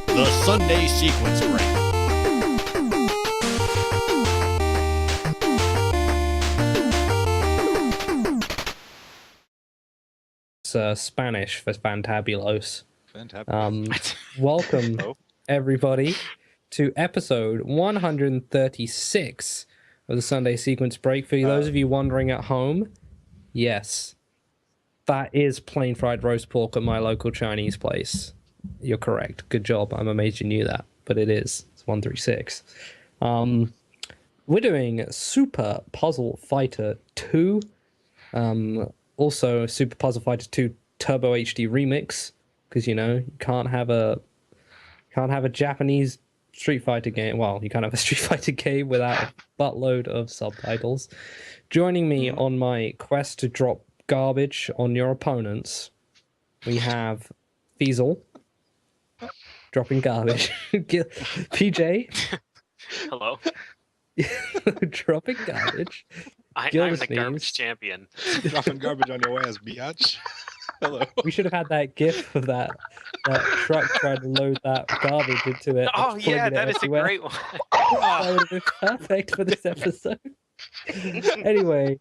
The Sunday Sequence Break. It's Spanish for fantabulos. Welcome, Oh. everybody, to episode 136 of the Sunday Sequence Break. For those of you wondering at home, yes, that is plain fried roast pork at my local Chinese place. You're correct. Good job. I'm amazed you knew that, but it is. It's 136. We're doing Super Puzzle Fighter 2. Also, Super Puzzle Fighter 2 Turbo HD Remix, because you can't have a Japanese Street Fighter game. Well, you can't have a Street Fighter game without a buttload of subtitles. Joining me on my quest to drop garbage on your opponents, we have Fiesel. Dropping garbage. PJ. Hello. Dropping garbage. I'm the garbage champion. Dropping garbage on your ass, biatch. Hello. We should have had that gif of that truck trying to load that garbage into it. Oh yeah, that is everywhere. a great one. That would have been perfect for this episode. Anyway,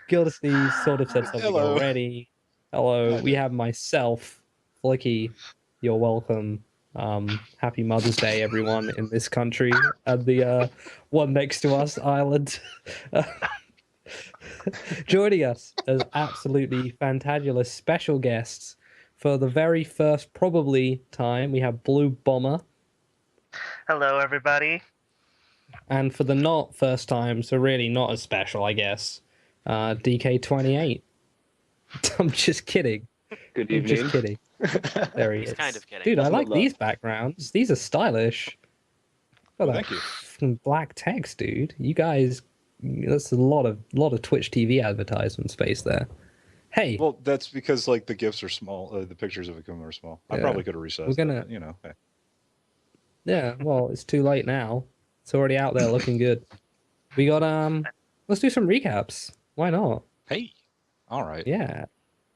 Gildersleeve sort of said something already. Hello. We have myself, Flicky. You're welcome. Happy Mother's Day, everyone in this country, and the one next to us, Ireland. Joining us as absolutely fantabulous special guests for the very first, probably, time, we have Blue Bomber. Hello, everybody. And for the not first time, so really not as special, I guess, DK28. I'm just kidding. Good I'm evening. just kidding. There he is. Kind of kidding. Dude, I That's like not these backgrounds. These are stylish. Got Well, that thank you. fucking black text, dude. You guys, that's a lot of Twitch TV advertisement space there. Hey, Well, that's because like the GIFs are small. The pictures of them are small. I Yeah. probably could have resized. We're gonna- that, you know. Hey. yeah, well, it's too late now. It's already out there looking good. We got, let's do some recaps. Why not? Hey. All right. Yeah.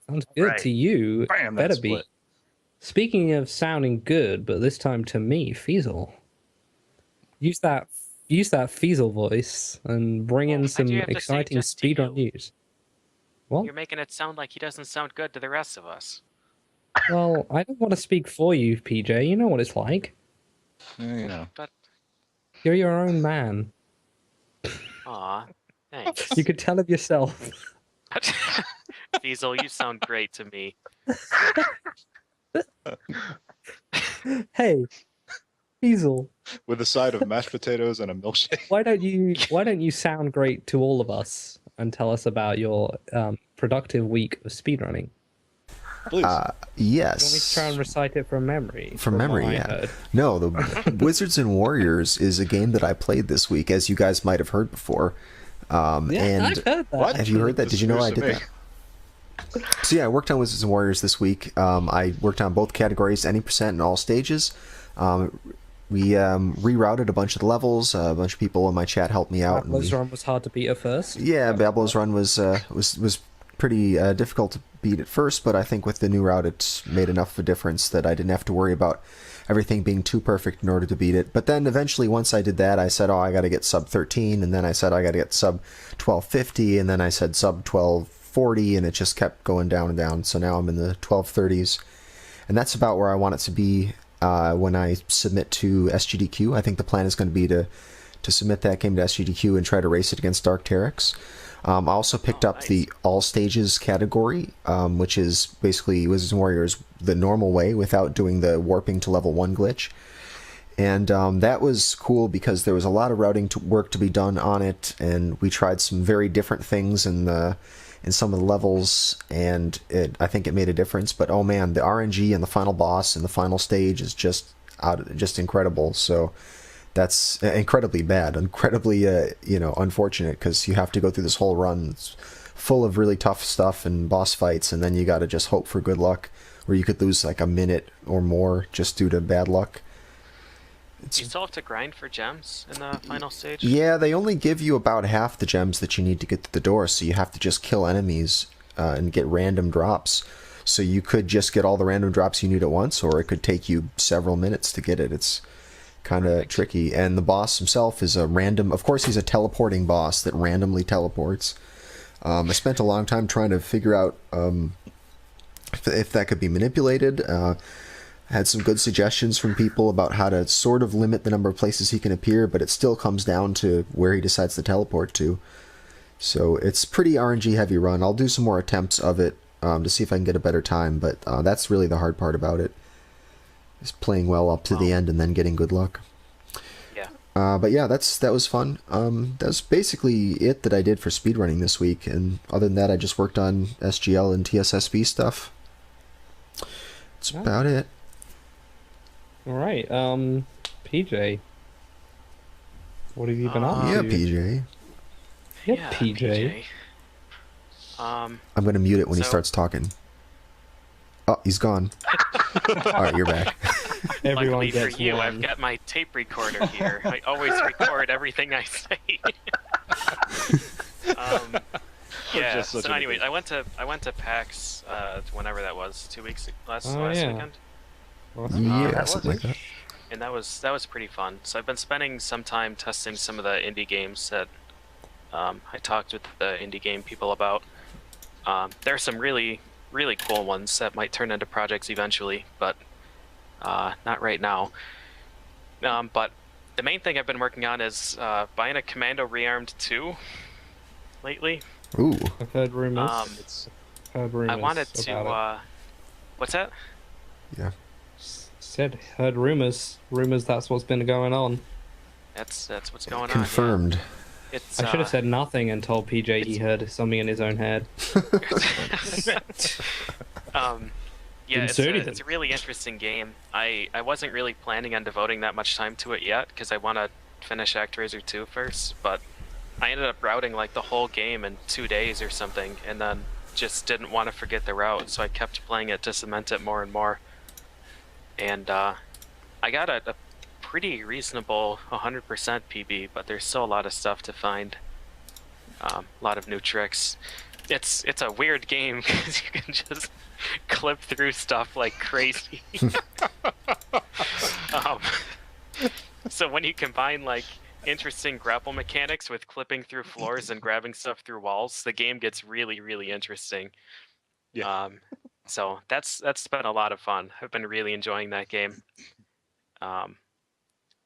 Sounds good Right. to you. Bam, Better that's be. split. Speaking of sounding good, but this time to me, Fiesel. Use that Fiesel voice and bring in Why'd some you have to say exciting just to speedrun you? news. What? You're making it sound like he doesn't sound good to the rest of us. Well, I don't want to speak for you, PJ. You know what it's like. You know. But You're your own man. aw, thanks. You could tell him yourself. Fiesel, you sound great to me. Hey, Fiesel, With a side of mashed potatoes and a milkshake. why don't you sound great to all of us and tell us about your productive week of speedrunning? Please. You want me to Yes. try and recite it from memory? From what memory, I yeah. heard? No, the Wizards and Warriors is a game that I played this week, as you guys might have heard before. Yeah, and I've heard that. What? have you heard that? This Did you know I news to did me. that? So yeah, I worked on Wizards and Warriors this week. I worked on both categories, any percent and all stages. We rerouted a bunch of the levels. A bunch of people in my chat helped me out. and Babylon's we- Run was hard to beat at first. Yeah, Babylon's Run was pretty difficult to beat at first, but I think with the new route, it made enough of a difference that I didn't have to worry about everything being too perfect in order to beat it. But then eventually, once I did that, I said, oh, I got to get sub 13, and then I said I got to get sub 1250, and then I said sub 12 1240, and it just kept going down and down. So now I'm in the 1230s, and that's about where I want it to be when I submit to SGDQ. I think the plan is going to be to submit that game to SGDQ and try to race it against Arc'teryx. I also picked up the All Stages category, which is basically Wizards and Warriors the normal way without doing the warping to level 1 glitch. And that was cool because there was a lot of routing work to be done on it, and we tried some very different things in some of the levels, and I think it made a difference. But oh man, the RNG and the final boss and the final stage is just incredible. So that's incredibly bad, incredibly unfortunate, because you have to go through this whole run. It's full of really tough stuff and boss fights, and then you got to just hope for good luck, where you could lose like a minute or more just due to bad luck. You still have to grind for gems in the final stage? Yeah, they only give you about half the gems that you need to get to the door, so you have to just kill enemies and get random drops. So you could just get all the random drops you need at once, or it could take you several minutes to get it. It's kind of tricky. And the boss himself is a random... Of course, he's a teleporting boss that randomly teleports. I spent a long time trying to figure out if that could be manipulated. Had some good suggestions from people about how to sort of limit the number of places he can appear, but it still comes down to where he decides to teleport to. So it's pretty RNG heavy run. I'll do some more attempts of it to see if I can get a better time, but that's really the hard part about it, is playing well up to the end and then getting good luck. Yeah. But yeah, that was fun. That was basically it that I did for speedrunning this week, and other than that, I just worked on SGL and TSSB stuff. That's about it. All right, PJ, what have you been up to? Yeah, PJ. Yeah, PJ. I'm gonna mute it when he starts talking. Oh, he's gone. All right, you're back. Luckily for gets you, one. I've got my tape recorder here. I always record everything I say. Yeah. So anyways, I went to PAX whenever that was, 2 weeks last weekend. Yeah, something like that. And that was pretty fun. So I've been spending some time testing some of the indie games that I talked with the indie game people about. There are some really cool ones that might turn into projects eventually, but not right now. But the main thing I've been working on is buying a Commando Rearmed 2 lately. Ooh. I've heard rumors. I wanted to. What's that? Yeah. Said heard rumors. That's what's been going on. That's what's going Confirmed. on. Yeah. It's, I should have said nothing and told PJ he heard something in his own head. Yeah, it's a really interesting game. I wasn't really planning on devoting that much time to it yet, because I want to finish ActRaiser 2 first, but I ended up routing like the whole game in 2 days or something, and then just didn't want to forget the route, so I kept playing it to cement it more and more. And I got a pretty reasonable 100% PB, but there's still a lot of stuff to find. A lot of new tricks. It's a weird game because you can just clip through stuff like crazy. So when you combine like interesting grapple mechanics with clipping through floors and grabbing stuff through walls, the game gets really interesting. Yeah. So that's been a lot of fun. I've been really enjoying that game.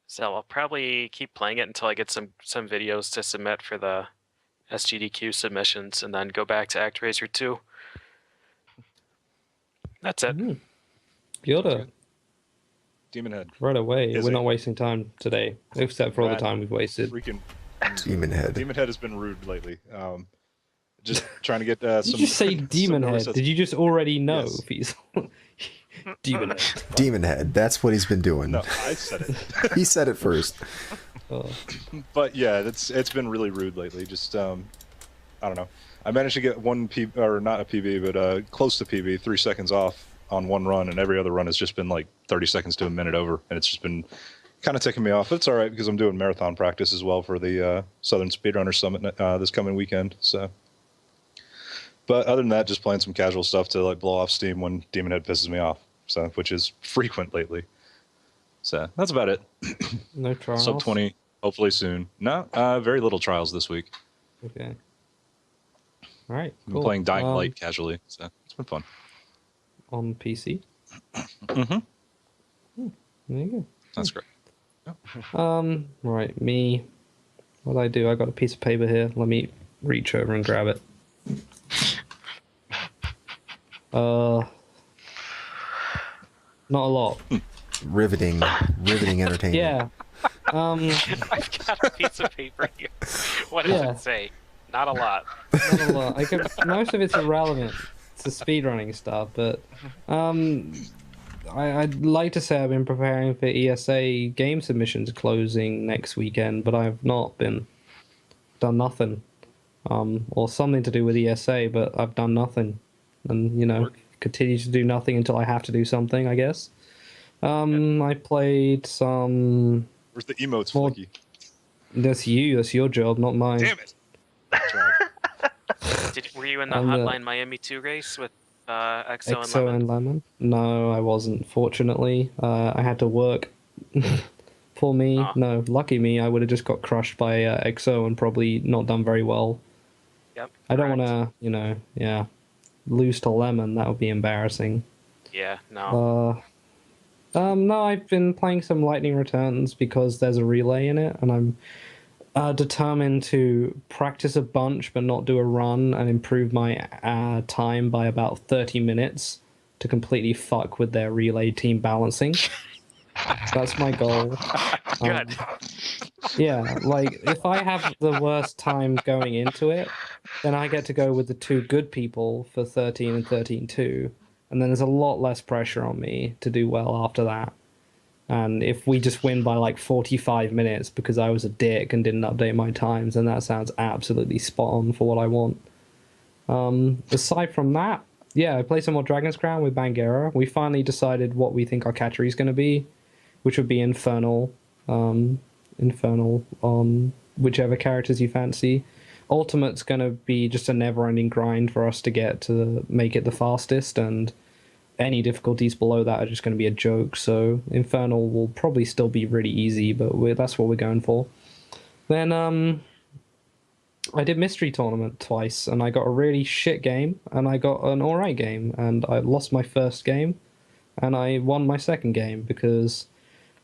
So I'll probably keep playing it until I get some videos to submit for the SGDQ submissions, and then go back to ActRaiser 2. That's it. Yoda. Demon Head. Right away. Is We're it? not wasting time today, except for all the time we've wasted. Freaking Demon Head. Demon Head has been rude lately. Just trying to get Did some. you just say Demon some Head? Did you just already know? Yes. If Demon Head. Demon Head. That's what he's been doing. No, I said it. He said it first. Oh. But yeah, it's been really rude lately. Just I don't know. I managed to get one PB, or not a PB, but close to PB, 3 seconds off on one run, and every other run has just been like 30 seconds to a minute over, and it's just been kind of ticking me off. But it's all right because I'm doing marathon practice as well for the Southern Speedrunner Summit this coming weekend. So, but other than that, just playing some casual stuff to like blow off steam when Demon Head pisses me off. So, which is frequent lately. So that's about it. No trials. Sub 20, hopefully soon. No, very little trials this week. Okay. All right. I've Cool. been playing Dying Light casually, so it's been fun. On PC. Mm-hmm. There you go. That's great. Right, me. What do I do? I got a piece of paper here. Let me reach over and grab it. Not a lot. Riveting entertainment. Yeah. I've got a piece of paper here. What does Yeah. it say? Not a lot. Not a lot. Most of it's irrelevant to speedrunning stuff, but I'd like to say I've been preparing for ESA game submissions closing next weekend, but I've not done nothing. Or something to do with ESA, but I've done nothing. And, continue to do nothing until I have to do something, I guess. I played some... Where's the emotes, Flicky? That's your job, not mine. Damn it! Were you in the Hotline Miami 2 race with XO and XO Lemon? and Lemon? No, I wasn't, fortunately. I had to work. For me, no, lucky me, I would have just got crushed by XO and probably not done very well. Yep. I don't want to, lose to Lemon. That would be embarrassing. Yeah, no. No, I've been playing some Lightning Returns because there's a relay in it, and I'm determined to practice a bunch but not do a run and improve my time by about 30 minutes to completely fuck with their relay team balancing. That's my goal. Good. Yeah, like, if I have the worst time going into it, then I get to go with the two good people for 13 and 13-2, and then there's a lot less pressure on me to do well after that. And if we just win by like 45 minutes because I was a dick and didn't update my times, then that sounds absolutely spot on for what I want. Aside from that, yeah, I played some more Dragon's Crown with Bangera. We finally decided what we think our category is going to be, which would be Infernal on whichever characters you fancy. Ultimate's going to be just a never-ending grind for us to get to make it the fastest, and any difficulties below that are just going to be a joke. So Infernal will probably still be really easy, but that's what we're going for. Then I did Mystery Tournament twice, and I got a really shit game, and I got an alright game, and I lost my first game, and I won my second game because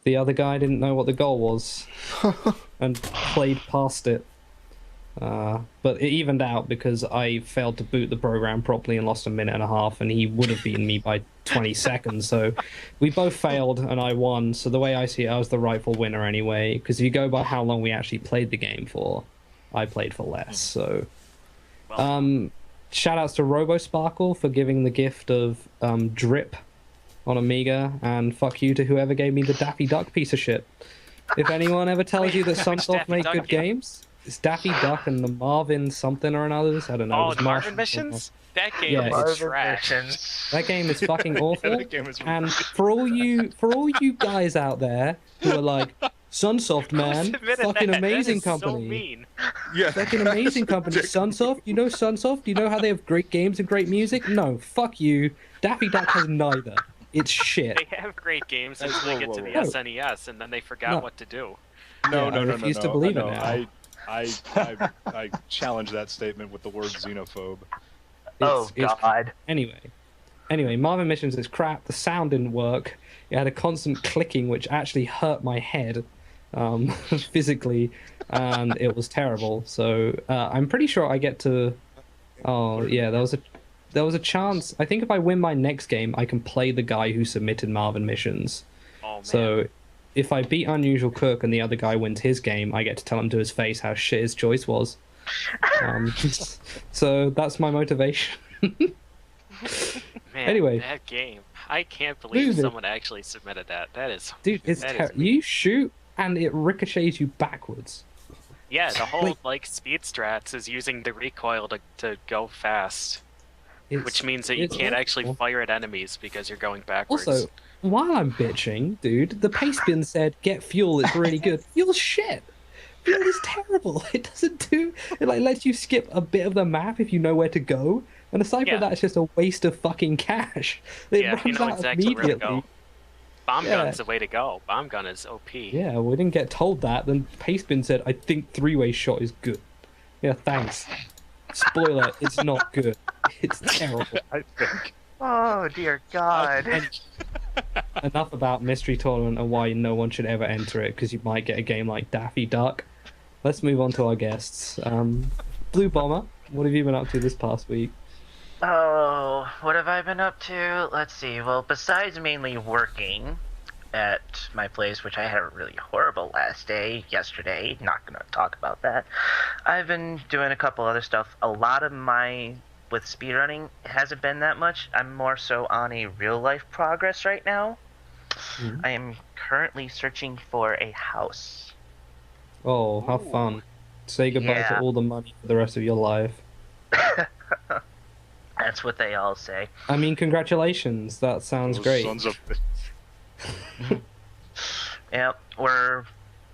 the other guy didn't know what the goal was and played past it. But it evened out because I failed to boot the program properly and lost a minute and a half, and he would have beaten me by 20 seconds. So we both failed and I won. So the way I see it, I was the rightful winner anyway, because if you go by how long we actually played the game for, I played for less. So shout outs to RoboSparkle for giving the gift of Drip on Amiga, and fuck you to whoever gave me the Daffy Duck piece of shit. If anyone ever tells you that Sunsoft make good games, it's Daffy Duck and the Marvin something or another. I don't know. Oh, Marvin Missions? That game is trash. That game is fucking awful. And for all you guys out there who are like, Sunsoft, man, fucking amazing company. So mean. Yeah. Fucking amazing company. Sunsoft, you know Sunsoft? You know how they have great games and great music? No, fuck you. Daffy Duck has neither. It's shit. They have great games until they get to the SNES, and then they forgot what to do. No. I refuse to believe it now. I challenge that statement with the word xenophobe. God. Anyway, Marvin Missions is crap. The sound didn't work. It had a constant clicking, which actually hurt my head physically, and it was terrible. So I'm pretty sure I get to... Oh, yeah, there was a chance. I think if I win my next game, I can play the guy who submitted Marvin Missions. Oh, man. So if I beat Unusual Cook and the other guy wins his game, I get to tell him to his face how shit his choice was. So that's my motivation. Man, anyway, that game. I can't believe someone actually submitted that. That is... Dude, it's you shoot and it ricochets you backwards. Yeah, the whole speed strats is using the recoil to go fast. Which means that you can't actually fire at enemies because you're going backwards. Also, while I'm bitching, dude, the paste bin said, get fuel, it's really good. Fuel's shit. Fuel is terrible. It doesn't do... It lets you skip a bit of the map if you know where to go. And aside from that, it's just a waste of fucking cash. It runs out exactly immediately. Where to go. Bomb gun's the way to go. Bomb gun is OP. Yeah, we didn't get told that. Then paste bin said, I think three-way shot is good. Yeah, thanks. Spoiler, it's not good. It's terrible. I think. Oh dear God. Enough about Mystery Tournament and why no one should ever enter it, because you might get a game like Daffy Duck. Let's move on to our guests. Blue Bomber, what have you been up to this past week? Oh, what have I been up to? Let's see. Well, besides mainly working at my place, which I had a really horrible last day yesterday, not going to talk about that. I've been doing a couple other stuff. A lot of my, with speedrunning, hasn't been that much. I'm more so on a real-life progress right now. Mm-hmm. I am currently searching for a house. Oh, how fun. Say goodbye to all the money for the rest of your life. That's what they all say. I mean, congratulations. That sounds great. Sons of... Yep, we're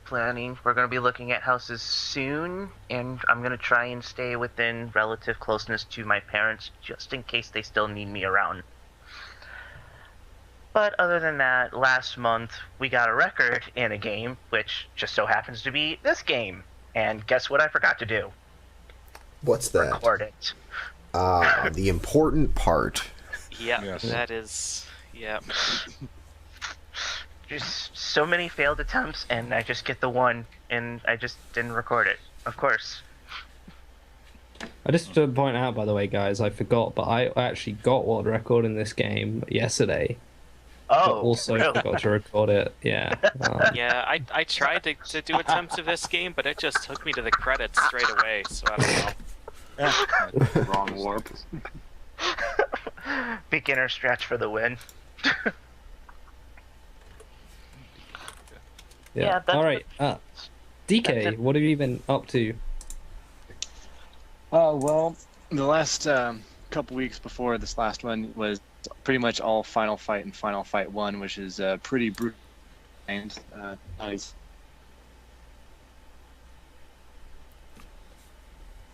going to be looking at houses soon, and I'm going to try and stay within relative closeness to my parents, just in case they still need me around. But other than that, last month we got a record in a game, which just so happens to be this game. And guess what I forgot to do? What's that? Record it. The important part. Yeah, Yes. that is... Yeah. Just so many failed attempts, and I just get the one, and I just didn't record it. Of course. I just to point out, by the way, guys, I forgot, but I actually got world record in this game yesterday. But Oh, also really? forgot to record it. Yeah. Yeah, I tried to do attempts of this game, but it just took me to the credits straight away, so I don't know. Wrong warp. Beginner stretch for the win. Yeah, that's All right. DK, that's it. what have you been up to? Well, the last couple weeks before this last one was pretty much all Final Fight and Final Fight 1, which is pretty brutal. Nice.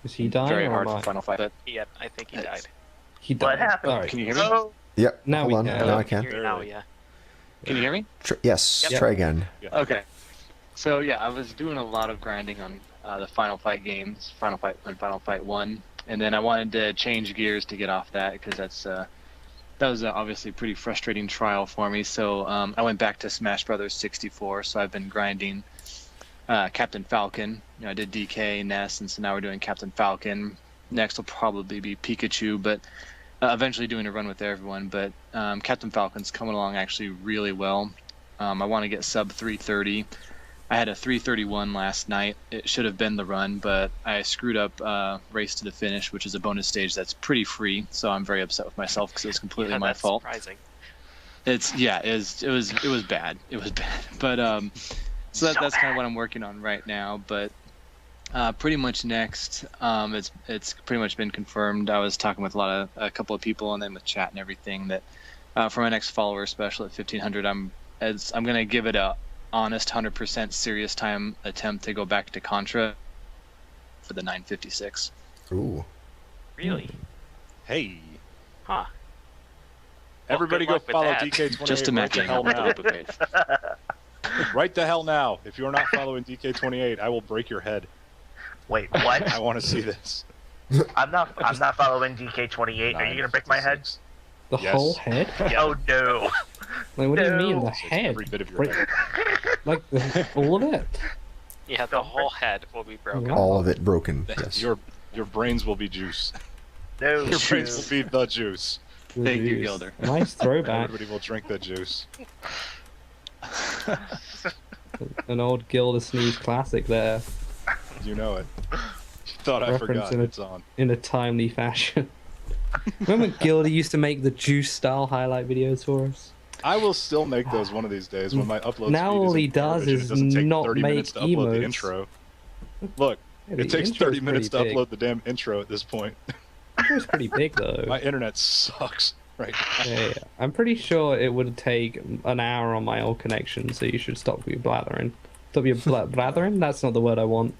Is he dying Very or hard am for I? Final Fight. But Yeah, I think he died. He died. What happened? All right. can you hear me? Oh, Yep. Now Hold we on. can. Now I can. Hear you now, yeah. Can you hear me? Yes. Yep. Try again. Okay. So yeah, I was doing a lot of grinding on the Final Fight games, Final Fight and Final Fight 1, and then I wanted to change gears to get off that because that was obviously a pretty frustrating trial for me. So I went back to Smash Brothers 64. So I've been grinding Captain Falcon. You know, I did DK, Ness, and so now we're doing Captain Falcon. Next will probably be Pikachu, but eventually doing a run with everyone. But Captain Falcon's coming along actually really well. I want to get sub 330. I had a 331 last night. It should have been the run, but I screwed up Race to the Finish, which is a bonus stage that's pretty free. So I'm very upset with myself because it was completely Yeah, my that's fault. surprising. It was bad. It was bad. But so that's kind of what I'm working on right now. But pretty much next, it's pretty much been confirmed. I was talking with a couple of people, and then with chat and everything that for my next follower special at 1500, I'm gonna give it a honest 100% serious time attempt to go back to Contra for the 956. Ooh. Really? Hey. Huh. Everybody good go luck with follow that. DK28 Just right the imagine hell now. duplicate. Right the hell now. If you're not following DK28, I will break your head. wait, what? I want to see this. I'm not following DK28. Are you gonna break my head? 956. The Yes. whole head? Oh no. Like, what do you mean No. the It's head? every bit of your Break- head. Like all of it? Yeah, the whole head will be broken. All of it broken. Yes. Your brains will be juice. No. Your brains will be the juice. Thank you, Juice. Gilder. Nice throwback. Everybody will drink the juice. An old Gilder Sneeze classic there, You know it. You thought I Reference forgot. in a- It's on. in a timely fashion. Remember Gilder used to make the juice style highlight videos for us? I will still make those one of these days when my upload Now speed all isn't he does garbage and is it doesn't take not 30 minutes to make upload the emotes. intro. Look, Yeah, it the takes intro's 30 minutes to pretty big. upload the damn intro at this point. It's pretty big though. My internet sucks right now. Yeah, I'm pretty sure it would take an hour on my old connection, so you should stop your blathering. Stop your blathering? That's not the word I want.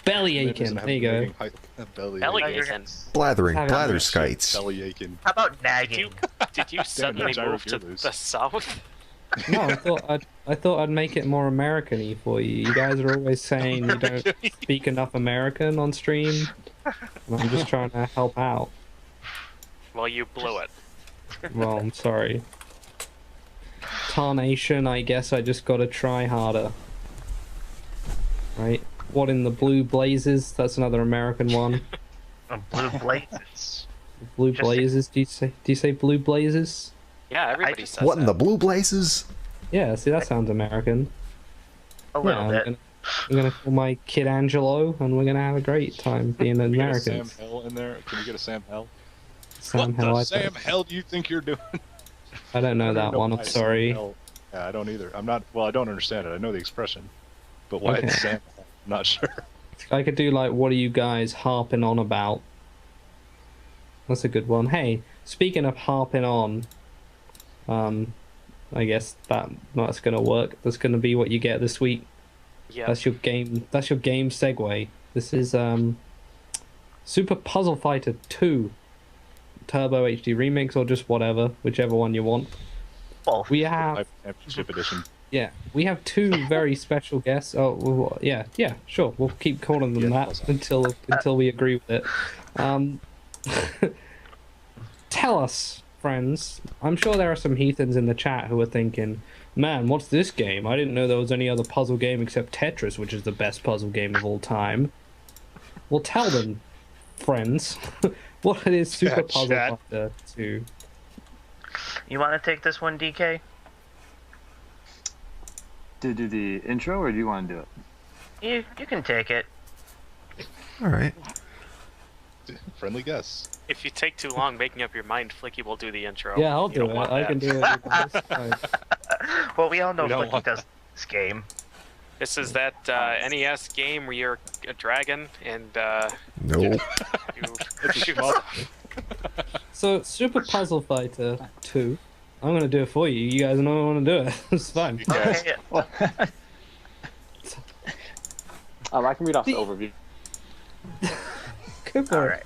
Belly It aching. doesn't have There you go. making height- Belly Belly aching. aching. Blathering. Having Blather a- skites. Belly aching. How about Did nagging? you, did you suddenly gyro move to gearloose. the south? No, I thought I'd make it more American-y for you. You guys are always saying you don't speak enough American on stream, and I'm just trying to help out. Well, you blew it. Well, I'm sorry. Tarnation, I guess I just gotta try harder. Right? What in the Blue Blazes? That's another American one. Blue Blazes. Blue Just Blazes? Do you say Blue Blazes? Yeah, everybody says What in that. the blue blazes? Yeah, see, that sounds American. A little bit. I'm gonna call my kid Angelo, and we're gonna have a great time being Can we get a Americans. Sam Hell in there? Can we get a Sam Hell? Sam what Hell, the I Sam don't- Hell do you think you're doing? I don't know that one. I'm why Sam sorry. Hell- Yeah, I don't either. I'm not. Well, I don't understand it. I know the expression, but why Okay. it's Sam Hell? I'm not sure. I could do like, what are you guys harping on about? That's a good one. Hey, speaking of harping on, I guess that's gonna work. That's gonna be what you get this week. Yeah. That's your game. That's your game segue. This is Super Puzzle Fighter 2 Turbo HD Remix, or just whatever, whichever one you want. Both. We have Live Championship Edition. Yeah, we have two very special guests. Oh, well, yeah, sure. We'll keep calling them Yeah, that until we agree with it. Tell us, friends. I'm sure there are some heathens in the chat who are thinking, "Man, what's this game? I didn't know there was any other puzzle game except Tetris, which is the best puzzle game of all time." Well, tell them, friends, what is Super Chat, Puzzle chat. Fighter 2. You want to take this one, DK? To do the intro, or do you want to do it? You can take it. All right. Friendly guess. If you take too long making up your mind, Flicky will do the intro. Yeah, I'll You do don't it. want I that. can do it. You guys. Fine. Well, we all know We don't Flicky want does this game. This is that NES game where you're a dragon and No. you shoot So, Super Puzzle Fighter 2. I'm gonna do it for you. You guys know I want to do it. It's fine. Okay. I can read off the overview. Go for All it.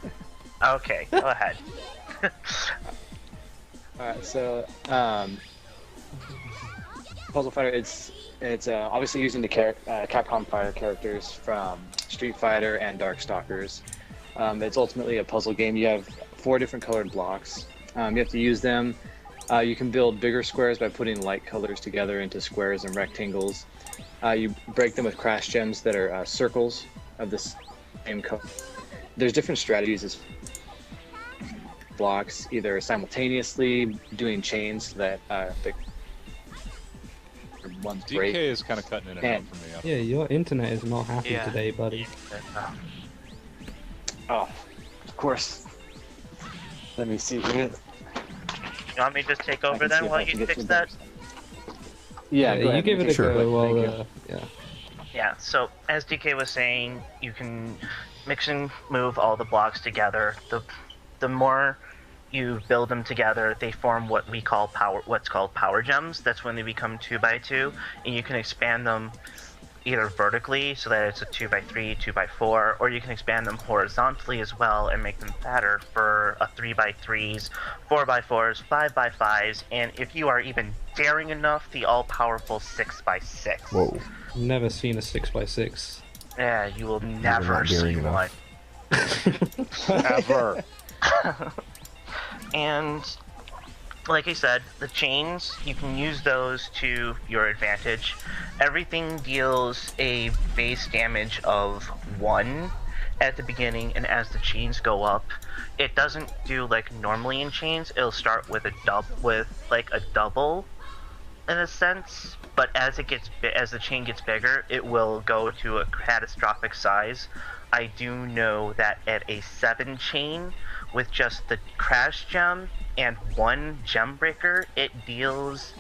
right. Okay. Go ahead. Alright, so Puzzle Fighter, it's obviously using the Capcom Fighter characters from Street Fighter and Darkstalkers. It's ultimately a puzzle game. You have 4 different colored blocks. You have to use them. You can build bigger squares by putting light colors together into squares and rectangles. You break them with crash gems that are circles of the same color. There's different strategies as blocks, either simultaneously doing chains that one's DK break. is kind of cutting in and out And- for me. Yeah, your internet is not happy Yeah. today, buddy. Oh, of course. Let me see here. You want me to just take I over can see then if while I can you get fix to that? Yeah, go you ahead. give it a Sure. go while Thank you. yeah. Yeah, so as DK was saying, you can mix and move all the blocks together. The more you build them together, they form what's called power gems. That's when they become 2x2, and you can expand them either vertically so that it's a 2x3, 2x4, or you can expand them horizontally as well and make them fatter for a 3x3s, 4x4s, 5x5s, and if you are even daring enough, the all-powerful 6x6. Whoa. Never seen a 6x6. Yeah, you will never not see daring enough. one. Ever. And like I said, the chains, you can use those to your advantage. Everything deals a base damage of 1 at the beginning, and as the chains go up, it doesn't do like normally in chains. It'll start with a double in a sense, but as the chain gets bigger, it will go to a catastrophic size. I do know that at a 7 chain with just the crash gem and 1 gem breaker, it deals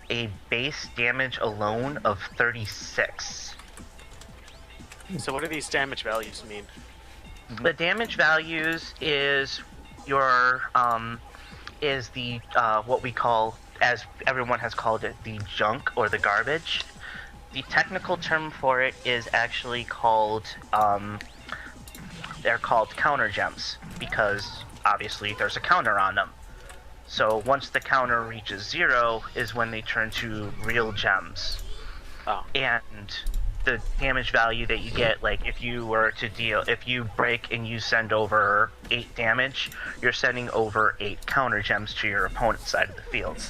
a base damage alone of 36. So what do these damage values mean? The damage values is your what we call, as everyone has called it, the junk or the garbage. The technical term for it is actually called they're called counter gems, because obviously there's a counter on them. So once the counter reaches 0 is when they turn to real gems. Oh. And the damage value that you get, like if you break and you send over 8 damage, you're sending over 8 counter gems to your opponent's side of the field.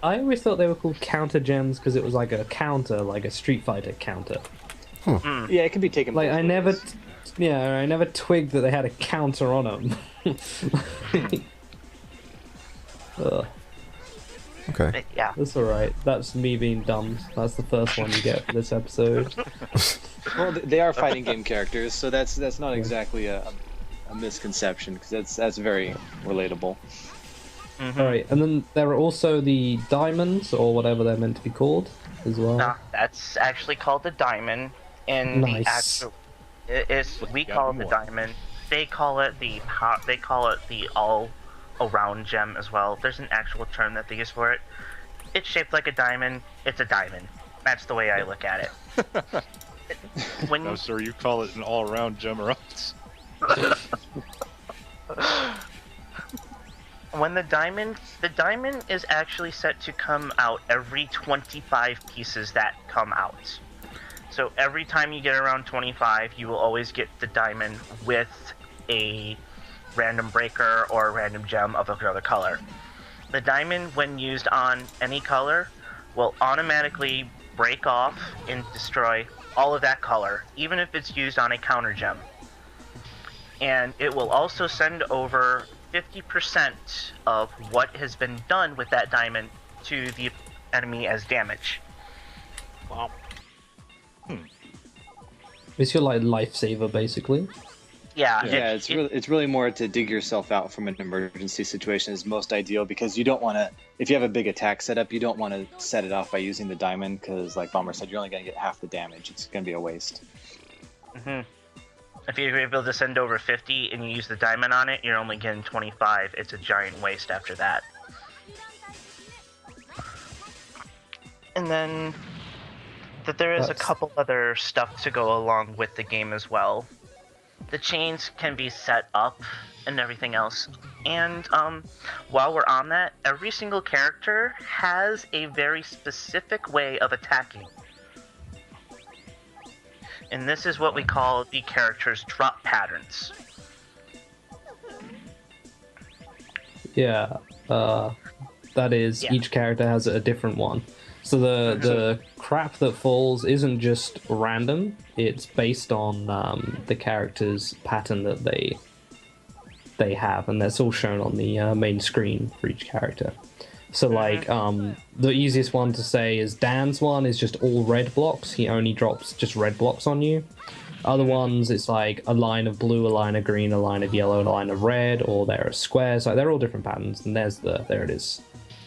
I always thought they were called counter gems because it was like a counter, like a Street Fighter counter. Yeah, it can be taken. Like both I ways. never twigged that they had a counter on them. Okay. Yeah. That's alright. That's me being dumb. That's the first one you get for this episode. Well, they are fighting game characters, so that's not exactly a misconception, because that's very relatable. Alright, and then there are also the diamonds, or whatever they're meant to be called, as well. Nah, that's actually called the diamond. And Nice. the actual, we call it the diamond. They call it the all-around gem as well. There's an actual term that they use for it. It's shaped like a diamond. It's a diamond. That's the way I look at it. No, sir, you call it an all-around gemerant. When the diamond is actually set to come out every 25 pieces that come out. So every time you get around 25, you will always get the diamond with a random breaker or a random gem of another color. The diamond, when used on any color, will automatically break off and destroy all of that color, even if it's used on a counter gem. And it will also send over 50% of what has been done with that diamond to the enemy as damage. Wow. It's your like lifesaver, basically. Yeah, Yeah, it's really more to dig yourself out from an emergency situation is most ideal, because you don't want to, if you have a big attack setup, you don't want to set it off by using the diamond, because like Bomber said, you're only going to get half the damage. It's going to be a waste. If you're able to send over 50 and you use the diamond on it, you're only getting 25. It's a giant waste after that. And then there is a couple other stuff to go along with the game as well. The chains can be set up and everything else. And while we're on that, every single character has a very specific way of attacking. And this is what we call the character's drop patterns. Yeah, that is, each character has a different one. So the crap that falls isn't just random, it's based on the character's pattern that they have, and that's all shown on the main screen for each character. So like, the easiest one to say is Dan's one is just all red blocks. He only drops just red blocks on you. Other ones, it's like a line of blue, a line of green, a line of yellow, and a line of red, or there are squares. Like, they're all different patterns, and there it is.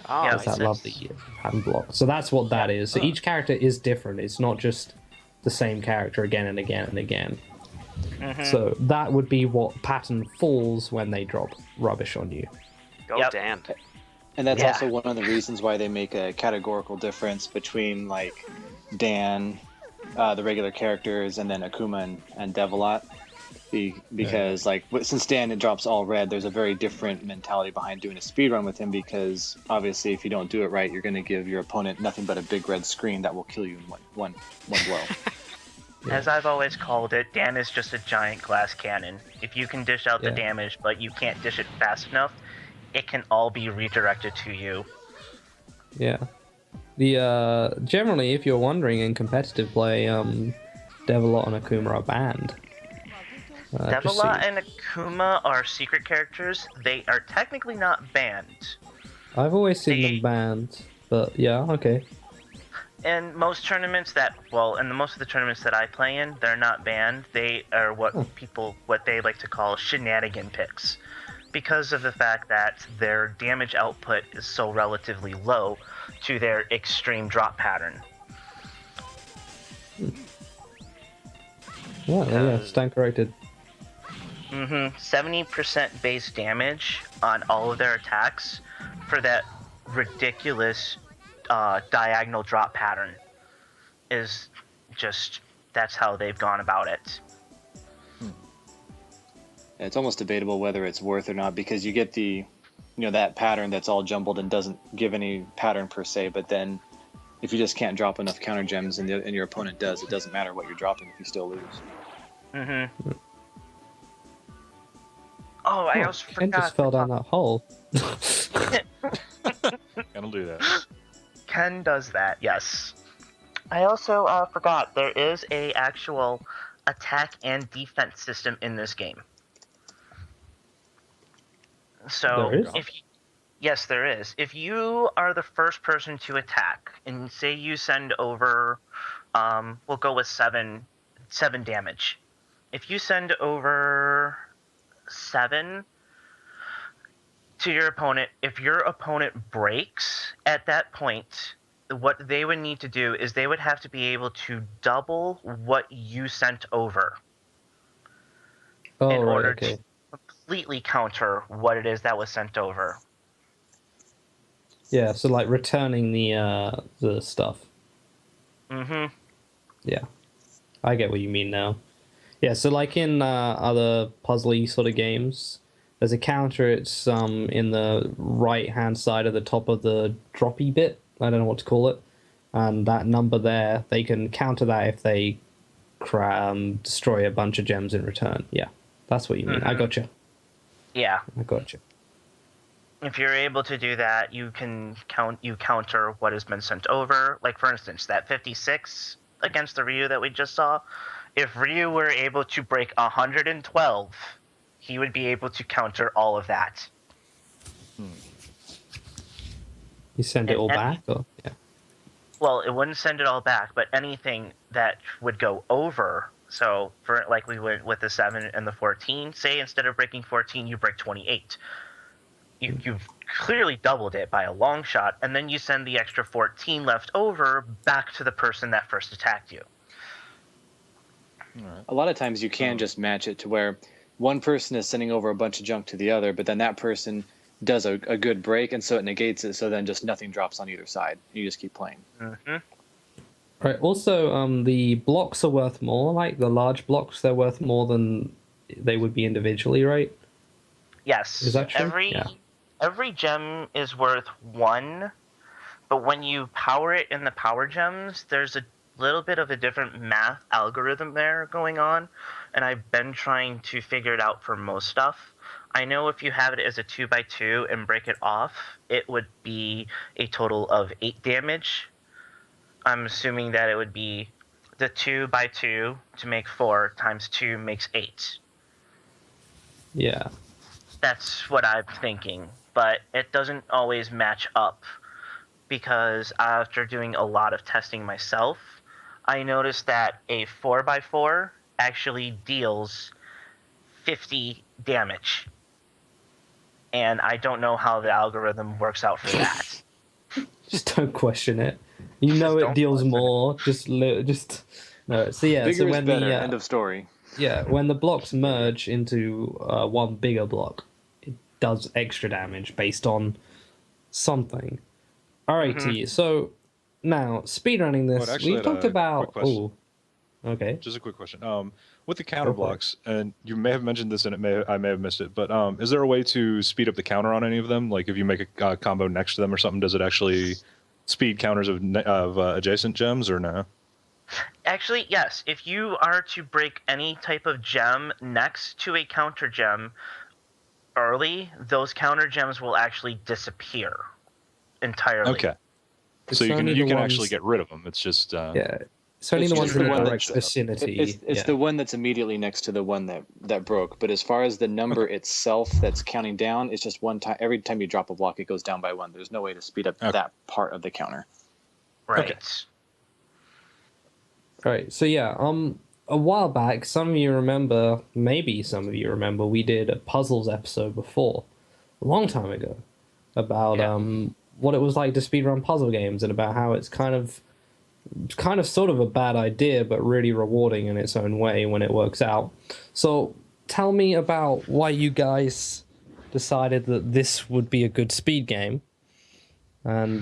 Oh, Yeah, There's that lovely pattern block. So that's what that is. So each character is different. It's not just the same character again and again and again. So that would be what pattern falls when they drop rubbish on you. Go Yep. Dan. And that's Yeah. also one of the reasons why they make a categorical difference between like Dan, the regular characters, and then Akuma and Devilot. Because like since Dan drops all red, there's a very different mentality behind doing a speedrun with him, because obviously if you don't do it right, you're going to give your opponent nothing but a big red screen that will kill you in one blow. As I've always called it, Dan is just a giant glass cannon. If you can dish out the damage, but you can't dish it fast enough, it can all be redirected to you. Yeah. The generally, if you're wondering, in competitive play, Devilot and Akuma are banned. Devilot and Akuma are secret characters. They are technically not banned. I've always seen them banned, but yeah, okay. In most tournaments most of the tournaments that I play in, they're not banned. They are what they like to call shenanigan picks, because of the fact that their damage output is so relatively low to their extreme drop pattern. Yeah, stand corrected. 70% base damage on all of their attacks for that ridiculous diagonal drop pattern is just, that's how they've gone about it. It's almost debatable whether it's worth or not, because you get the that pattern that's all jumbled and doesn't give any pattern per se. But then if you just can't drop enough counter gems and your opponent does, it doesn't matter what you're dropping if you still lose. Mm-hmm. Oh, I also Ken forgot. just fell down that hole. I'll do that. Ken does that, yes. I also forgot there is a actual attack and defense system in this game. So There is? yes, there is. If you are the first person to attack, and say you send over, we'll go with seven damage. If you send over 7 to your opponent, if your opponent breaks at that point, what they would need to do is they would have to be able to double what you sent over Oh, in right, order okay. to completely counter what it is that was sent over. Yeah, so like returning the stuff. Mm-hmm. Yeah, I get what you mean now. Yeah, so like in other puzzly sort of games, there's a counter. It's in the right hand side of the top of the droppy bit. I don't know what to call it, and that number there, they can counter that if they destroy a bunch of gems in return. Yeah, that's what you mean. I gotcha. Yeah. I gotcha. If you're able to do that, you can counter what has been sent over. Like, for instance, that 56 against the Ryu that we just saw. If Ryu were able to break 112, he would be able to counter all of that. You send it all back? Or? Yeah. Well, it wouldn't send it all back, but anything that would go over. So, for like we went with the 7 and the 14, say instead of breaking 14, you break 28. You've clearly doubled it by a long shot, and then you send the extra 14 left over back to the person that first attacked you. A lot of times you can just match it to where one person is sending over a bunch of junk to the other, but then that person does a good break, and so it negates it, so then just nothing drops on either side. You just keep playing. Mm-hmm. Right. Also, the blocks are worth more. Like the large blocks, they're worth more than they would be individually, right? Yes. Is that true? Every gem is worth 1, but when you power it in the power gems, there's a little bit of a different math algorithm there going on, and I've been trying to figure it out for most stuff. I know if you have it as a 2x2 and break it off, it would be a total of 8 damage. I'm assuming that it would be the 2x2 to make 4 times 2 makes 8. Yeah. That's what I'm thinking, but it doesn't always match up, because after doing a lot of testing myself, I noticed that a 4x4 actually deals 50 damage. And I don't know how the algorithm works out for that. Just don't question it. You know it deals more. Just no. So yeah. Bigger So is when better. the End of story. yeah, when the blocks merge into one bigger block, it does extra damage based on something. Alrighty. So now speedrunning this, actually, we've talked about. quick question. Oh, okay. Just a quick question. With the counter blocks, and you may have mentioned this, and I may have missed it, but is there a way to speed up the counter on any of them? Like if you make a combo next to them or something, does it actually speed counters of adjacent gems or no? Actually, yes. If you are to break any type of gem next to a counter gem early, those counter gems will actually disappear entirely. Okay. It's So you only can the actually ones- get rid of them. It's just Yeah. It's only It's the ones just in the the one direct that- vicinity. It's yeah. the one that's immediately next to the one that broke. But as far as the number itself that's counting down, it's just one time. Every time you drop a block, it goes down by 1. There's no way to speed up that part of the counter. Right. Okay. Right. So yeah, a while back, some of you remember, maybe some of you remember, we did a puzzles episode before, a long time ago, about what it was like to speedrun puzzle games and about how it's kind of sort of a bad idea, but really rewarding in its own way when it works out. So tell me about why you guys decided that this would be a good speed game, and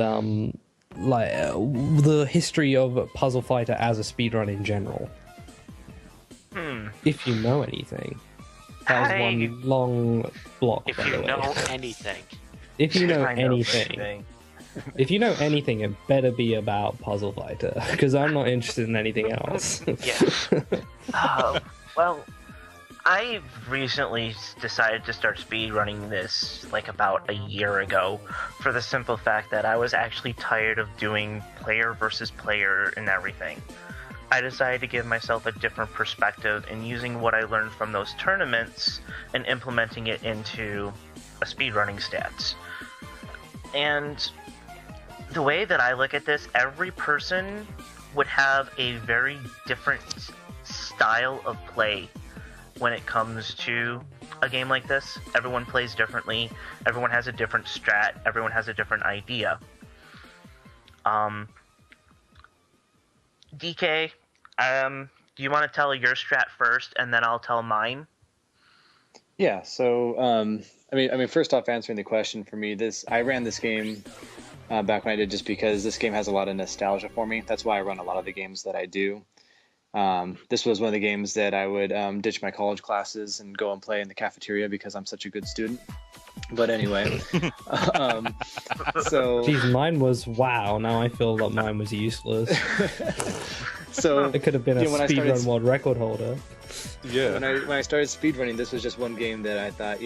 the history of Puzzle Fighter as a speedrun in general. If you know anything. That was one long block, If by the you way. know anything. if you know I know anything, if you know anything, it better be about Puzzle Fighter, because I'm not interested in anything else. Yeah. Well, I recently decided to start speedrunning this like about a year ago for the simple fact that I was actually tired of doing player versus player and everything. I decided to give myself a different perspective and using what I learned from those tournaments and implementing it into a speedrunning stats. And the way that I look at this, every person would have a very different style of play when it comes to a game like this. Everyone plays differently, everyone has a different strat, everyone has a different idea. DK, do you want to tell your strat first and then I'll tell mine? Yeah, so I mean, first off, answering the question for me, I ran this game back when I did just because this game has a lot of nostalgia for me. That's why I run a lot of the games that I do. This was one of the games that I would ditch my college classes and go and play in the cafeteria because I'm such a good student. But anyway, so... Geez, mine was wow. Now I feel that mine was useless. So it could have been a speedrun world record holder. Yeah. When I started speedrunning, this was just one game that I thought,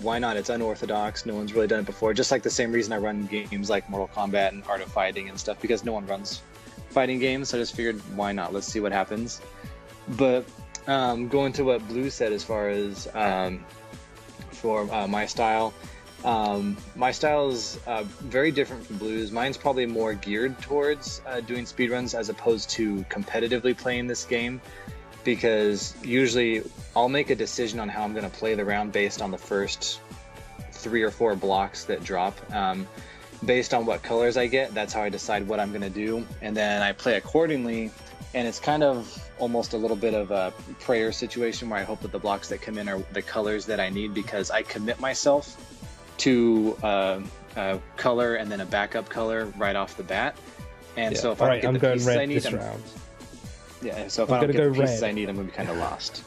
why not? It's unorthodox. No one's really done it before. Just like the same reason I run games like Mortal Kombat and Art of Fighting and stuff, because no one runs fighting games. So I just figured, why not? Let's see what happens. But going to what Blue said as far as for my style is very different from Blue's. Mine's probably more geared towards doing speedruns as opposed to competitively playing this game, because usually I'll make a decision on how I'm going to play the round based on the first 3 or 4 blocks that drop. Based on what colors I get, that's how I decide what I'm going to do, and then I play accordingly. And it's kind of almost a little bit of a prayer situation where I hope that the blocks that come in are the colors that I need, because I commit myself to a color and then a backup color right off the bat. And so if I don't get the pieces I need, so if I don't get the pieces I need, I'm going to be kind of lost.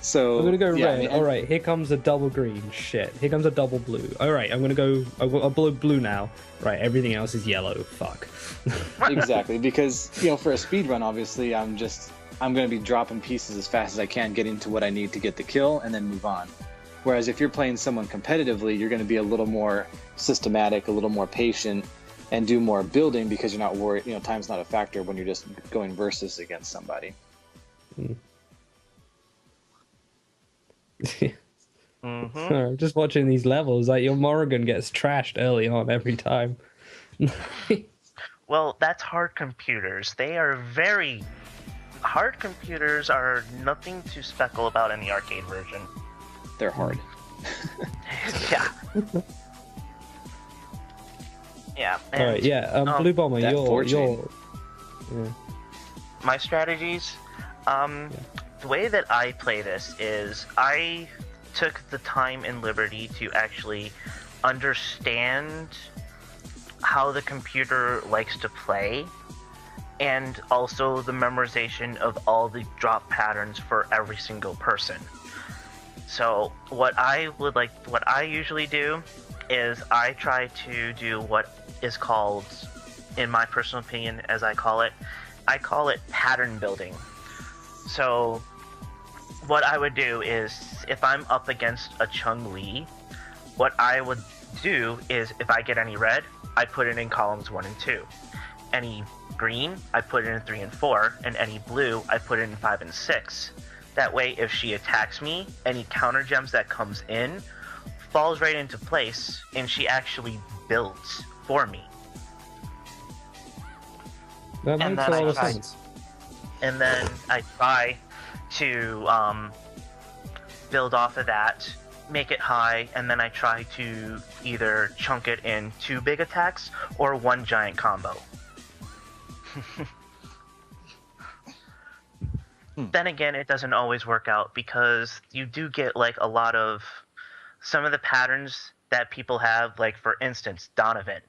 So I'm gonna go red. All right, here comes a double green. Shit, here comes a double blue. All right, I'm gonna go. I'll blue now. Right, everything else is yellow. Fuck. Exactly, because for a speed run, obviously, I'm gonna be dropping pieces as fast as I can, getting to what I need to get the kill, and then move on. Whereas if you're playing someone competitively, you're gonna be a little more systematic, a little more patient, and do more building because you're not worried. Time's not a factor when you're just going versus against somebody. I'm just watching these levels. Like your Morrigan gets trashed early on every time. Well, that's hard computers. They are very hard. Computers are nothing to speckle about in the arcade version. They're hard. Yeah. Yeah. And, all right. Yeah. Blue Bomber, your my strategies. The way that I play this is I took the time and liberty to actually understand how the computer likes to play, and also the memorization of all the drop patterns for every single person. So what I usually do is I try to do what is called, in my personal opinion, I call it pattern building. So what I would do is, if I'm up against a Chung-Li, what I would do is, if I get any red, I put it in columns 1 and 2. Any green, I put it in 3 and 4, and any blue, I put it in 5 and 6. That way, if she attacks me, any counter gems that comes in falls right into place, and she actually builds for me. That makes a lot of sense. And then I try to build off of that, make it high, and then I try to either chunk it in 2 big attacks or 1 giant combo. Then again, it doesn't always work out, because you do get like a lot of some of the patterns that people have, like for instance, Donovan.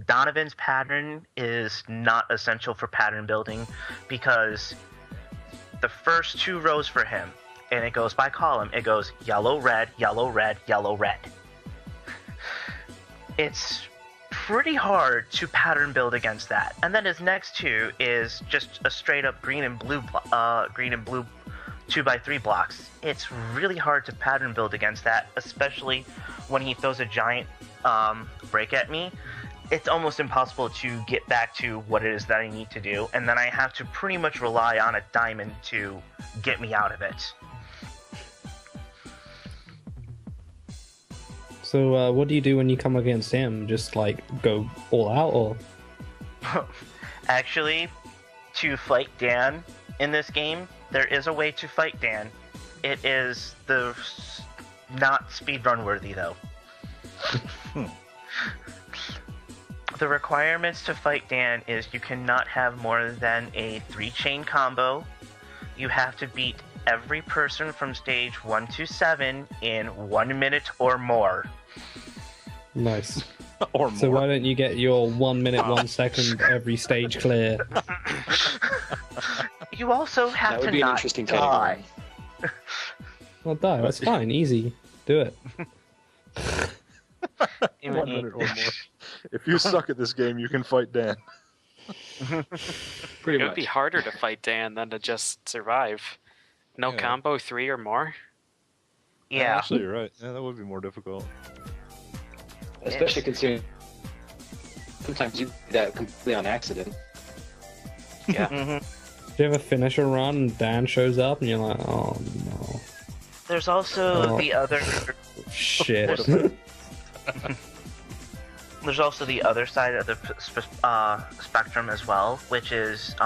Donovan's pattern is not essential for pattern building, because the first 2 rows for him, and it goes by column, it goes yellow, red, yellow, red, yellow, red. it's pretty hard to pattern build against that. And then his next two is just a straight up green and blue 2x3 blocks. It's really hard to pattern build against that, especially when he throws a giant break at me. It's almost impossible to get back to what it is that I need to do, and then I have to pretty much rely on a diamond to get me out of it. So what do you do when you come against him? Just like go all out, or? Actually, to fight Dan in this game, there is a way to fight Dan. It is not speedrun worthy though. The requirements to fight Dan is you cannot have more than a 3-chain combo. You have to beat every person from stage 1 to 7 in 1 minute or more. Nice. Or more. So why don't you get your 1 minute 1 second every stage clear? You also have That would to be an not interesting die. category. Well, die. That's fine. Easy. Do it. 1 minute or more. If you suck at this game, you can fight Dan. Pretty It would much. be harder to fight Dan than to just survive. No Yeah. combo 3 or more. Yeah. Actually, you're right. Yeah, that would be more difficult. Especially considering sometimes you do that completely on accident. Yeah. Mhm. Do you ever finish a run and Dan shows up and you're like, oh no, There's also Oh. the other. shit. There's also the other side of the spectrum as well, which is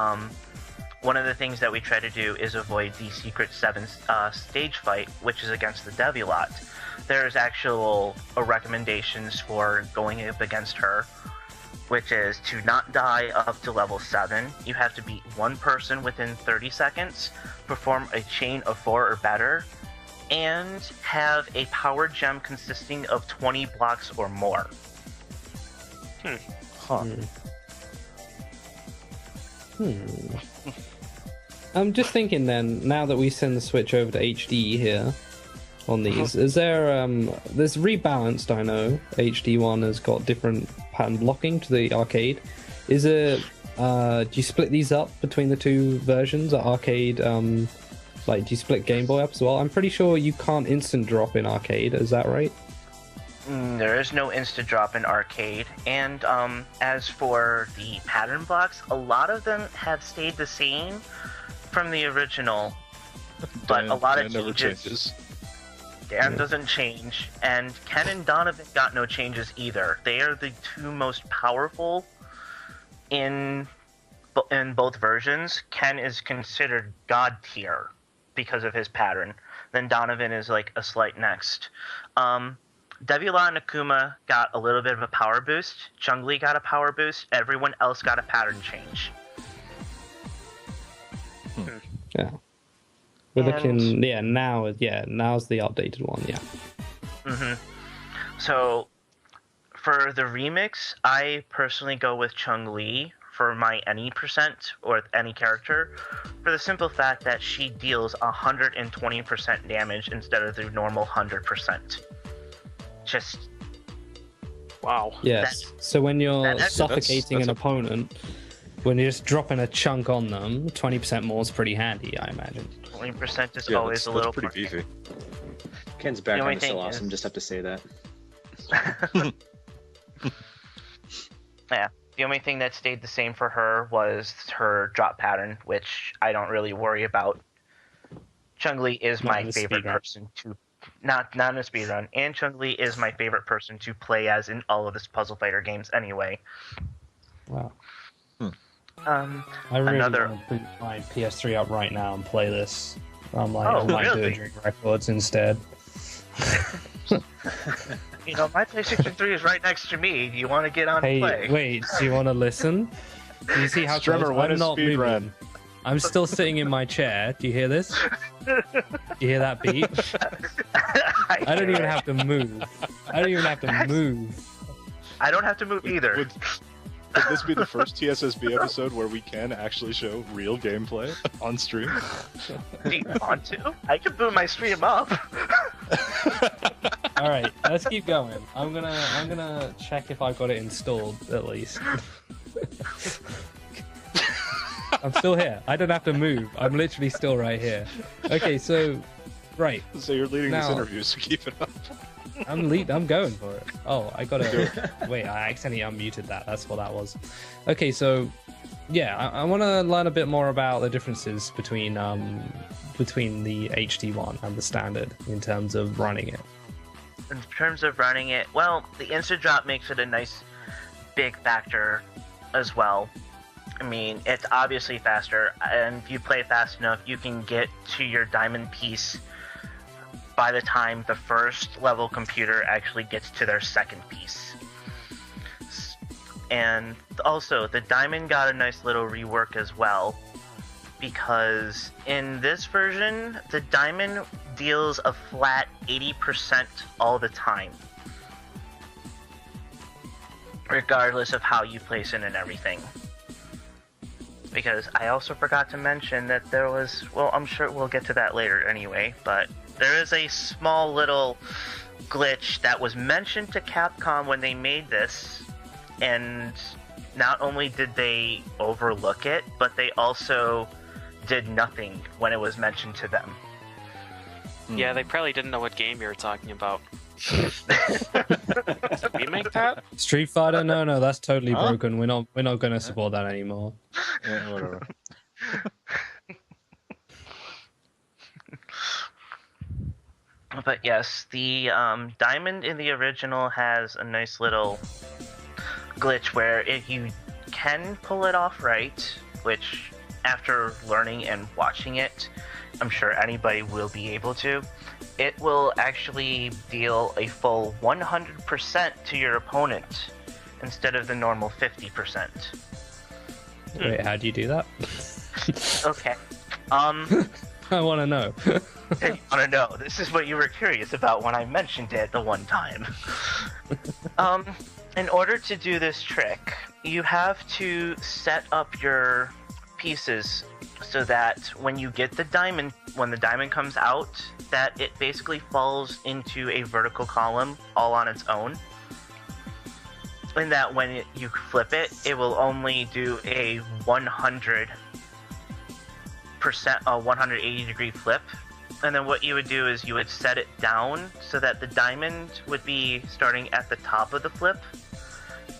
one of the things that we try to do is avoid the Secret 7 stage fight, which is against the Devilot. There's actual recommendations for going up against her, which is to not die up to level 7. You have to beat one person within 30 seconds, perform a chain of 4 or better, and have a power gem consisting of 20 blocks or more. Huh. I'm just thinking then, now that we send the Switch over to HD here on these, is there there's rebalanced, I know. HD one has got different pattern blocking to the arcade. Is it do you split these up between the two versions? Arcade like do you split Game Boy up as well? I'm pretty sure you can't instant drop in arcade, is that right? There is no instant drop in arcade, and as for the pattern blocks, a lot of them have stayed the same from the original, but a lot of Dan never changes. changes. Dan doesn't change, and Ken and Donovan got no changes either. They are the two most powerful in both versions. Ken is considered god tier because of his pattern. Then Donovan is like a slight next. Devila and Akuma got a little bit of a power boost. Chun-Li got a power boost. Everyone else got a pattern change. Yeah. We're And- looking now's the updated one, yeah. So, for the remix, I personally go with Chun-Li for my any percent or any character, for the simple fact that she deals 120% damage instead of the normal 100%. Just Wow. Yes. So when you're that's- suffocating that's an a- opponent, when you're just dropping a chunk on them, 20% more is pretty handy, I imagine. 20% is Yeah, always a little that's pretty more- beefy. Ken's The background only is so thing awesome, is- just have to say that. Yeah. The only thing that stayed the same for her was her drop pattern, which I don't really worry about. Chun-Li is Not my in a favorite speedrun. person to not in a speedrun, and Chun-Li is my favorite person to play as in all of this puzzle fighter games anyway. Wow. Um, I really Another- want to boot my PS3 up right now and play this. I'm like, Oh, I might do really? it during records instead. you know, my PlayStation 3 is right next to me. Do you want to get on and Hey, play? wait, do you want to listen? Do you see how Strummer, close? when I'm is not speed moving. run? I'm still sitting in my chair. Do you hear this? Do you hear that beat? I don't even have to move. I don't even have to move. I don't have to move either. Would this be the first TSSB episode where we can actually show real gameplay on stream? Do you want to? I can boot my stream up. All right, let's keep going. I'm gonna check if I've got it installed at least. I'm still here. I don't have to move. I'm literally still right here. Okay, so right. So you're leading Now- this interview, so keep it up. I'm going for it. Oh, I gotta wait. I accidentally unmuted that. That's what that was. Okay, so yeah, I want to learn a bit more about the differences between the HD one and the standard in terms of running it. In terms of running it, well, the instant drop makes it a nice big factor as well. I mean, it's obviously faster, and if you play fast enough, you can get to your diamond piece by the time the first level computer actually gets to their second piece. And also, the diamond got a nice little rework as well, because in this version, the diamond deals a flat 80% all the time, regardless of how you place it and everything. Because I also forgot to mention that there was, well, I'm sure we'll get to that later anyway, but there is a small little glitch that was mentioned to Capcom when they made this, and not only did they overlook it, but they also did nothing when it was mentioned to them. Yeah, they probably didn't know what game you were talking about. Did we make that? Street Fighter? No, that's totally broken. We're not going to support that anymore. Yeah, whatever. But yes, the diamond in the original has a nice little glitch where if you can pull it off right, which after learning and watching it, I'm sure anybody will be able to, it will actually deal a full 100% to your opponent instead of the normal 50%. Wait, how do you do that? Okay. I want to know. You want to know? This is what you were curious about when I mentioned it the one time. In order to do this trick, you have to set up your pieces so that when you get the diamond, when the diamond comes out, that it basically falls into a vertical column all on its own. And that when you flip it, it will only do a 100%, a 180 degree flip. And then what you would do is you would set it down so that the diamond would be starting at the top of the flip.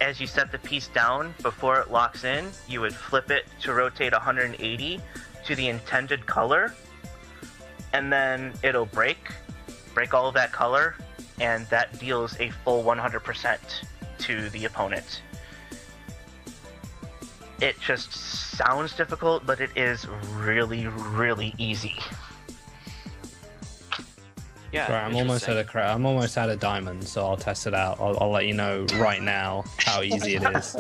As you set the piece down, before it locks in, you would flip it to rotate 180 to the intended color, and then it'll break all of that color, and that deals a full 100% to the opponent. It just sounds difficult, but it is really, really easy. Yeah, Right, I'm almost at a diamond, so I'll test it out. I'll let you know right now how easy it is.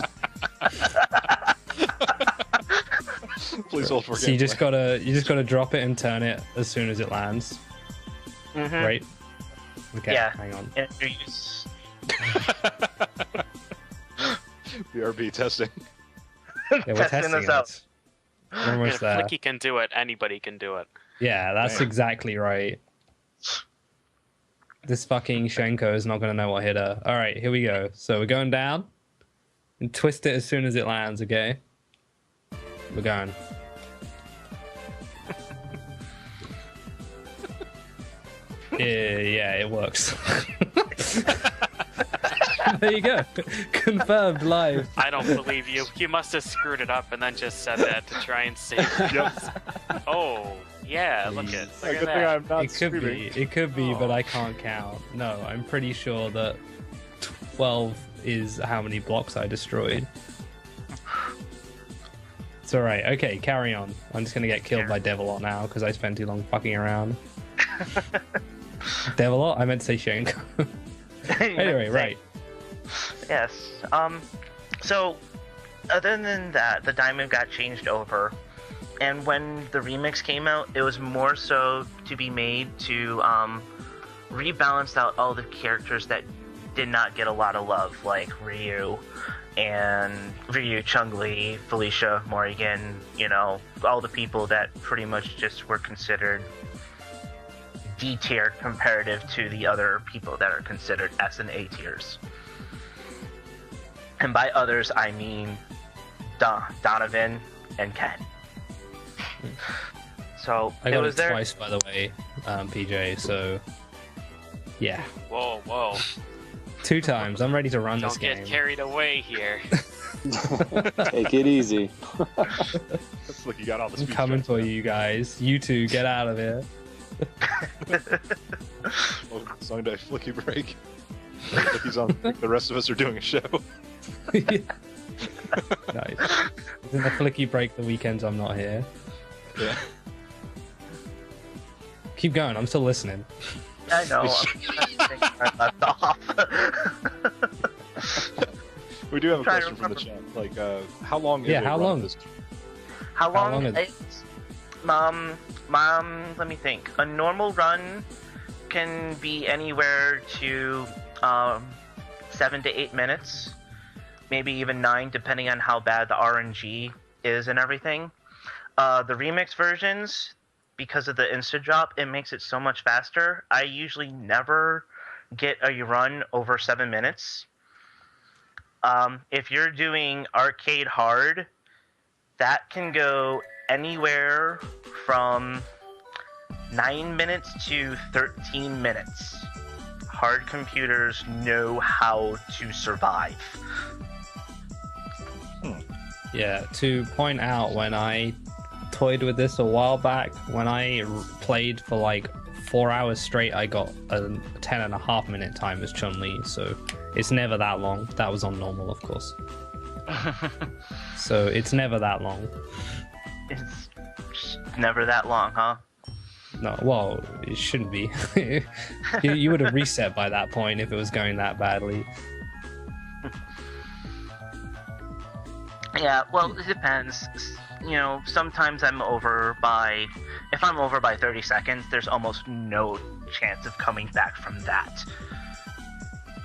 Please hold for So you just gotta drop it and turn it as soon as it lands. Mm-hmm. Right? Okay, Yeah. hang on. And you use... BRB testing. Yeah, we're Testing testing this out. it. We're almost If there. Flicky can do it, anybody can do it. Yeah, that's Man. exactly right. This fucking Shenko is not gonna know what hit her. Alright, here we go. So we're going down. And twist it as soon as it lands, okay? We're going. Yeah, it works. There you go. Confirmed live. I don't believe you. You must have screwed it up and then just said that to try and save it. Oh, yeah, look at Good thing that. I'm not It could screaming. be. It could be, but Oh. I can't count. No, I'm pretty sure that 12 is how many blocks I destroyed. It's alright. Okay, carry on. I'm just gonna get killed by Devilot now because I spent too long fucking around. Devilot? I meant to say Shenko. Anyway, right. Yes. So, other than that, the diamond got changed over. And when the remix came out, it was more so to be made to rebalance out all the characters that did not get a lot of love, like Ryu, Chun-Li, Felicia, Morrigan, you know, all the people that pretty much just were considered D tier comparative to the other people that are considered S and A tiers. And by others, I mean Donovan and Ken. So I it got was it there. twice, by the way, PJ. So yeah, Whoa. 2 times. I'm ready to run this Don't game. get carried away here. Take it easy. Look, you got all the I'm speed coming checks for now. you guys. You two, get out of here. Oh, song day flicky break. Like he's on. The rest of us are doing a show. Nice. In the flicky break the weekends I'm not here. Yeah. Keep going. I'm still listening. I know. I left off. We do have a Trying to question from the chat. Like, how long? Yeah, is a how run long? of this? How long? long is- It's, let me think. A normal run can be anywhere to 7 to 8 minutes, maybe even 9, depending on how bad the RNG is and everything. The remix versions, because of the insta drop, it makes it so much faster. I usually never get a run over 7 minutes. If you're doing arcade hard, that can go anywhere from 9 minutes to 13 minutes. Hard computers know how to survive. Yeah, to point out, when I toyed with this a while back, when I played for like 4 hours straight, I got a 10.5 minute time as Chun-Li, so it's never that long. That was on normal, of course. So it's never that long. It's never that long, huh? No, well, it shouldn't be. You would have reset by that point if it was going that badly. Yeah, well, it depends. You know, sometimes if I'm over by 30 seconds, there's almost no chance of coming back from that.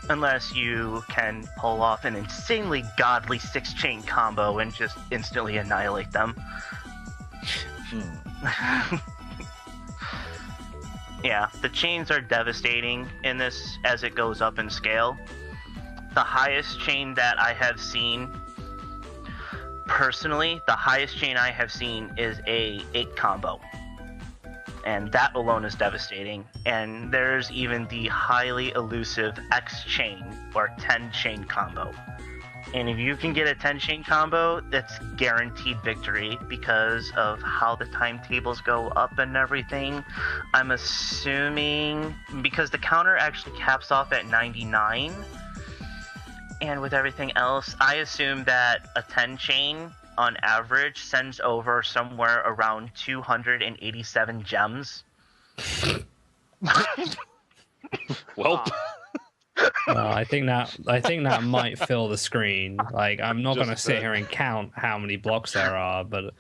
Unless you can pull off an insanely godly 6-chain combo and just instantly annihilate them. Yeah, the chains are devastating in this as it goes up in scale. The highest chain that I have seen, personally, the highest chain I have seen is a 8 combo. And that alone is devastating. And there's even the highly elusive X chain or 10 chain combo. And if you can get a 10 chain combo, that's guaranteed victory because of how the timetables go up and everything. I'm assuming because the counter actually caps off at 99. And with everything else, I assume that a 10 chain on average sends over somewhere around 287 gems. Well, I think that might fill the screen. Like, I'm not gonna Just, sit here and count how many blocks there are, but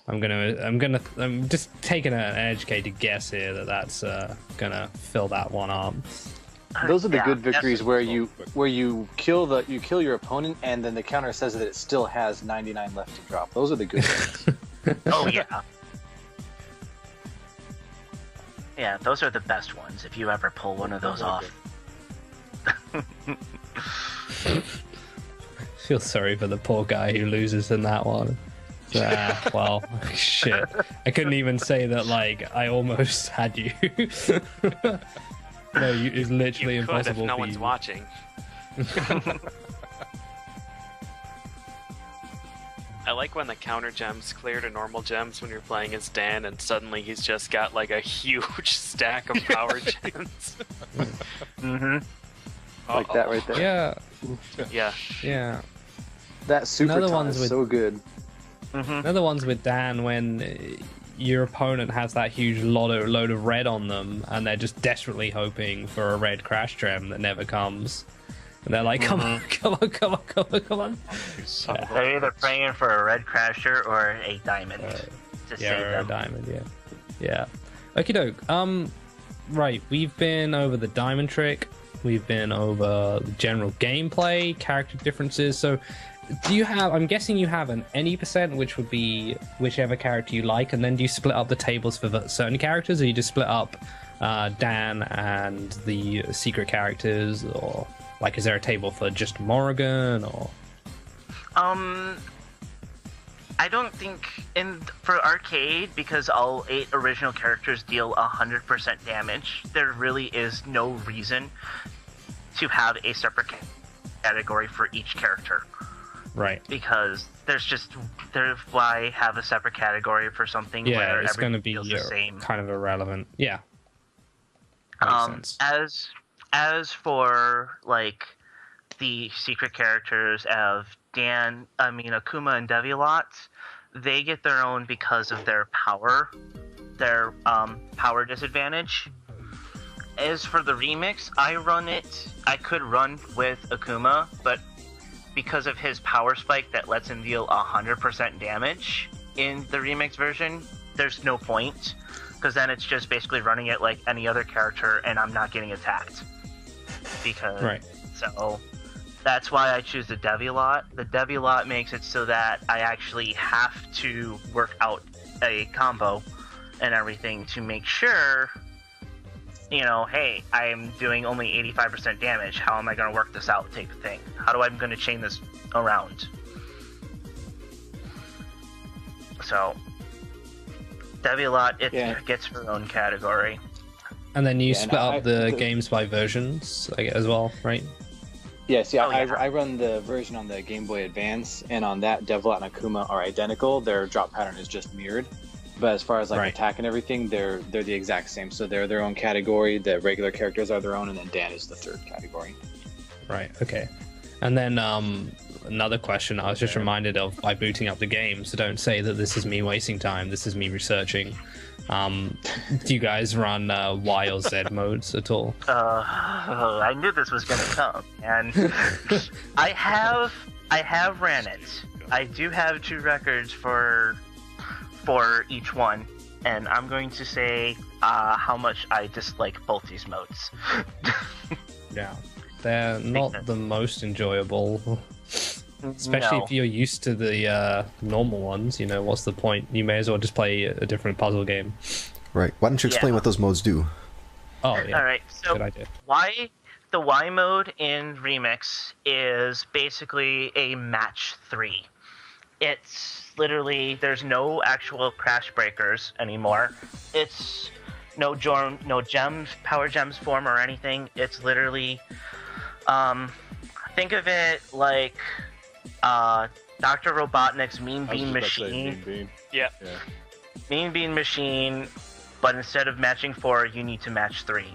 I'm just taking an educated guess here that that's gonna fill that one up. Those are the Yeah, good victories where that's- you kill your opponent and then the counter says that it still has 99 left to drop. Those are the good ones. Oh yeah. Yeah, those are the best ones if you ever pull one of those off. Feel sorry for the poor guy who loses in that one. Well, shit. I couldn't even say that, like, I almost had you. No, it's literally You could if impossible no for one's you. watching. I like when the counter gems clear to normal gems when you're playing as Dan, and suddenly he's just got like a huge stack of power gems. Mm-hmm. Like that right there. Yeah, Yeah. yeah. That super Another taunt one's is with- so good. Mm-hmm. Another one's with Dan when your opponent has that huge load of red on them, and they're just desperately hoping for a red crash gem that never comes. And they're like, come on, come on, come on, come on, come on. you son of a- They're either praying for a red crasher or a diamond to save Yeah, or a them. diamond, yeah. Okie doke. Right, we've been over the diamond trick, we've been over the general gameplay, character differences, so do you have, I'm guessing you have an any percent, which would be whichever character you like, and then do you split up the tables for certain characters, or you just split up Dan and the secret characters, or like, is there a table for just Morrigan, or? I don't think for arcade, because all 8 original characters deal 100% damage, there really is no reason to have a separate category for each character. Right. Because why have a separate category for something where it's going to be the same? Kind of irrelevant. Yeah. Makes sense. As for like the secret characters of Akuma and Deviolot, they get their own because of their power disadvantage. As for the remix, I could run with Akuma, but because of his power spike that lets him deal 100% damage in the remix version, there's no point, because then it's just basically running it like any other character and I'm not getting attacked. So that's why I choose the Deviolot. The Deviolot makes it so that I actually have to work out a combo and everything to make sure, hey, I'm doing only 85% damage. How am I going to work this out type of thing? How do I going to chain this around? So, Deviolot, gets her own category. And then you split up the games by versions as well, right? Yes, I run the version on the Game Boy Advance, and on that, Deviolot and Akuma are identical. Their drop pattern is just mirrored. But as far as attack and everything, they're the exact same. So they're their own category. The regular characters are their own, and then Dan is the third category. Right. Okay. And then another question I was just reminded of by booting up the game. So don't say that this is me wasting time. This is me researching. Do you guys run Y or Z modes at all? I knew this was going to come, and I have ran it. I do have 2 records for each one, and I'm going to say how much I dislike both these modes. Yeah, they're not the most enjoyable, especially if you're used to the normal ones. What's the point? You may as well just play a different puzzle game. Right. Why don't you explain what those modes do? Oh, yeah. All right. So good idea. The Y mode in Remix is basically a match 3. It's literally, there's no actual crash breakers anymore. It's no gems, power gems form or anything. It's literally, think of it like Dr. Robotnik's Mean Bean Machine. Yeah. Mean Bean Machine, but instead of matching 4, you need to match 3.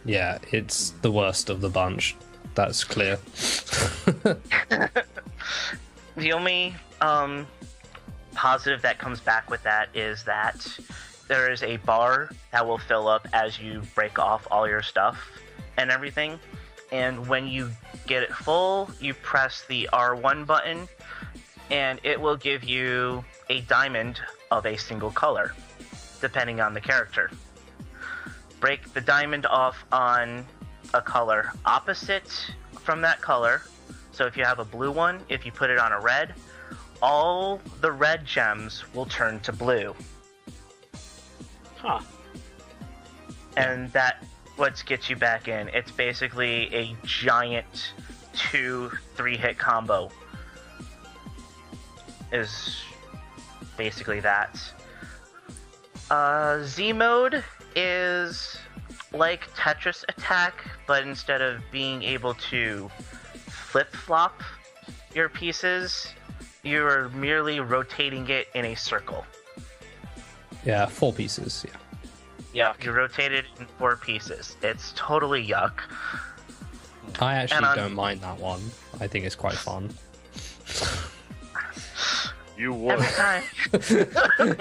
Yeah, it's the worst of the bunch. That's clear. The only positive that comes back with that is that there is a bar that will fill up as you break off all your stuff and everything. And when you get it full, you press the R1 button, and it will give you a diamond of a single color, depending on the character. Break the diamond off on a color opposite from that color. So if you have a blue one, if you put it on a red, all the red gems will turn to blue. Huh. And that what gets you back in. It's basically a giant 2-3 hit combo. Is basically that. Z mode is like Tetris Attack, but instead of being able to flip-flop your pieces, you're merely rotating it in a circle. Yeah, 4 pieces, yeah. Yeah, you rotate it in 4 pieces. It's totally yuck. I actually don't mind that one. I think it's quite fun. You would. Every time.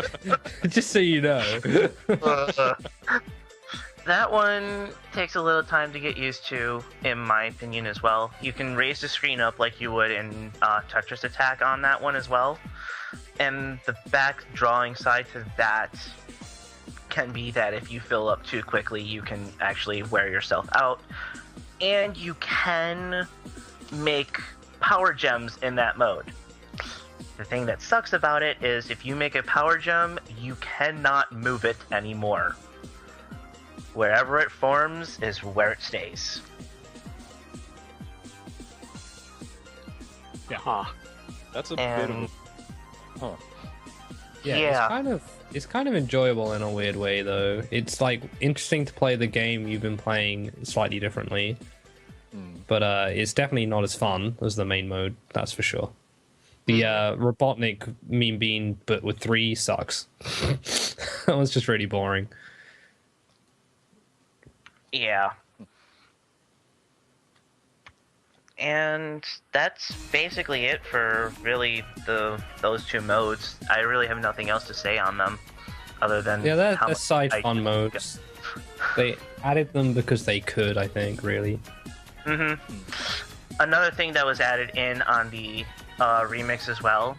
Just so you know. That one takes a little time to get used to, in my opinion, as well. You can raise the screen up like you would in Tetris Attack on that one as well. And the back drawing side to that can be that if you fill up too quickly, you can actually wear yourself out. And you can make power gems in that mode. The thing that sucks about it is if you make a power gem, you cannot move it anymore. wherever it forms is where it stays. Huh. That's a And- bit of a... Huh. Yeah, Yeah. it's kind of enjoyable in a weird way though. It's like interesting to play the game you've been playing slightly differently. But it's definitely not as fun as the main mode, that's for sure. The Robotnik Mean Bean but with 3 sucks. That was just really boring. Yeah. And that's basically it for really those 2 modes. I really have nothing else to say on them, other than Yeah, they're how much side I- fun modes. They added them because they could, I think, really. Another thing that was added in on the remix as well,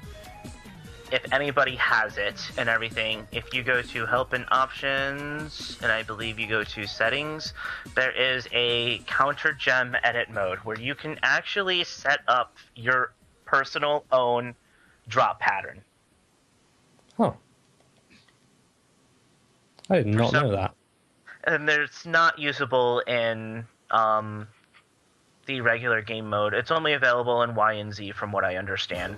if anybody has it and everything, if you go to help and options, and I believe you go to settings, there is a counter gem edit mode where you can actually set up your personal own drop pattern. Huh. I did not some- know that. And it's not usable in the regular game mode. It's only available in Y and Z from what I understand.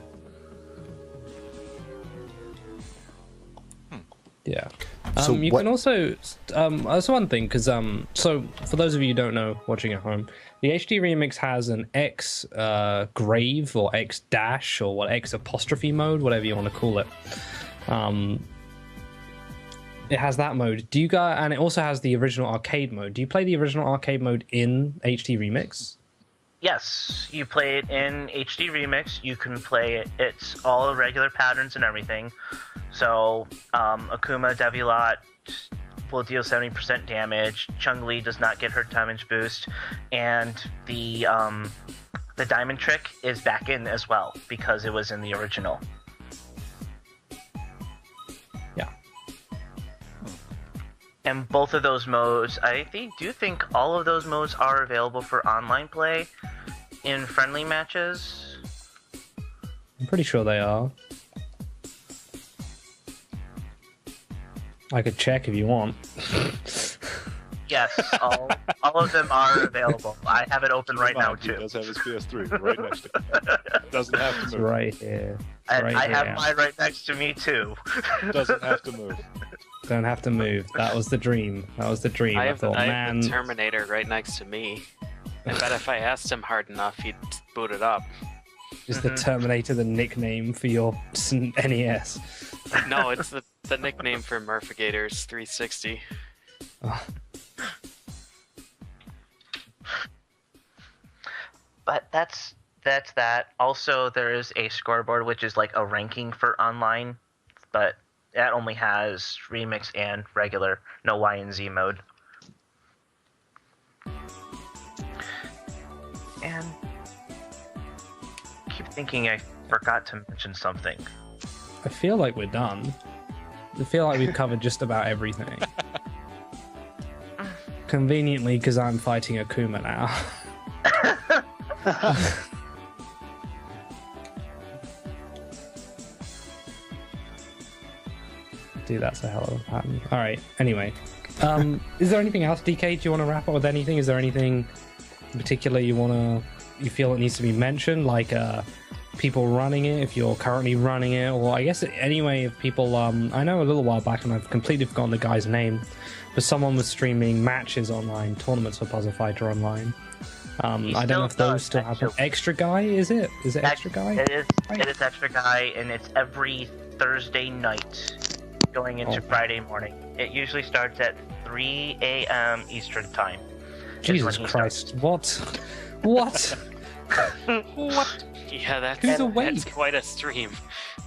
Yeah. So You what- can also that's one thing because so for those of you who don't know watching at home, the HD remix has an X grave or X dash or what X apostrophe mode, whatever you want to call it. It has that mode. Do you guys? And it also has the original arcade mode. Do you play the original arcade mode in HD remix? Yes, you play it in HD Remix. You can play it. It's all regular patterns and everything. So, Akuma Devilot will deal 70% damage. Chung-Li does not get her damage boost. And the Diamond Trick is back in as well because it was in the original. Yeah. And both of those modes, I do think all of those modes are available for online play in friendly matches. I'm pretty sure they are. I could check if you want. Yes, all of them are available. I have it open right now He too. does have his PS3 right next to him. Doesn't have to It's move. right here. It's And right I have here. mine right next to me too. Doesn't have to move. Don't have to move. That was the dream. That was the dream. I I have, thought, I have man, the Terminator right next to me. I bet if I asked him hard enough, he'd boot it up. is the Terminator the nickname for your NES? No, it's the nickname for Murphigator's 360. But that's that. Also, there is a scoreboard which is like a ranking for online, but that only has remix and regular, no Y and Z mode. And I keep thinking I forgot to mention something. I feel like we're done. I feel like we've covered just about everything. Conveniently, because I'm fighting Akuma now. Dude, that's a hell of a pattern. All right. Anyway, is there anything else, DK? Do you want to wrap up with anything? Is there anything in particular you feel it needs to be mentioned, like people running it, if you're currently running it, or I guess anyway, if people, I know a little while back, and I've completely forgotten the guy's name, but someone was streaming matches online, tournaments for Puzzle Fighter online. I don't know if those still happen. Extra Guy, is it? Is it Extra Guy? It is. Right. It is Extra Guy, and it's every Thursday night, going into Friday morning. It usually starts at 3 a.m. Eastern time. is Jesus when he Christ! What? What? What? Yeah, that's, Who's that's awake? quite a stream.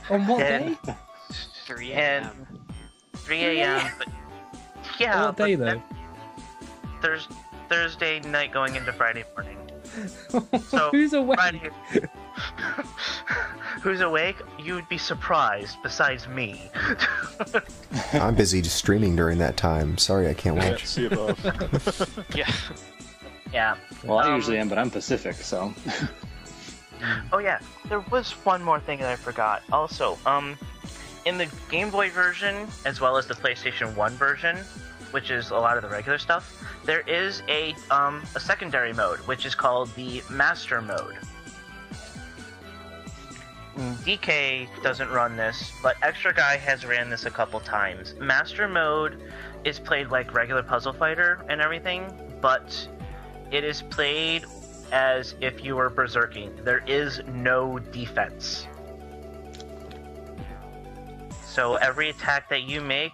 On what And- day? 3 And a.m. 3 a.m. But yeah, What day but though? Thursday night going into Friday morning. So Who's awake? Friday. Who's awake? You would be surprised. Besides me. I'm busy just streaming during that time. Sorry, I can't Can't watch. see above. Yeah. Yeah. Well, I usually am, but I'm Pacific, so. Oh yeah, there was one more thing that I forgot. Also, in the Game Boy version, as well as the PlayStation 1 version, which is a lot of the regular stuff, there is a secondary mode, which is called the Master Mode. DK doesn't run this, but Extra Guy has ran this a couple times. Master Mode is played like regular Puzzle Fighter and everything, but it is played as if you were berserking. There is no defense. So every attack that you make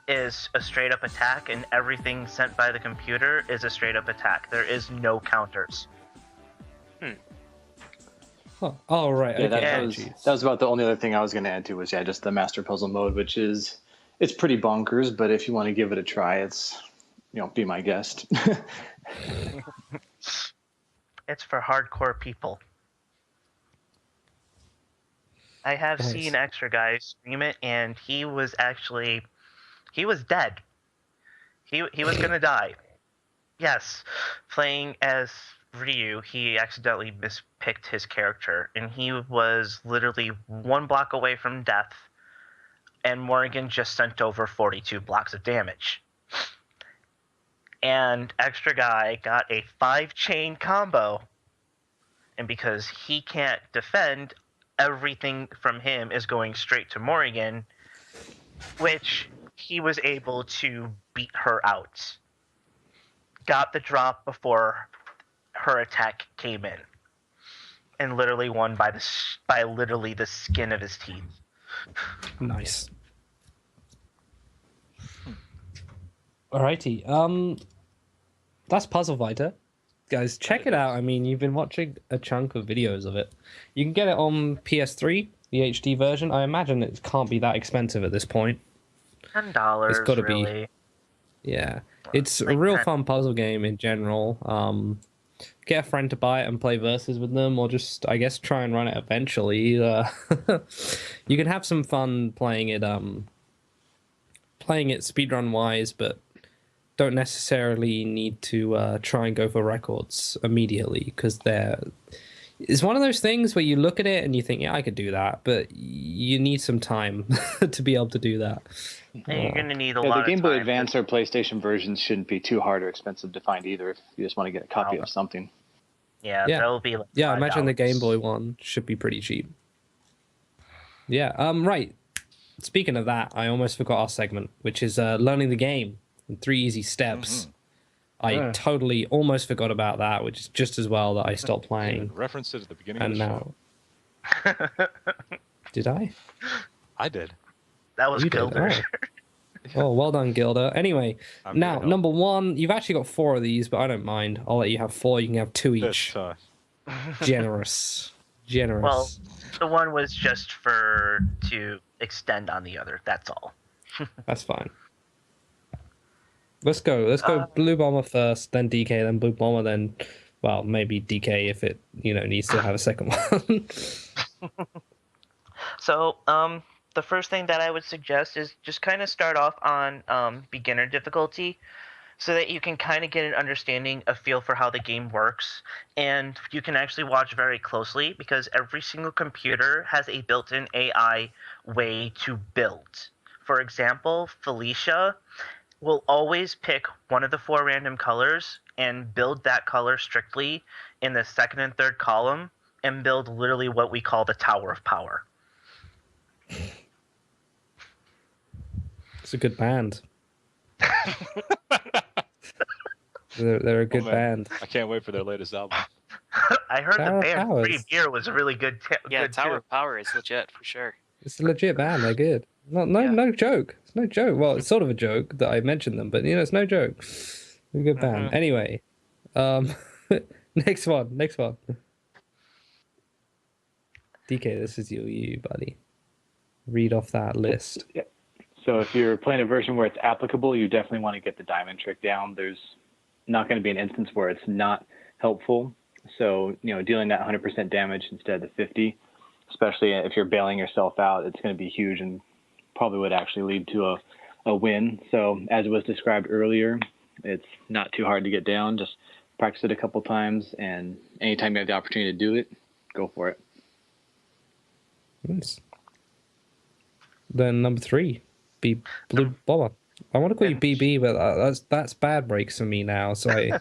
is a straight up attack, and everything sent by the computer is a straight up attack. There is no counters. Oh, right. Yeah, Okay. that was about the only other thing I was going to add to was just the Master Puzzle mode, which is it's pretty bonkers. But if you want to give it a try, it's be my guest. It's for hardcore people. I have seen Extra Guy stream it, and he was dead. He was gonna die. Yes, playing as Ryu, he accidentally mispicked his character, and he was literally one block away from death, and Morgan just sent over 42 blocks of damage. And Extra Guy got a 5-chain combo, and because he can't defend, everything from him is going straight to Morrigan, which he was able to beat her out. Got the drop before her attack came in, and literally won by literally the skin of his teeth. Nice. Alrighty. That's Puzzle Fighter. Guys, check it out. I mean, you've been watching a chunk of videos of it. You can get it on PS3, the HD version. I imagine it can't be that expensive at this point. $10. It's got to really. be. Yeah, it's a real fun puzzle game in general. Get a friend to buy it and play versus with them, or just, I guess, try and run it eventually. You can have some fun playing it speedrun wise, but don't necessarily need to try and go for records immediately, because it's one of those things where you look at it and you think, yeah, I could do that, but you need some time to be able to do that. And you're going to need a lot of time. The Game Boy Advance or PlayStation versions shouldn't be too hard or expensive to find either if you just want to get a copy of something. Yeah, that'll be like I imagine the $5. Game Boy one should be pretty cheap. Yeah, right. Speaking of that, I almost forgot our segment, which is learning the game in 3 easy steps. I totally almost forgot about that, which is just as well that I stopped playing. Referenced it at the beginning And of the now, did I? I did. That was You did, Gilder. alright. Oh, well done, Gilda. Anyway, now, number 1, you've actually got 4 of these, but I don't mind. I'll let you have 4. You can have 2 each. Generous. Well, the one was just to extend on the other. That's all. That's fine. Let's go Blue Bomber first, then DK, then Blue Bomber, then, well, maybe DK if it, needs to have a second one. So, the first thing that I would suggest is just kind of start off on beginner difficulty, so that you can kind of get an understanding, a feel for how the game works, and you can actually watch very closely, because every single computer has a built-in AI way to build. For example, Felicia will always pick one of the 4 random colors and build that color strictly in the second and third column, and build literally what we call the Tower of Power. It's a good band. They're a good band. I can't wait for their latest album. I heard Tower of the band Power Free is- Beer was a really good. Yeah, good Tower too. of Power is legit for sure. It's a legit band. They're good. No joke. It's no joke. Well, it's sort of a joke that I mentioned them, but it's no joke. They're a good band. Anyway, next one. DK, this is you, buddy. Read off that list. Yeah. So if you're playing a version where it's applicable, you definitely want to get the diamond trick down. There's not going to be an instance where it's not helpful. So, dealing that 100% damage instead of the 50, especially if you're bailing yourself out, it's going to be huge and probably would actually lead to a win. So as was described earlier, it's not too hard to get down. Just practice it a couple times, and anytime you have the opportunity to do it, go for it. Nice. Then number 3, be Blue Bomber. I want to call you BB, but that's bad breaks for me now. So I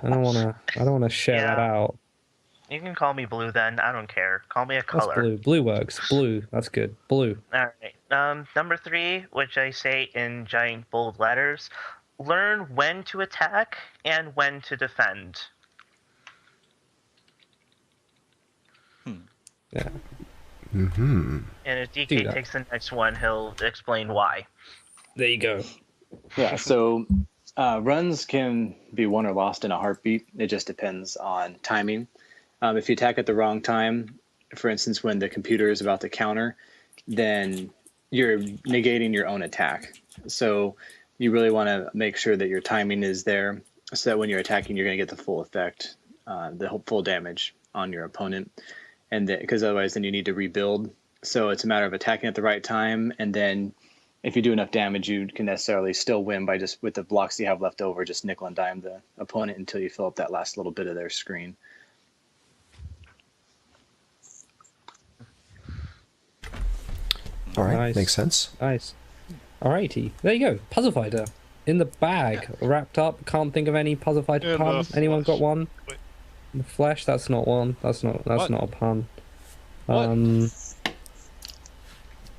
don't wanna share that out. You can call me Blue then. I don't care. Call me a color. That's Blue. Blue works. Blue. That's good. Blue. All right. Number 3, which I say in giant bold letters, learn when to attack and when to defend. Yeah. Mm-hmm. And if DK takes the next one, he'll explain why. There you go. Yeah, so runs can be won or lost in a heartbeat. It just depends on timing. If you attack at the wrong time, for instance, when the computer is about to counter, then you're negating your own attack. So you really want to make sure that your timing is there so that when you're attacking, you're going to get the full effect, the full damage on your opponent. And because otherwise then you need to rebuild. So it's a matter of attacking at the right time, and then if you do enough damage, you can necessarily still win by just, with the blocks you have left over, just nickel and dime the opponent until you fill up that last little bit of their screen. All right, Nice. makes sense. Nice. Alrighty. There you go. Puzzle fighter in the bag, wrapped up. Can't think of any puzzle fighter In the pun. Anyone got flesh. one? Wait. In the flesh. That's not one. That's not a pun. What?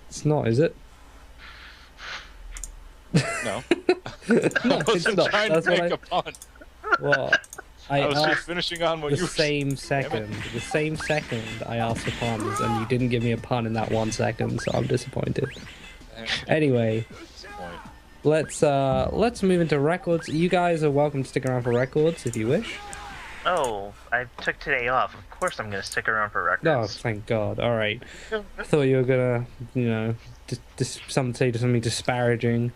It's not, is it? No. No, I it's wasn't not. trying That's to what make a pun. What? I was asked just finishing on what the you were same second. The same second I asked for puns, and you didn't give me a pun in that 1 second, so I'm disappointed. saying. Anyway, let's move into records. You guys are welcome to stick around for records if you wish. Oh, I took today off. Of course I'm going to stick around for Oh, records. thank God. All right. I thought you were gonna, say something disparaging,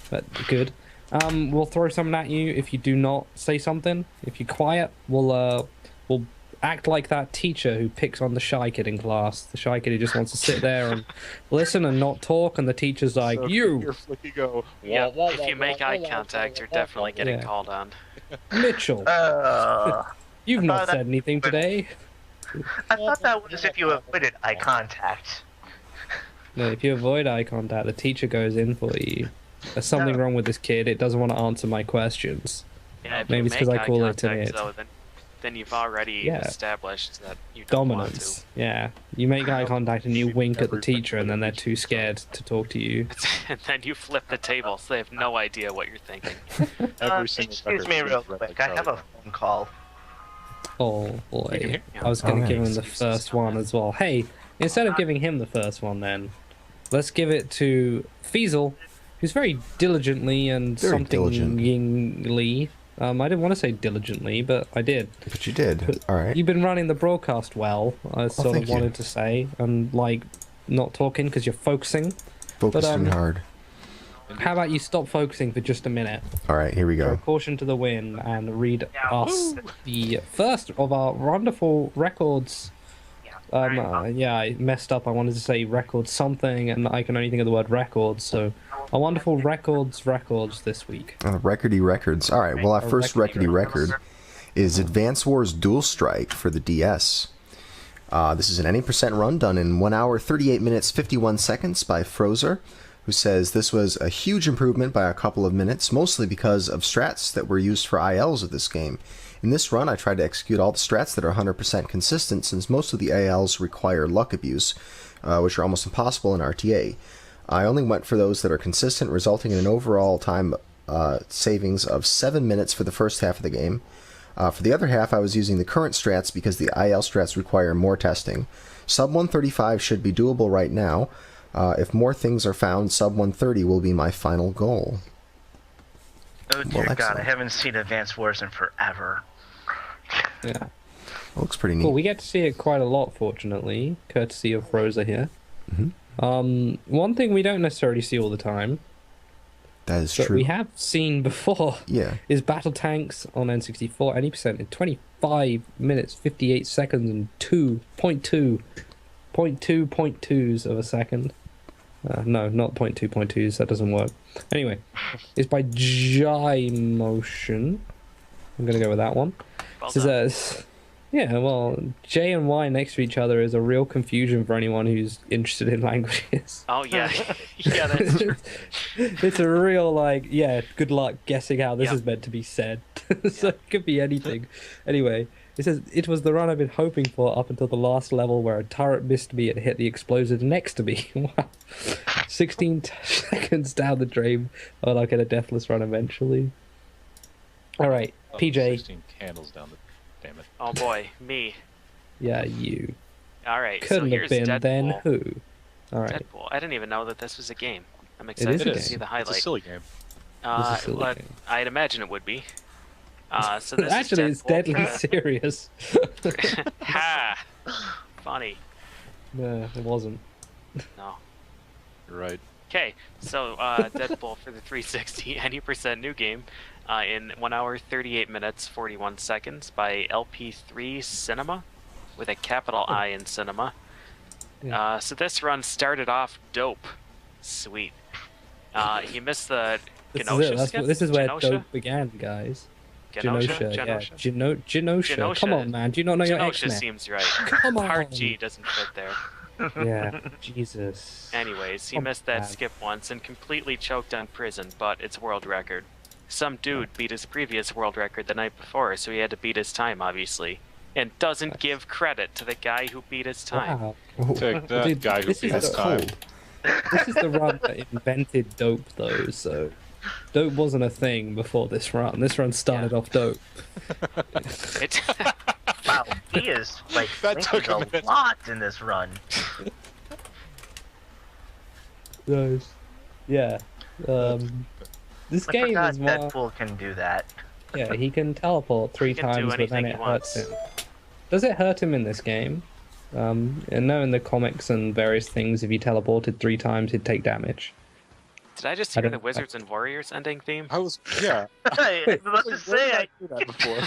but good. We'll throw something at you if you do not say something. If you're quiet, we'll act like that teacher who picks on the shy kid in class. The shy kid who just wants to sit there and listen and not talk, and the teacher's like, So "You, your flicky go. Yeah, if you make eye contact, you're definitely getting Yeah. called on. Mitchell, you've I not thought said anything today." I thought that was if you avoided eye contact. No, if you avoid eye contact, the teacher goes in for you. There's something wrong with this kid. It doesn't want to answer my questions. Yeah, if Maybe you it's 'cause make I eye call it contact, it. though, then you've already Yeah. established that you don't want Dominance. Yeah. You make eye contact and you wink at the teacher, and then they're too scared to talk to you. to. And then you flip the table, so they have no idea what you're thinking. Every single Excuse me real quick. I have a phone call. Oh You can boy. hear- I was going to Alright. give him the first one as well. Hey, instead of giving him the first one then, let's give it to Feasel, who's very diligently and Very diligent. somethingly. I didn't want to say diligently, but I did. But you did. All right. You've been running the broadcast well, I sort thank of you. wanted to say, and like not talking because you're focusing. Focusing hard. How about you stop focusing for just a minute? All right, here we Throw go. caution to the wind and read us the first of our wonderful records. Yeah, I messed up. I wanted to say record something, and I can only think of the word records. So, our wonderful records this week. Recordy records. All right. Well, our first recordy recordy record is Advance Wars Dual Strike for the DS. This is an any percent run done in 1 hour, 38 minutes, 51 seconds by Frozer, who says this was a huge improvement by a couple of minutes, mostly because of strats that were used for ILs of this game. In this run, I tried to execute all the strats that are 100% consistent, since most of the ILs require luck abuse, which are almost impossible in RTA. I only went for those that are consistent, resulting in an overall time savings of 7 minutes for the first half of the game. For the other half, I was using the current strats because the IL strats require more testing. Sub 135 should be doable right now. If more things are found, sub 130 will be my final goal. Oh dear God, I excellent. haven't seen Advanced Wars in forever. Yeah. Looks pretty neat. Cool. We get to see it quite a lot, fortunately, courtesy of Rosa here. One thing we don't necessarily see all the time, That is but true. we have seen before, Yeah. is battle tanks on N64, any percent in 25 minutes, 58 seconds, and 0.2.2s of a second. No, not 0.2.2s, that doesn't work. Anyway, it's by Motion. I'm going to go with that one. Well This done. is Yeah, well, J and Y next to each other is a real confusion for anyone who's interested in languages. Oh yeah, yeah, that's true. It's a real like, yeah, good luck guessing how this Yep. is meant to be said. So Yep. it could be anything. Anyway, it says it was the run I've been hoping for up until the last level where a turret missed me and hit the explosive next to me. Wow. 16 seconds down the drain. Oh, I'll get a deathless run eventually. All right, Oh, PJ. 16 candles down the. Damn it. Oh boy, me. Yeah, you. All right, Couldn't so have here's been Deadpool. then who? All right. Deadpool. I didn't even know that this was a game. I'm is excited a to game. see the It's highlight. a silly game. This is silly But game. I'd imagine it would be. So this Actually, is it's Deadpool. deadly serious. Ha! Funny. No, it wasn't. No. You're right. Okay, so Deadpool for the 360, any percent new game, in 1 hour 38 minutes 41 seconds by LP3 Cinema, with a capital I in Cinema. Yeah. So this run started off dope. Sweet. He missed the Genosha skin? This is where Genosha? dope began, guys. Genosha? Yeah. Genosha? Genosha. Come on, man. Do you not know your Genosha X-Men? seems right. Come on. Part G doesn't fit there. Yeah, Jesus. Anyways, he Come missed that on. skip once and completely choked on prison, but it's world record. Some dude beat his previous world record the night before, so he had to beat his time, obviously. And doesn't give credit to the guy who beat his time. Wow. Take that Dude, guy who this beat is his the- time. This is the run that invented dope, though, so... Dope wasn't a thing before this run. This run started off dope. It, Wow, he is like That took thinking a a minute. lot in this run. Nice. Yeah. This I game forgot is more... Deadpool can do that. Yeah, he can teleport 3 can do times, but then anything it he hurts wants. him. Does it hurt him in this game? And no, in the comics and various things, if he teleported 3 times, he'd take damage. did I just I hear the don't- Wizards and Warriors ending theme? I was, yeah. I was about to say, I that before.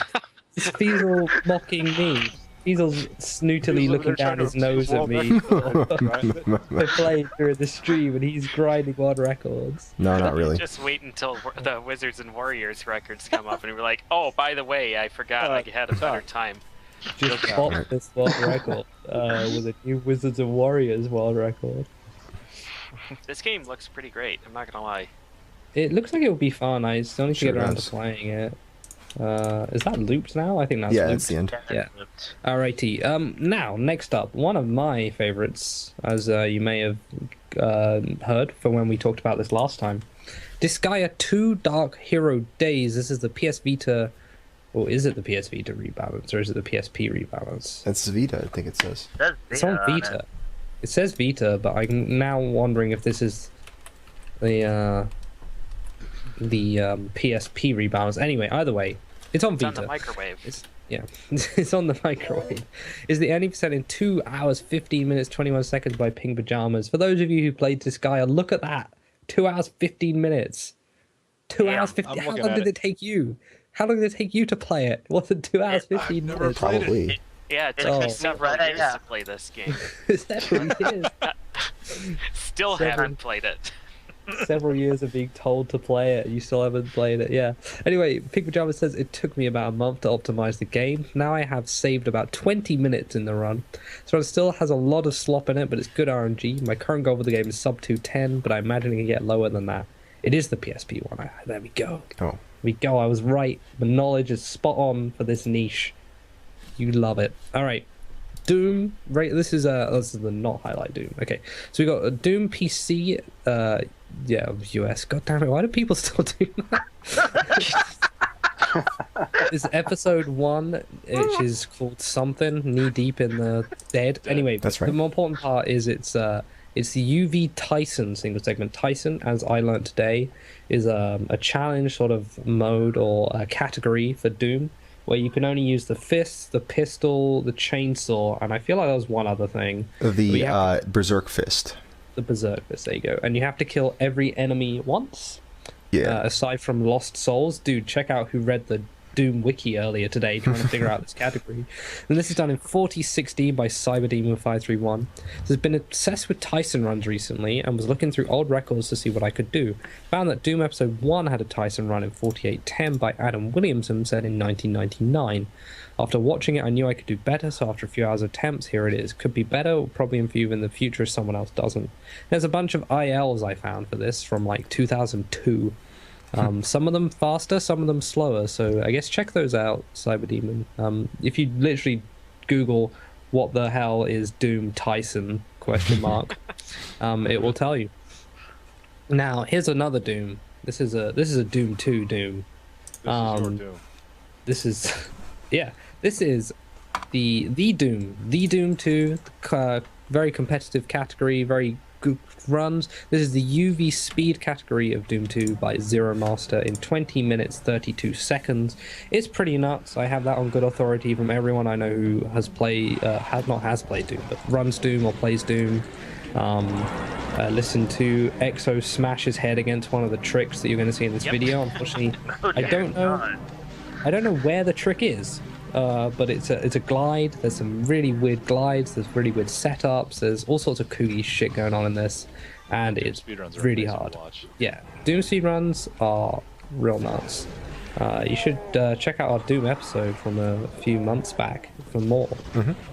Is Feasel mocking me? Feasel's snootily He was looking over there down trying his to nose at wall me. record, right? I played through the stream and he's grinding world records. No, not really. Just wait until the Wizards and Warriors records come up and we're like, oh, by the way, I forgot I had a better time. Just bought this world record with a new Wizards and Warriors world record. This game looks pretty great, I'm not gonna lie. It looks like it would be fun. I still need to Sure get around does. to playing it. Is that looped now? I think that's Yeah, looped. it's the end. Yeah. Alrighty. Now, next up, one of my favorites, as you may have heard from when we talked about this last time, Disgaea 2 Dark Hero Days. This is the PS Vita, or is it the PS Vita rebalance, or is it the PSP rebalance? That's Vita, I think it says. It's on Vita. It says Vita, but I'm now wondering if this is the PSP rebalance. Anyway, either way, it's on It's Vita. on the microwave. Yeah, it's on the microwave. Is the any percent in 2 hours, 15 minutes, 21 seconds by Pink Pajamas. For those of you who played Disgaea, look at that. 2 hours, 15 minutes. 2 Yeah, hours, 15. I'm How looking long at did it take you? How long did it take you to play it? Was it 2 hours, 15 never minutes? played it. Probably. Yeah, it took Oh. me several Right, years yeah. to play this game. Several years. Still Seven. haven't played it. Several years of being told to play it. You still haven't played it. Yeah. Anyway, Pink Pajamas says it took me about a month to optimize the game. Now I have saved about 20 minutes in the run. So it still has a lot of slop in it, but it's good RNG. My current goal for the game is sub 210, but I imagine it can get lower than that. It is the PSP one. There we go. Oh. We go. I was right. The knowledge is spot on for this niche. You love it. All right. Doom. Right. This is the not highlight Doom. Okay. So we got a Doom PC. Yeah, US. God damn it. Why do people still do that? It's episode 1, which is called something knee deep in the dead. Anyway, That's right. The more important part is it's the UV Tyson single segment. Tyson, as I learned today, is a challenge sort of mode or a category for Doom where you can only use the fist, the pistol, the chainsaw, and I feel like there was one other thing. But you The have Berserk Fist. the Berserk fist. There you go. And you have to kill every enemy once. Yeah. Aside from Lost Souls, dude, check out who read the Doom wiki earlier today trying to figure out this category. And this is done in 4016 by Cyberdemon531. Has been obsessed with Tyson runs recently and was looking through old records to see what I could do. Found that Doom Episode 1 had a Tyson run in 4810 by Adam Williamson, set in 1999. After watching it, I knew I could do better, so after a few hours of attempts, here it is. Could be better, or probably improve in the future if someone else doesn't. There's a bunch of ILs I found for this from like 2002. Some of them faster, some of them slower, so I guess check those out, Cyberdemon. If you literally Google what the hell is Doom Tyson, it will tell you. Now, here's another Doom. This is a Doom 2 Doom. This is your Doom. This is... yeah, this is the Doom 2, very competitive category, very good runs. This is the UV speed category of Doom 2 by Zero Master in 20 minutes 32 seconds. It's pretty nuts. I have that on good authority from everyone I know who has played, has played Doom, but runs Doom or plays Doom. Listen to Exo smash his head against one of the tricks that you're going to see in this video. Unfortunately, I don't know where the trick is, but it's a glide. There's some really weird glides. There's really weird setups. There's all sorts of kooky shit going on in this, and it's really hard. Yeah, Doom speedruns are real nuts. You should check out our Doom episode from a few months back for more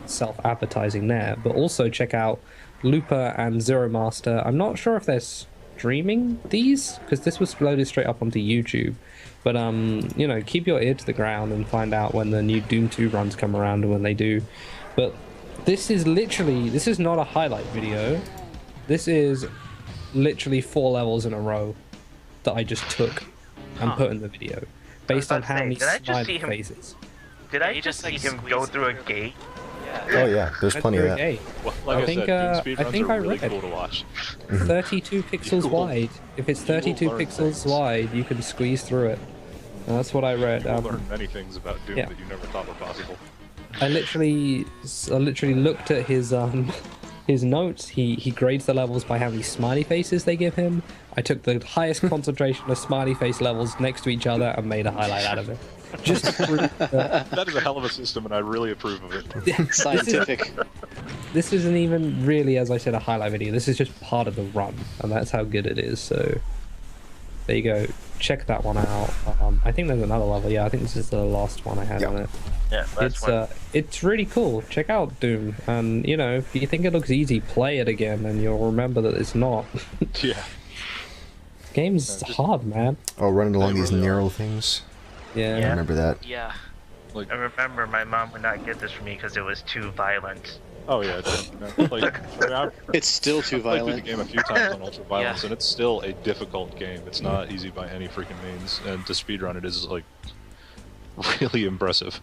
self-advertising there. But also check out Looper and Zero Master. I'm not sure if they're streaming these, because this was loaded straight up onto YouTube. But you know, keep your ear to the ground and find out when the new Doom 2 runs come around and when they do. But this is not a highlight video. This is literally 4 levels in a row that I just took and put in the video, based on how many smiley faces. Did I just see him go through a gate? Oh yeah, there's plenty of that. Well, like I think I really cool to watch. 32 pixels wide. If it's 32 pixels wide, you can squeeze through it. That's what I read. You learn many things about Doom that you never thought were possible. I literally looked at his notes. He grades the levels by how many smiley faces they give him. I took the highest concentration of smiley face levels next to each other and made a highlight out of it. Just to prove that is a hell of a system, and I really approve of it. Scientific. This isn't even really, as I said, a highlight video. This is just part of the run, and that's how good it is. So there you go. Check that one out. I think there's another level. Yeah, I think this is the last one I had on it. Yeah, it's really cool. Check out Doom, and you know, if you think it looks easy, play it again, and you'll remember that it's not. Yeah. Game's hard, man. Oh, running along these narrow things. Yeah. I remember that. Yeah. Like, I remember my mom would not get this for me because it was too violent. oh yeah, It's still too I've played through the violent. game a few times on ultra violence, Yeah. and it's still a difficult game. It's not easy by any freaking means, and to speedrun it is like really impressive.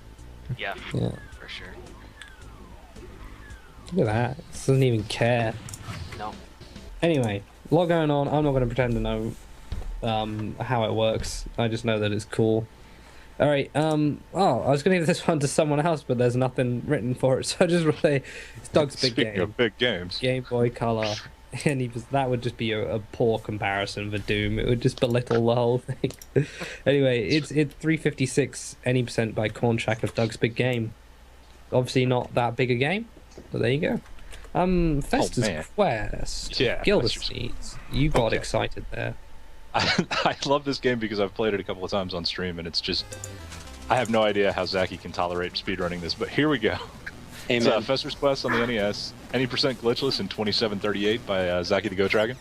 Yeah. Yeah. For sure. Look at that. This doesn't even care. No. Anyway, a lot going on. I'm not going to pretend to know how it works. I just know that it's cool. All right. Oh, I was going to give this one to someone else, but there's nothing written for it, so I just say it's Doug's Big Speaking Game. of big games, Game Boy Color, and that would just be a poor comparison for Doom. It would just belittle the whole thing. Anyway, it's 356 any percent by Cornshack of Doug's Big Game. Obviously not that big a game, but there you go. Festus Quest. Yeah, Gildersleeves. You got excited there. I love this game because I've played it a couple of times on stream, and it's just I have no idea how Zachy can tolerate speedrunning this, but here we go. Amen. It's Fester's Quest on the NES, any percent glitchless in 2738 by Zachy the Go Dragon.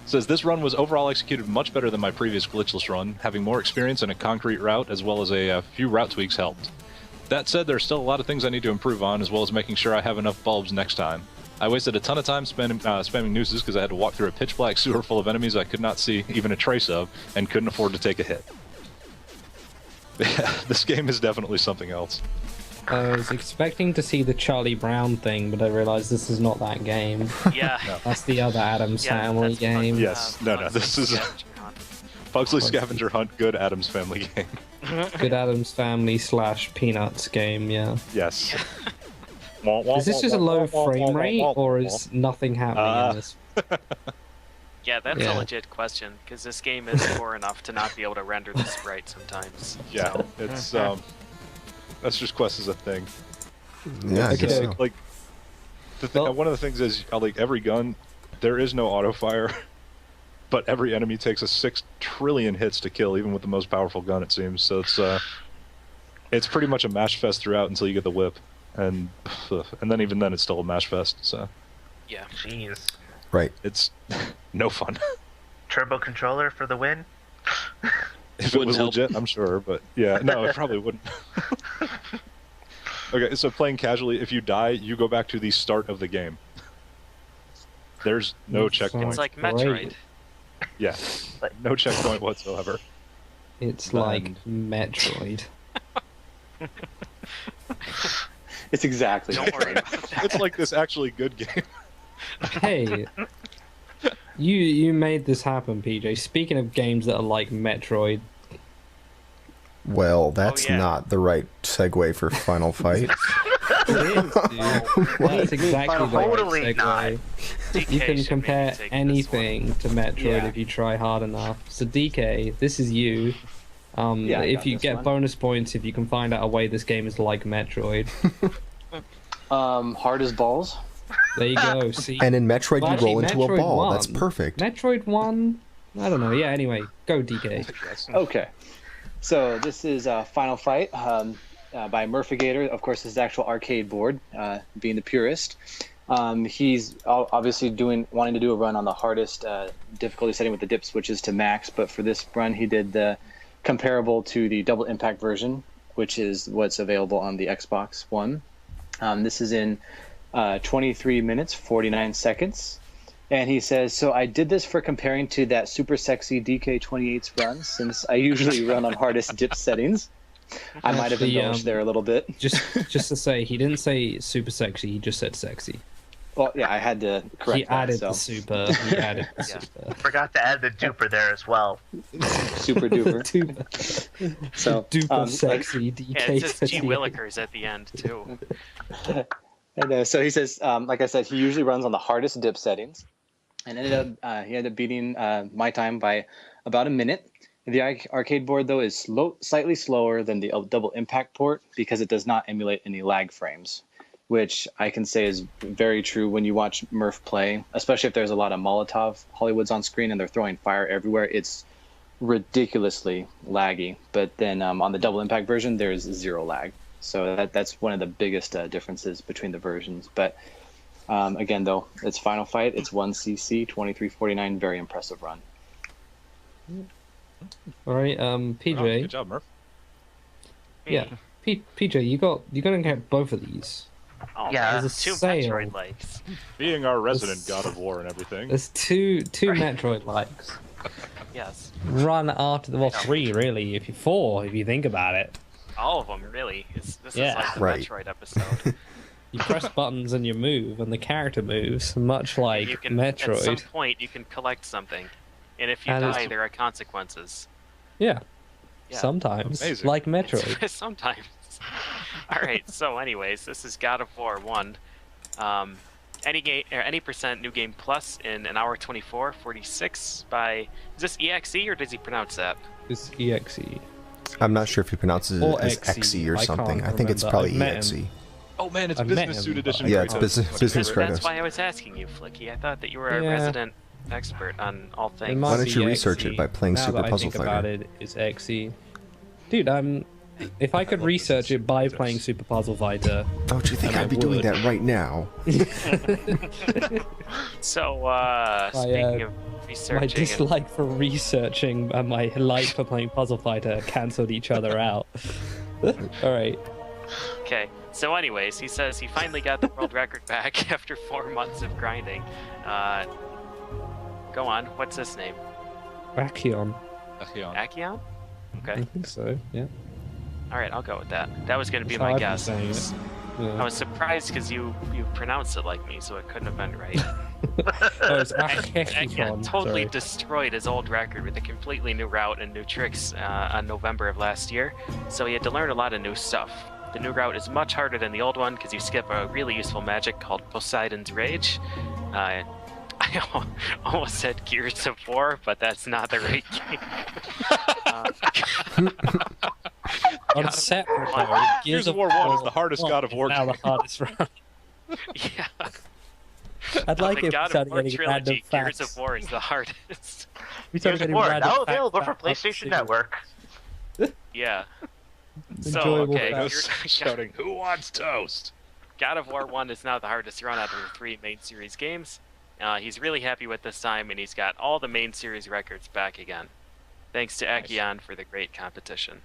Says this run was overall executed much better than my previous glitchless run, having more experience in a concrete route as well as a few route tweaks helped. That said, there's still a lot of things I need to improve on, as well as making sure I have enough bulbs next time. I wasted a ton of time spamming nooses because I had to walk through a pitch black sewer full of enemies I could not see even a trace of, and couldn't afford to take a hit. This game is definitely something else. I was expecting to see the Charlie Brown thing, but I realized this is not that game. Yeah. No. That's the other Addams Family that's game. Yes. No, this is Pugsley Scavenger Hunt, good Addams Family game. Good Addams Family / Peanuts game, yeah. Yes. Is this just a low frame rate, or is nothing happening in this? Yeah, that's Yeah. a legit question, because this game is poor enough to not be able to render the sprite sometimes. Yeah, So, it's that's just Quest is a thing. Yeah, I guess Okay. so. Like Well- one of the things is like every gun, there is no auto fire, but every enemy takes 6 trillion hits to kill, even with the most powerful gun, it seems. So it's pretty much a mash fest throughout until you get the whip, and then even then it's still a mash fest. So yeah. Jeez. Right. it's no fun. Turbo controller for the win. If it Wouldn't was help. legit, I'm sure, but yeah, no, it probably wouldn't. Okay, so playing casually, if you die, you go back to the start of the game. There's no checkpoint. It's like Great. Metroid. Yeah, no checkpoint whatsoever. It's Then- like Metroid. It's exactly. Don't worry about that. It's like this actually good game. Hey, you made this happen, PJ. Speaking of games that are like Metroid, Well, that's yeah. not the right segue for Final Fight. it is, dude. That's exactly the right Totally segue. not. You DK can should compare maybe take this anything to Metroid Yeah. if you try hard enough. So DK, this is you. Yeah, I if got you this get one. bonus points if you can find out a way this game is like Metroid. Hard as balls. There you go. See, And in Metroid, Well, you roll actually, into a Metroid ball. won. That's perfect. Metroid 1. I don't know. Yeah. Anyway, go DK. Okay. So this is Final Fight by Murphigator. Of course, his actual arcade board, being the purist. He's obviously wanting to do a run on the hardest difficulty setting with the dip switches to max, but for this run he did the comparable to the double impact version, which is what's available on the Xbox One. This is in 23 minutes 49 seconds. And he says, so I did this for comparing to that super sexy DK28's run, since I usually run on hardest dip settings. I might have Actually, embellished there a little bit. Just to say, he didn't say super sexy. He just said sexy. Well, yeah, I had to correct He that. added So. the super. He added the Yeah. super. Forgot to add the duper there as well. Super duper. Duper, So, duper sexy DK. Yeah, it says G 38. Willikers at the end, too. and so he says, like I said, he usually runs on the hardest dip settings, and he ended up beating my time by about a minute. The arcade board, though, is slightly slower than the double impact port because it does not emulate any lag frames, which I can say is very true when you watch Murph play, especially if there's a lot of Molotov Hollywoods on screen and they're throwing fire everywhere. It's ridiculously laggy. But then on the double impact version, there's zero lag. So that's one of the biggest differences between the versions. But again, though, it's Final Fight. It's 1cc, 2349, very impressive run. All right, Oh, PJ. good job, Murph. Yeah, PJ, you're gonna get both of these. Oh, Yeah. man, There's a two sale. Metroid likes. Being our resident God of War and everything. There's two Metroid likes. Yes. Run after three really. If you think about it, All of them, really. This Yeah. is like the Right. Metroid episode. you press buttons and you move, and the character moves, much like you can, At some Metroid. point, you can collect something. And if you And it's- die, there are consequences. Yeah, Yeah. sometimes Amazing. like Metroid. Sometimes. Alright, so anyways, this is God of War 1. Any percent new game plus in an hour 24:46 by... Is this EXE or does he pronounce that? It's EXE. I'm not sure if he pronounces it Or as XE, XE or I something. can't I think it's remember. probably I've met EXE. him. Oh man, it's I've met Business him, Suit but- Edition. Yeah, Kratos. it's business That's Kratos. why I was asking you, Flicky. I thought that you were a Yeah. resident expert on all It things. might Why don't be you research XE. it by playing now Super that Puzzle I think Fighter? about it, it's XE. Dude, if I could love research Business it by Suit playing Kratos. Super Puzzle Fighter, Don't you think And I I'd be doing would. that right now? So, speaking of my researching... and- dislike for researching and my like for playing Puzzle Fighter cancelled each other out. All right. Okay, so anyways, he says he finally got the world record back after 4 months of grinding. Go on, what's his name? Brachion. Akion? I Okay, think so. Yeah. alright, I'll go with that. That was going to be That's how my I've been guess. saying it. I Yeah. was surprised because you pronounced it like me, so it couldn't have been right. Oh, it's Akion Brachion. totally Sorry. destroyed his old record with a completely new route and new tricks on November of last year, so he had to learn a lot of new stuff. The new route is much harder than the old one because you skip a really useful magic called Poseidon's Rage. I almost said Gears of War, but that's not the right game. On separate War note, Gears of War 1 is the hardest God of War now the game. hardest round. Yeah. I'd like the if we God of started War getting random trilogy, Gears facts. of War is the hardest. We started Gears of getting War, random now facts available for about PlayStation City. Network. Yeah. So, Enjoyable okay, facts. Shouting, "Who wants toast?" God of War 1 is now the hardest run out of the 3 main series games. He's really happy with this time, and he's got all the main series records back again. Thanks to Akion for the great competition.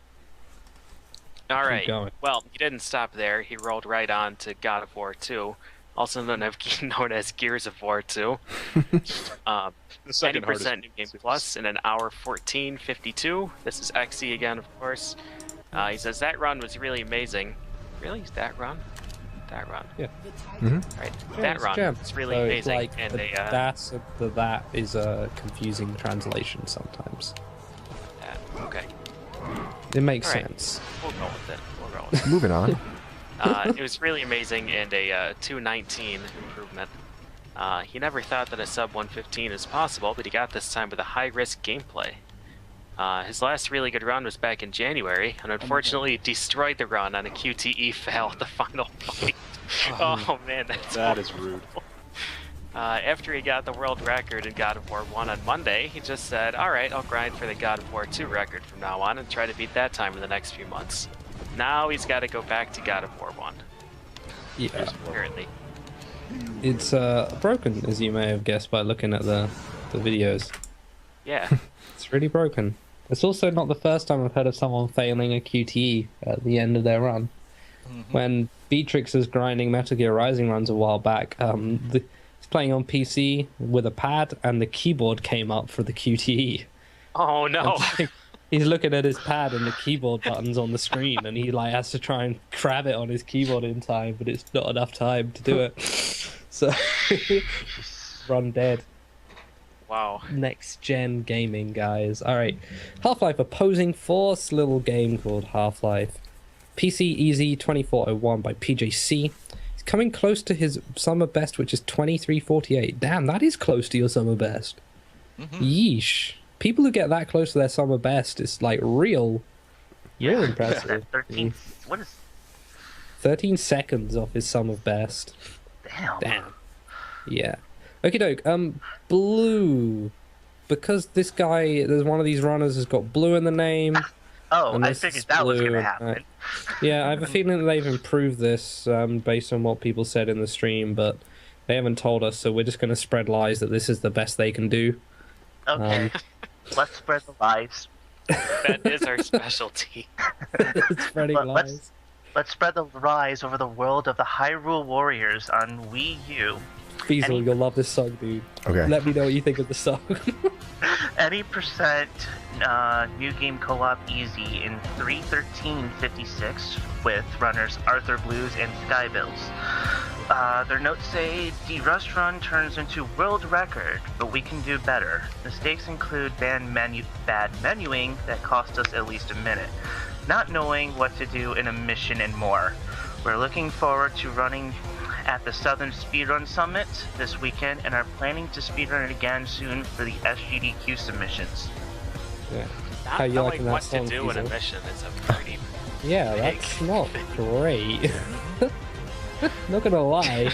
Alright, going. well, he didn't stop there. He rolled right on to God of War 2, also known as Gears of War 2. The second 90% hardest. New Game Plus in an hour 14:52. This is XE again, of course. He says that run was really amazing. Really? That run? That run. Yeah. Right. Yeah, That it's run. jam. It's really So it's amazing. like And that is a confusing translation sometimes. okay. It makes All right. sense. We'll go with it. We'll go with it. Moving on. It was really amazing and a 219 improvement. He never thought that a sub 115 is possible, but he got this time with a high-risk gameplay. His last really good run was back in January, and unfortunately destroyed the run on a QTE fail at the final fight. Oh man, That is rude. After he got the world record in God of War 1 on Monday, he just said, alright, I'll grind for the God of War 2 record from now on and try to beat that time in the next few months. Now he's got to go back to God of War 1, Yeah. apparently. It's broken, as you may have guessed by looking at the videos. Yeah. It's really broken. It's also not the first time I've heard of someone failing a QTE at the end of their run. When Beatrix was grinding Metal Gear Rising runs a while back, he's playing on PC with a pad, and the keyboard came up for the QTE. Oh no. He's looking at his pad and the keyboard buttons on the screen, and he like has to try and grab it on his keyboard in time, but it's not enough time to do it. So run dead. Wow. Next gen gaming, guys. All right, Half-Life Opposing Force, little game called Half-Life. PC Easy 2401 by PJC. He's coming close to his summer best, which is 2348. Damn, that is close to your summer best. Yeesh. People who get that close to their summer best, it's like real impressive. 13. What is? 13 seconds off his summer best. Damn. Yeah. Okie doke. Blue. Because this guy, there's one of these runners has got blue in the name. Oh, and I this figured is that was blue, going to and, happen. Yeah, I have a feeling that they've improved this based on what people said in the stream, but they haven't told us, so we're just going to spread lies that this is the best they can do. Okay. Let's spread the lies. That is our specialty. Spreading lies. Let's spread the lies over the world of the Hyrule Warriors on Wii U. Feasel, you'll love this song, dude. Okay. Let me know what you think of the song. Any percent new game co-op easy in 3:13:56 with runners Arthur Blues and Skybills. Their notes say the rush run turns into world record, but we can do better. Mistakes include bad menuing that cost us at least a minute, not knowing what to do in a mission, and more. We're looking forward to running at the Southern Speedrun Summit this weekend and are planning to speedrun it again soon for the SGDQ submissions. Yeah. Not How you knowing liking that what song, to do in a Feasel? mission is a pretty Yeah, big that's not great. Not gonna lie.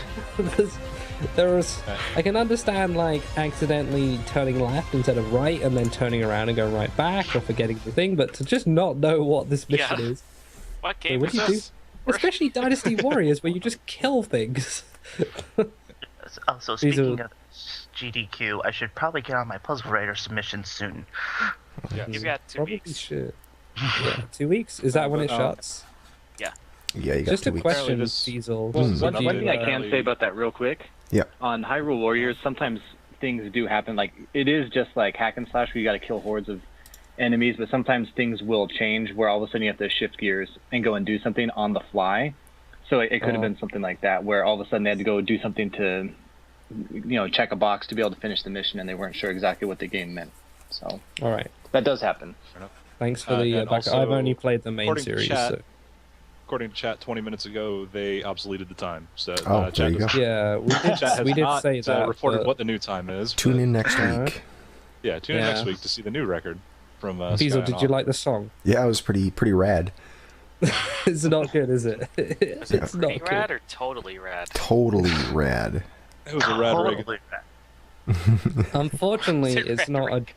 I can understand like accidentally turning left instead of right and then turning around and going right back or forgetting the thing, but to just not know what this mission Yeah. is. What game what is do you do? this? Especially Dynasty Warriors where you just kill things. Also, These speaking are- of GDQ, I should probably get on my Puzzle Writer submission soon. You've got 2 Probably weeks. should. Yeah, 2 weeks? Is that when it shuts? Yeah, you got Just 2 a weeks. question, Apparently this- Feasel. Well, Did one you, thing I can say about that real quick. Yeah. On Hyrule Warriors, sometimes things do happen. Like, it is just like hack and slash where you got to kill hordes of enemies, but sometimes things will change where all of a sudden you have to shift gears and go and do something on the fly. So it could have been something like that, where all of a sudden they had to go do something to, check a box to be able to finish the mission, and they weren't sure exactly what the game meant. So All right. that does happen. Thanks for the And back. also, I've only played the main according to series. chat- So. according to chat 20 minutes ago, they obsoleted the time. So Oh, there you go. Yeah, Chat has we did not, say that. reported but what the new time is. Tune but- in next Alright. week. Yeah, tune in Yeah. next week to see the new record from Diesel, Sky did and you Off. like the song? Yeah, it was pretty rad. It's not good, is it? Is It's it pretty not rad good. or totally rad? Totally rad. It was a rad rig. Totally bad. Unfortunately, Is it it's not a. rhetoric?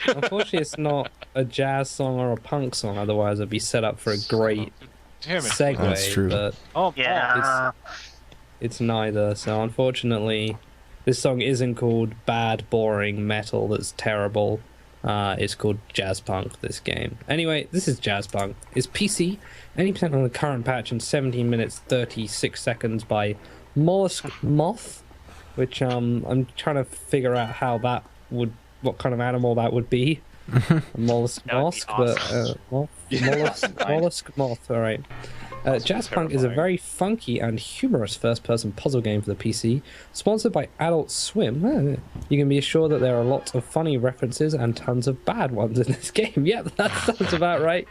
Unfortunately, it's not a jazz song or a punk song. Otherwise, it'd be set up for a great Damn it. segue. That's true. But Oh, Yeah. it's neither. So unfortunately, this song isn't called bad, boring metal that's terrible. It's called jazz punk. This game. Anyway, this is jazz punk. It's PC, 80% on the current patch, and 17 minutes 36 seconds by Mollusk Moth, which I'm trying to figure out how that would, what kind of animal that would be. A mollusk That would be moth, but awesome. mollusk moth. All right. Jazz Punk is a terrifying. very funky and humorous first-person puzzle game for the PC, sponsored by Adult Swim. You can be assured that there are lots of funny references and tons of bad ones in this game. Yep, that sounds about right.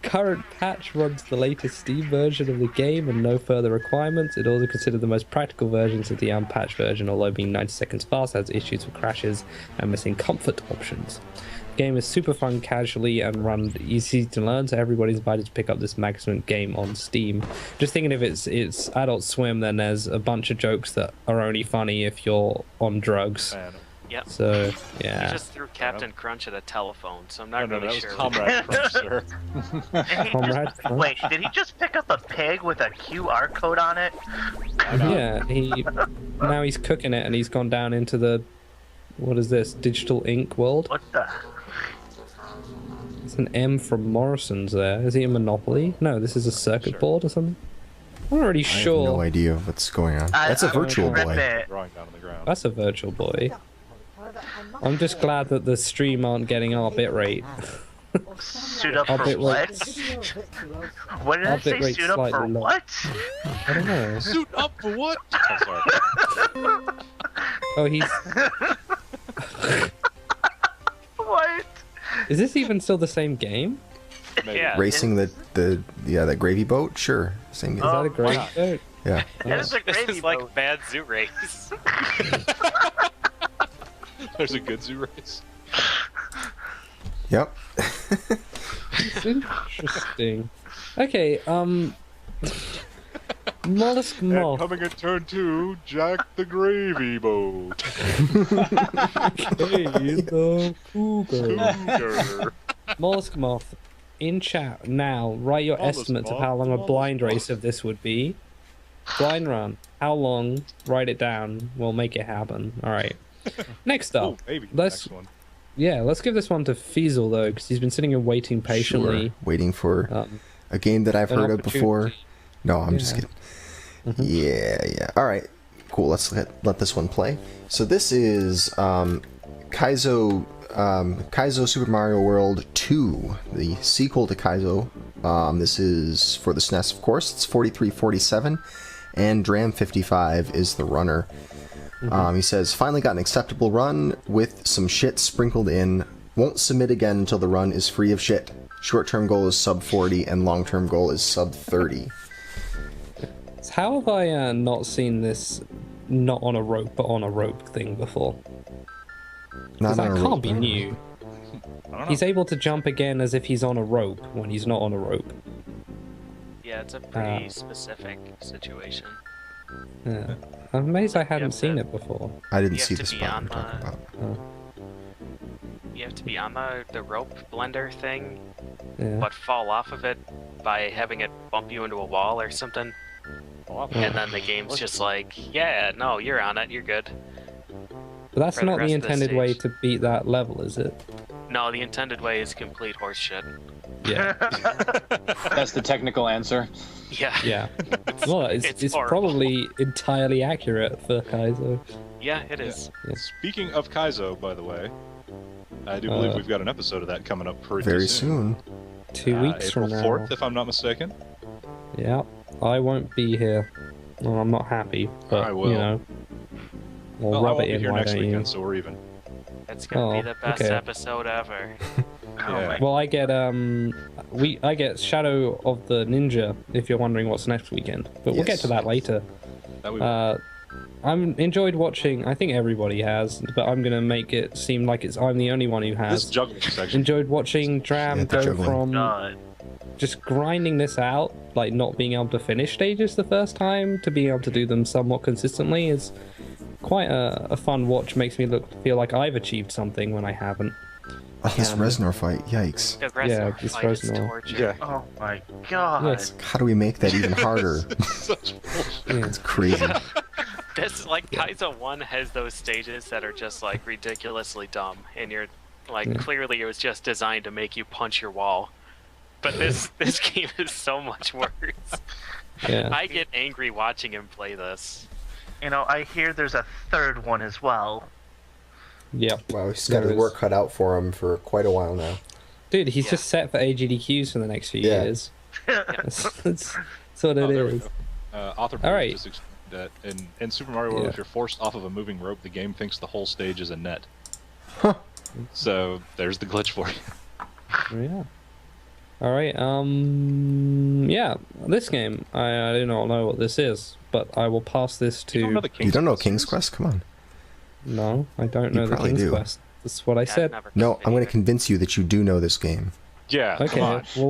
Current patch runs the latest Steam version of the game and no further requirements. It also considered the most practical versions of the unpatched version, although being 90 seconds fast has issues with crashes and missing comfort options. The game is super fun, casually, and run easy to learn, so everybody's invited to pick up this magnificent game on Steam. Just thinking if it's Adult Swim, then there's a bunch of jokes that are only funny if you're on drugs. Man. Yep. So, You yeah. just threw Captain Crunch at a telephone, so I'm No, not no, really that was sure. Comrade Crunch, sir. And he Comrade just, Crunch? wait, did he just pick up a pig with a QR code on it? Yeah, now he's cooking it, and he's gone down into the, what is this, digital ink world? What the? It's an M from Morrison's there. Is he a Monopoly? No, this is a circuit board or something. I'm not really I have sure. no idea what's going on. That's a I virtual rip boy. it. Drawing down on the ground. That's a virtual boy. I'm just glad that the stream aren't getting our bitrate. Suit up Our for bitrate. what? What did Our I say? bitrate's Suit up for slightly low. what? I don't know. Suit up for what? Oh, sorry. Oh, he's. What? Is this even still the same game? Maybe. Yeah. Racing that gravy boat? Sure. Same game. Is Oh, that a great wow. joke? Yeah. That is a This gravy is like boat. bad zoo race. There's a good zoo race. Yep. It's interesting. Okay, Mollusk And Moth. coming in turn 2, Jack the Gravy Boat. Hey, the cougar. Cougar. Mollusk Moth. In chat now, write your Mollusk estimates of Moth, how long a Mollusk blind Moth. race of this would be. Blind run. How long? Write it down. We'll make it happen. All right. Next Oh, up, maybe the let's next one. let's give this one to Feasel though, because he's been sitting and waiting patiently. Sure. Waiting for Um, a game that I've an heard of before. opportunity. No, I'm just Yeah. kidding. Yeah. All right, cool. Let's let this one play. So this is Kaizo Super Mario World 2, the sequel to Kaizo. This is for the SNES, of course. It's 4347, and Dram55 is the runner. He says, finally got an acceptable run with some shit sprinkled in. Won't submit again until the run is free of shit. Short-term goal is sub 40, and long-term goal is sub 30. How have I not seen this not on a rope but on a rope thing before? Because that on a can't rope. be new. I don't know. He's able to jump again as if he's on a rope when he's not on a rope. Yeah, it's a pretty specific situation. Yeah. I'm amazed I hadn't to- seen it before. I didn't You have see to the be spot on you're talking the- about. You have to be on the rope blender thing, Yeah. but fall off of it by having it bump you into a wall or something. And then the game's just like, yeah, no, you're on it, you're good. But that's for the not the rest of the intended way stage. to beat that level, is it? No, the intended way is complete horseshit. Yeah. That's the technical answer. Yeah. Yeah. Well, it's horrible. probably entirely accurate for Kaizo. Yeah, it is. Speaking of Kaizo, by the way, I do believe Uh, we've got an episode of that coming up pretty Very soon. 2 weeks April from now. 4th, if I'm not mistaken. Yeah. I won't be here. Well, I'm not happy, but I will. you know. We'll Well, I rub won't it be in, here why next don't you? weekend, so we're even. It's gonna be Oh, the best okay. episode ever. Oh Yeah. my Well, I get I get Shadow of the Ninja. If you're wondering what's next weekend, but we'll get to that later. That we will. I'm enjoyed watching. I think everybody has, but I'm gonna make it seem like I'm the only one who This has. juggling section. Enjoyed watching Dram go juggling. from God. just grinding this out, like not being able to finish stages the first time, to being able to do them somewhat consistently is quite a fun watch. Makes me feel like I've achieved something when I haven't. Oh, this Reznor fight, yikes. The rest Yeah, of this the fight is Reznor. torture. Yeah. Oh my god. Yes. How do we make that even harder? Such bullshit. It's crazy. This, like, Kaizo 1 has those stages that are just, like, ridiculously dumb, and you're, like, clearly it was just designed to make you punch your wall. But this game is so much worse. Yeah. I get angry watching him play this. You know, I hear there's a third one as well. Yep. Wow, he's got There his is. work cut out for him for quite a while now. Dude, he's Yeah. just set for AGDQs for the next few Yeah. years. That's what it Oh, there we is. go. Author All right. just explained that in Super Mario World, Yeah. if you're forced off of a moving rope, the game thinks the whole stage is a net. Huh. So there's the glitch for you. Yeah. All right. Yeah. This game, I do not know what this is, but I will pass this to. You don't know the You don't know Quest King's series? Quest? Come on. No, I don't know the probably King's do. Quest. That's what I Yeah, I've said. never No, played I'm going either. to convince you that you do know this game. Yeah, Okay. come on. Well,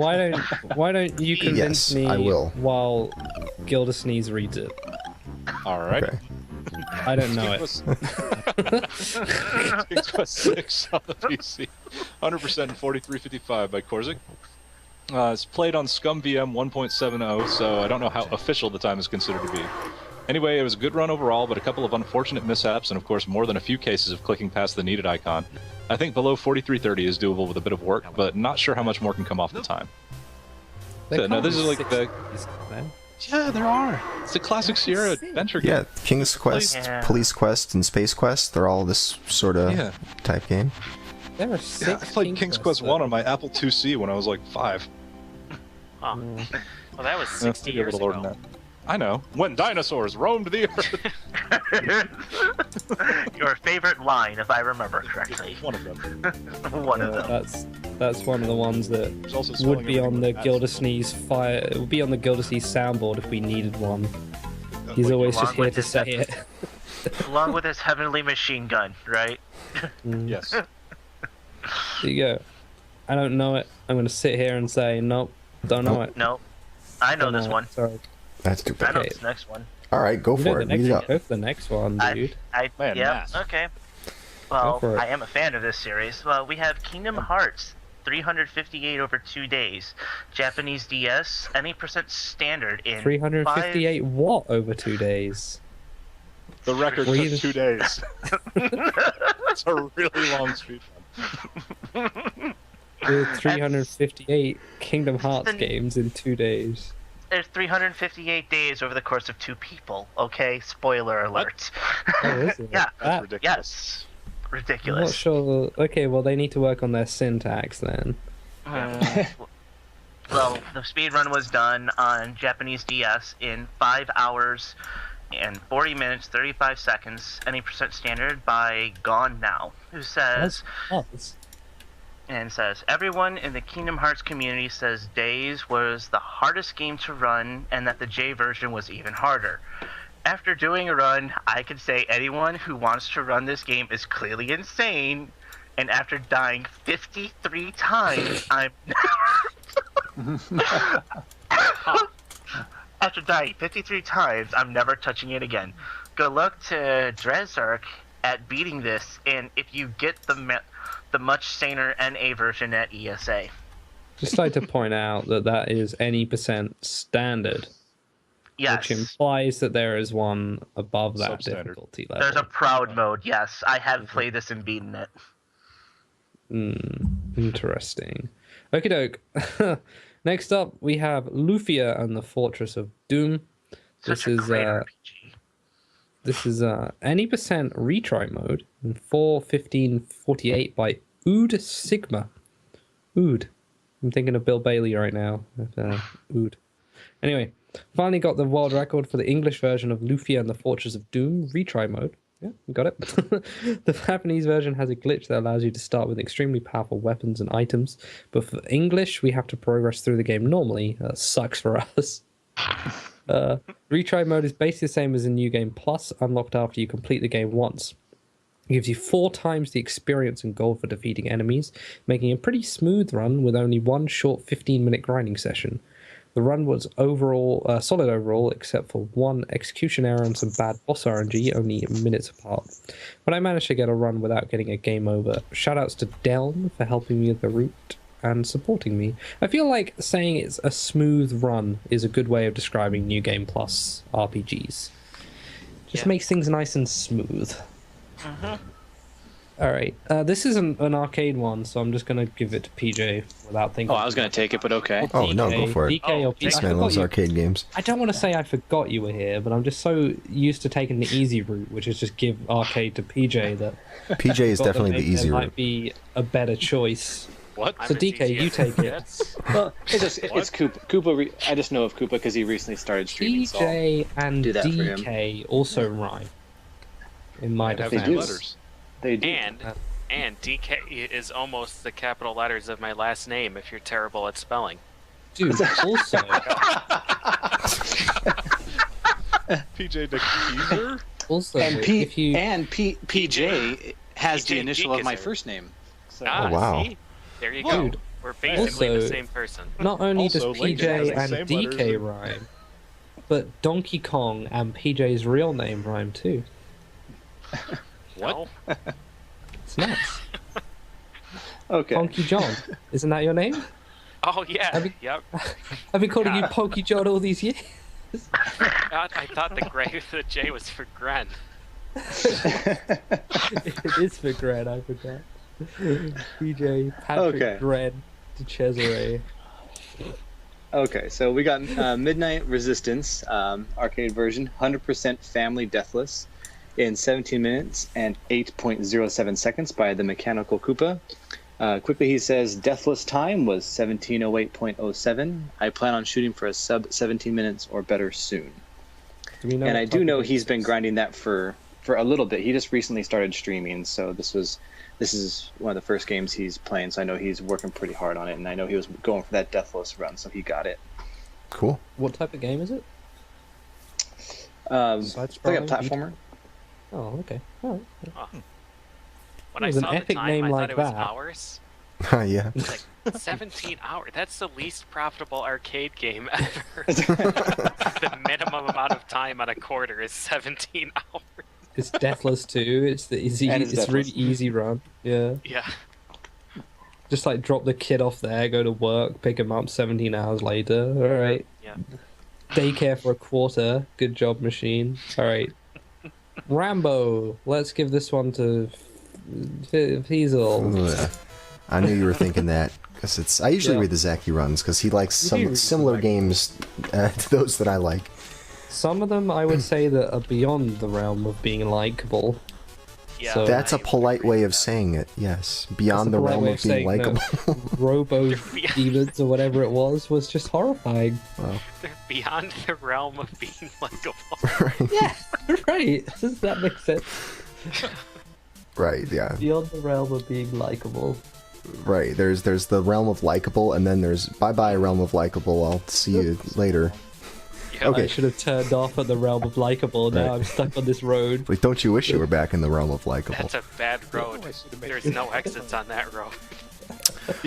why don't you convince Yes, me I will. while Gildersneeze reads it? All right. Okay. I don't know it. King's Quest 6 on the PC. 100% 4355 by Korzik. It's played on Scum VM 1.70, so I don't know how official the time is considered to be. Anyway, it was a good run overall, but a couple of unfortunate mishaps, and of course more than a few cases of clicking past the needed icon. I think below 4330 is doable with a bit of work, but not sure how much more can come off the time. There No, can't this be is like 6 the- of these, man. Yeah, there are. It's a classic Sierra adventure game. Yeah, King's Quest, Yeah. Police Quest, and Space Quest, they're all this sort of Yeah. type game. There are 6 Yeah, I played King's Quest 1 on my Apple IIc when I was like 5. Huh. Well, that was Yeah, 60 maybe a years little ago. older than that. I know. When dinosaurs roamed the earth. Your favorite line, if I remember correctly. One of them. One of them. That's one of the ones that There's also would spelling be on everything the with Gildersneeze fire. It would be on the Gildersneeze soundboard if we needed one. He's Like, always just along here with to his say it. Along with his heavenly machine gun, right? Yes. There you go. I don't know it. I'm gonna sit here and say nope. Don't know it. No. I know Don't this it. one. Sorry. That's too I bad. know Okay. this next one. All right, go You know for the it. next Read it one. up. Go for the next one, dude. Man, Yep. math. Okay. Go Well, for it. I am a fan of this series. Well, we have Kingdom Hearts, 358 over 2 days. Japanese DS, any percent standard in 358 what over 2 days? The record Breathe. took 2 days. It's a really long speed run. With 358 Kingdom Hearts the- games in 2 days. There's 358 days over the course of 2 people. Okay, spoiler alert. Oh, is it? Yeah. That's That- ridiculous. Yes. I'm not Ridiculous. sure. Okay, well they need to work on their syntax then. Well, the speedrun was done on Japanese DS in 5 hours and 40 minutes, 35 seconds, any percent standard by Gone Now, who says, everyone in the Kingdom Hearts community says Days was the hardest game to run and that the J version was even harder. After doing a run, I can say anyone who wants to run this game is clearly insane, and after dying 53 times, I'm After dying 53 times, I'm never touching it again. Good luck to Drezark at beating this, and if you get the much saner NA version at ESA. Just like to point out that that is any percent standard, Yes, which implies that there is one above that Substandard. difficulty level. there's a proud mode. Yes, I have played this and beaten it. Interesting. Okie doke. Next up, we have Lufia and the Fortress of Doom. Such a great RPG. This is any percent retry mode in 4:15:48 by Ood Sigma. Ood. I'm thinking of Bill Bailey right now. Ood. Anyway, finally got the world record for the English version of Lufia and the Fortress of Doom retry mode. Yeah, you got it. The Japanese version has a glitch that allows you to start with extremely powerful weapons and items, but for English, we have to progress through the game normally. Sucks for us. Retry mode is basically the same as in New Game Plus, unlocked after you complete the game once. It gives you 4 times the experience and gold for defeating enemies, making a pretty smooth run with only one short 15-minute grinding session. The run was overall solid overall, except for one execution error and some bad boss RNG, only minutes apart. But I managed to get a run without getting a game over. Shoutouts to Deln for helping me with the route and supporting me. I feel like saying it's a smooth run is a good way of describing New Game Plus RPGs. Just makes things nice and smooth. Alright, this is an arcade one, so I'm just gonna give it to PJ without thinking. Oh, I was gonna take it, but okay. Oh, no, go for it. DK or PJ. This man loves arcade games. I don't want to say I forgot you were here, but I'm just so used to taking the easy route, which is just give arcade to PJ, that PJ is definitely the easy there route. might be a better choice. What? So DK, you take it. Well, it's Koopa. Koopa. I just know of Koopa because he recently started streaming. So PJ and do that for him. DK also rhyme. In my Have defense. two letters. they do. And DK is almost the capital letters of my last name if you're terrible at spelling. Dude, also, PJ Dekeezer? also, and if you PJ has PJ the initial of my Dekeezer. first name. So Oh, wow. See? There you Dude, go. We're basically also- the same person. not only does Also, Lincoln has PJ the and same DK letters. rhyme, but Donkey Kong and PJ's real name rhyme too. What? It's nuts. okay. Ponky John, isn't that your name? Oh yeah. Have you- Yep. I've been calling you Ponky John all these years. I thought the J was for Gren. It is for Gren, I forgot. PJ, Patrick, Okay. Gren, de Cesare. Okay, so we got Midnight Resistance, arcade version, 100% family deathless, in 17 minutes and 8.07 seconds by the Mechanical Koopa. Quickly, he says, deathless time was 17:08.07. I plan on shooting for a sub 17 minutes or better soon. Do we know And what I do type know of he's been games? grinding that for a little bit. He just recently started streaming, so this is one of the first games he's playing, so I know he's working pretty hard on it, and I know he was going for that deathless run, so he got it. Cool. What type of game is it? It's like a Side-scrolling? platformer. Oh, okay. All right. When It I was an saw the epic time, name I like thought it was that. hours. Yeah. Like 17 hours. That's the least profitable arcade game ever. The minimum amount of time on a quarter is 17 hours. It's Deathless too. It's the easy. And it's It's really Deathless. easy run. Yeah. Yeah. Just like drop the kid off there, go to work, pick him up 17 hours later. All right. Yeah. Daycare for a quarter. Good job, machine. All right. Rambo. Let's give this one to Fiesel. Ugh. I knew you were thinking that because it's. I usually Yeah. read the Zaki runs because he likes You do some read similar the games to those that I like. Some of them I would say that are beyond the realm of being likable. Yeah. So- That's a I polite agree way with of that. saying it. Yes, That's beyond a the polite realm way of being saying likable. that Robo demons or whatever it was just horrifying. They're beyond the realm of being likable. Yeah, right. Does that make sense? Right. Yeah. Beyond the realm of being likable. Right. There's the realm of likable, and then there's bye bye realm of likable. I'll see you later. Yeah. Okay. I should have turned off at the realm of likable. Now Right. I'm stuck on this road. Like, don't you wish you were back in the realm of likable? That's a bad road. There's no exits on that road.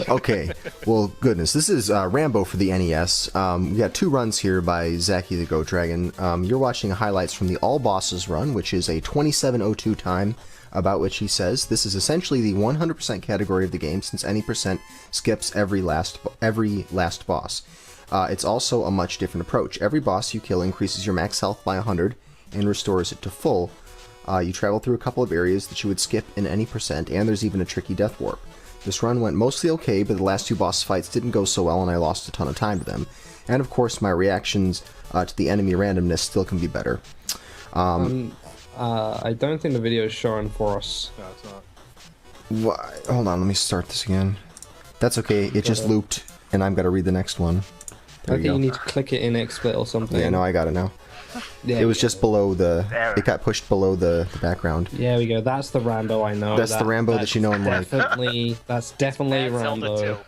Okay, well, goodness, this is Rambo for the NES. We got 2 runs here by Zaki the Goat Dragon. You're watching highlights from the All Bosses run, which is a 27:02 time, about which he says this is essentially the 100% category of the game, since any percent skips every last boss. It's also a much different approach. Every boss you kill increases your max health by 100 and restores it to full. You travel through a couple of areas that you would skip in any percent, and there's even a tricky death warp. This run went mostly okay, but the last 2 boss fights didn't go so well and I lost a ton of time to them. And of course, my reactions to the enemy randomness still can be better. I don't think the video is showing for us. No, it's not. Hold on, let me start this again. That's okay, it just looped, and I'm gonna read the next one. There I think you need to click it in XSplit or something. Yeah, no, I got it now. Yeah, It was just below the. It got pushed below the background. Yeah, we go. That's the Rambo I know. That's the Rambo that you know and like. That's definitely Bad Rambo. Zelda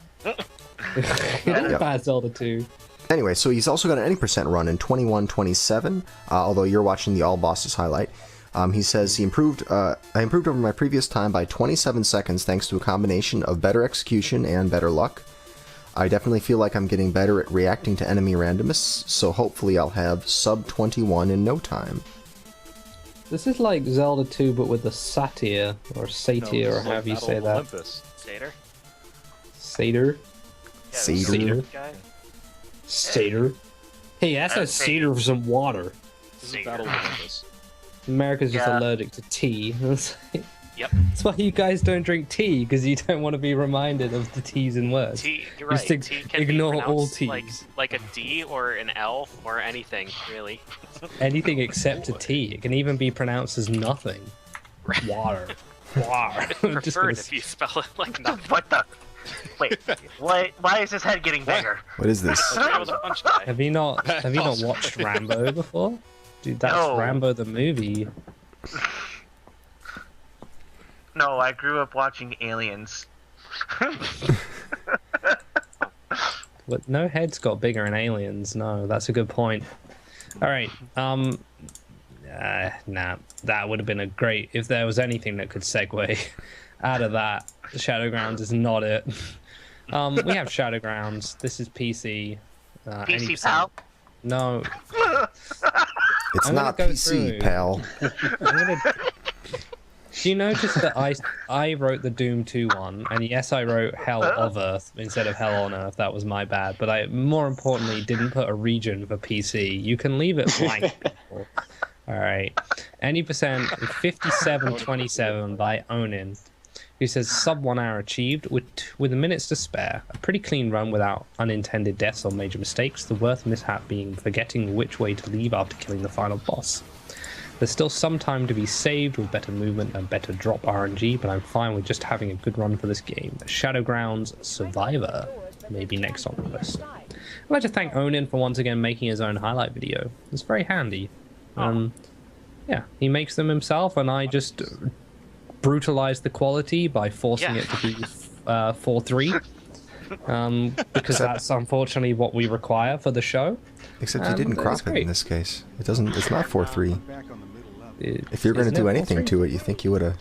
It is Bad Zelda 2. Anyway, so he's also got an 80% run in 21:27. Although you're watching the all bosses highlight. He says he improved. I improved over my previous time by 27 seconds thanks to a combination of better execution and better luck. I definitely feel like I'm getting better at reacting to enemy randomness, so hopefully I'll have sub 21 in no time. This is like Zelda 2, but with the satyr, or satyr, or however you say that. Satyr? Satyr? Yeah, Satyr? guy? Satyr? Hey, that's a satyr for some water. This is Battle of Olympus. America's just Yeah. allergic to tea. Yep. That's why you guys don't drink tea, because you don't want to be reminded of the T's in words. T, you're Just right. T can ignore be all pronounced T's. like a D or an L or anything, really. Anything except a T. It can even be pronounced as nothing. Water. Water. It's I'm just gonna preferred if you spell it like nothing. What the? Wait, why is his head getting bigger? What is this? That was a punch guy. Have you not watched Rambo before? Dude, that's No. Rambo the movie. No, I grew up watching Aliens. But no heads got bigger in Aliens. No, that's a good point. All right. Nah, that would have been a great if there was anything that could segue out of that. Shadowgrounds is not it. We have Shadowgrounds. This is PC. PC 80%. pal. No, It's I'm gonna not go PC, through. pal. do you notice that I wrote the Doom 2 one, and yes, I wrote Hell of Earth instead of Hell on Earth. That was my bad. But I, more importantly, didn't put a region for PC. You can leave it blank. People. All right, 80%, 57:27 by Onin, who says sub 1 hour achieved with minutes to spare. A pretty clean run without unintended deaths or major mistakes. The worst mishap being forgetting which way to leave after killing the final boss. There's still some time to be saved with better movement and better drop RNG, but I'm fine with just having a good run for this game. Shadowgrounds Survivor may be next on the list. I'd like to thank Onin for once again making his own highlight video. It's very handy. Yeah, he makes them himself, and I just brutalize the quality by forcing it to be 4:3. Because that's unfortunately what we require for the show. Except you didn't That's crop it great. in this case. It doesn't. It's not 4:3. If you're going to Isn't do it anything 4:3? to it, you think you would have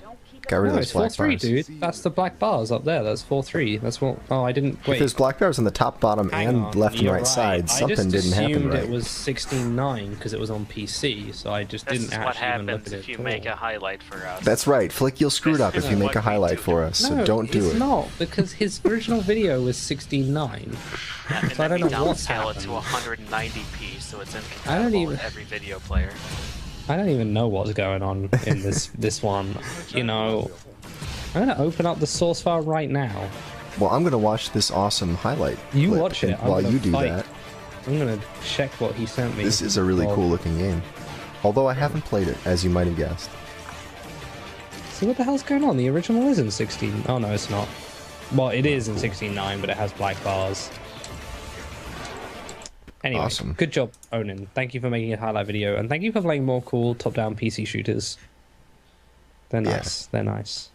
got rid of No, those it's black 4:3, bars. dude. That's the black bars up there. That's 4:3. That's what. Oh, I didn't. If Wait. there's black bars on the top, bottom, Hang and on, left and you're right sides, I something just didn't happen assumed right. it was 16:9 because it was on PC, so I just This didn't is what actually even look happens at if it. you at make all. a highlight for us. That's right. Flick, you'll screw it up if you make a What we highlight do. for us, so No, don't do it's it. not because his original video was 16:9. Yeah, and So I then don't we know what's downscale it to happened. 190p, so it's I don't incompatible even- with every video player. I don't even know what's going on in this one. You know, I'm gonna open up the source file right now. Well, I'm going to watch this awesome highlight. You clip, watch it. and I'm while gonna you do fight. that, I'm gonna check what he sent me. this is a really Well, cool looking game. Although I haven't played it, as you might have guessed. So what the hell's going on? The original is in 16. Oh no, it's not. Well, it is in 16:9, but it has black bars. Anyway, Awesome. Good job, Onin. Thank you for making a highlight video, and thank you for playing more cool top-down PC shooters. They're Yeah. nice. They're nice.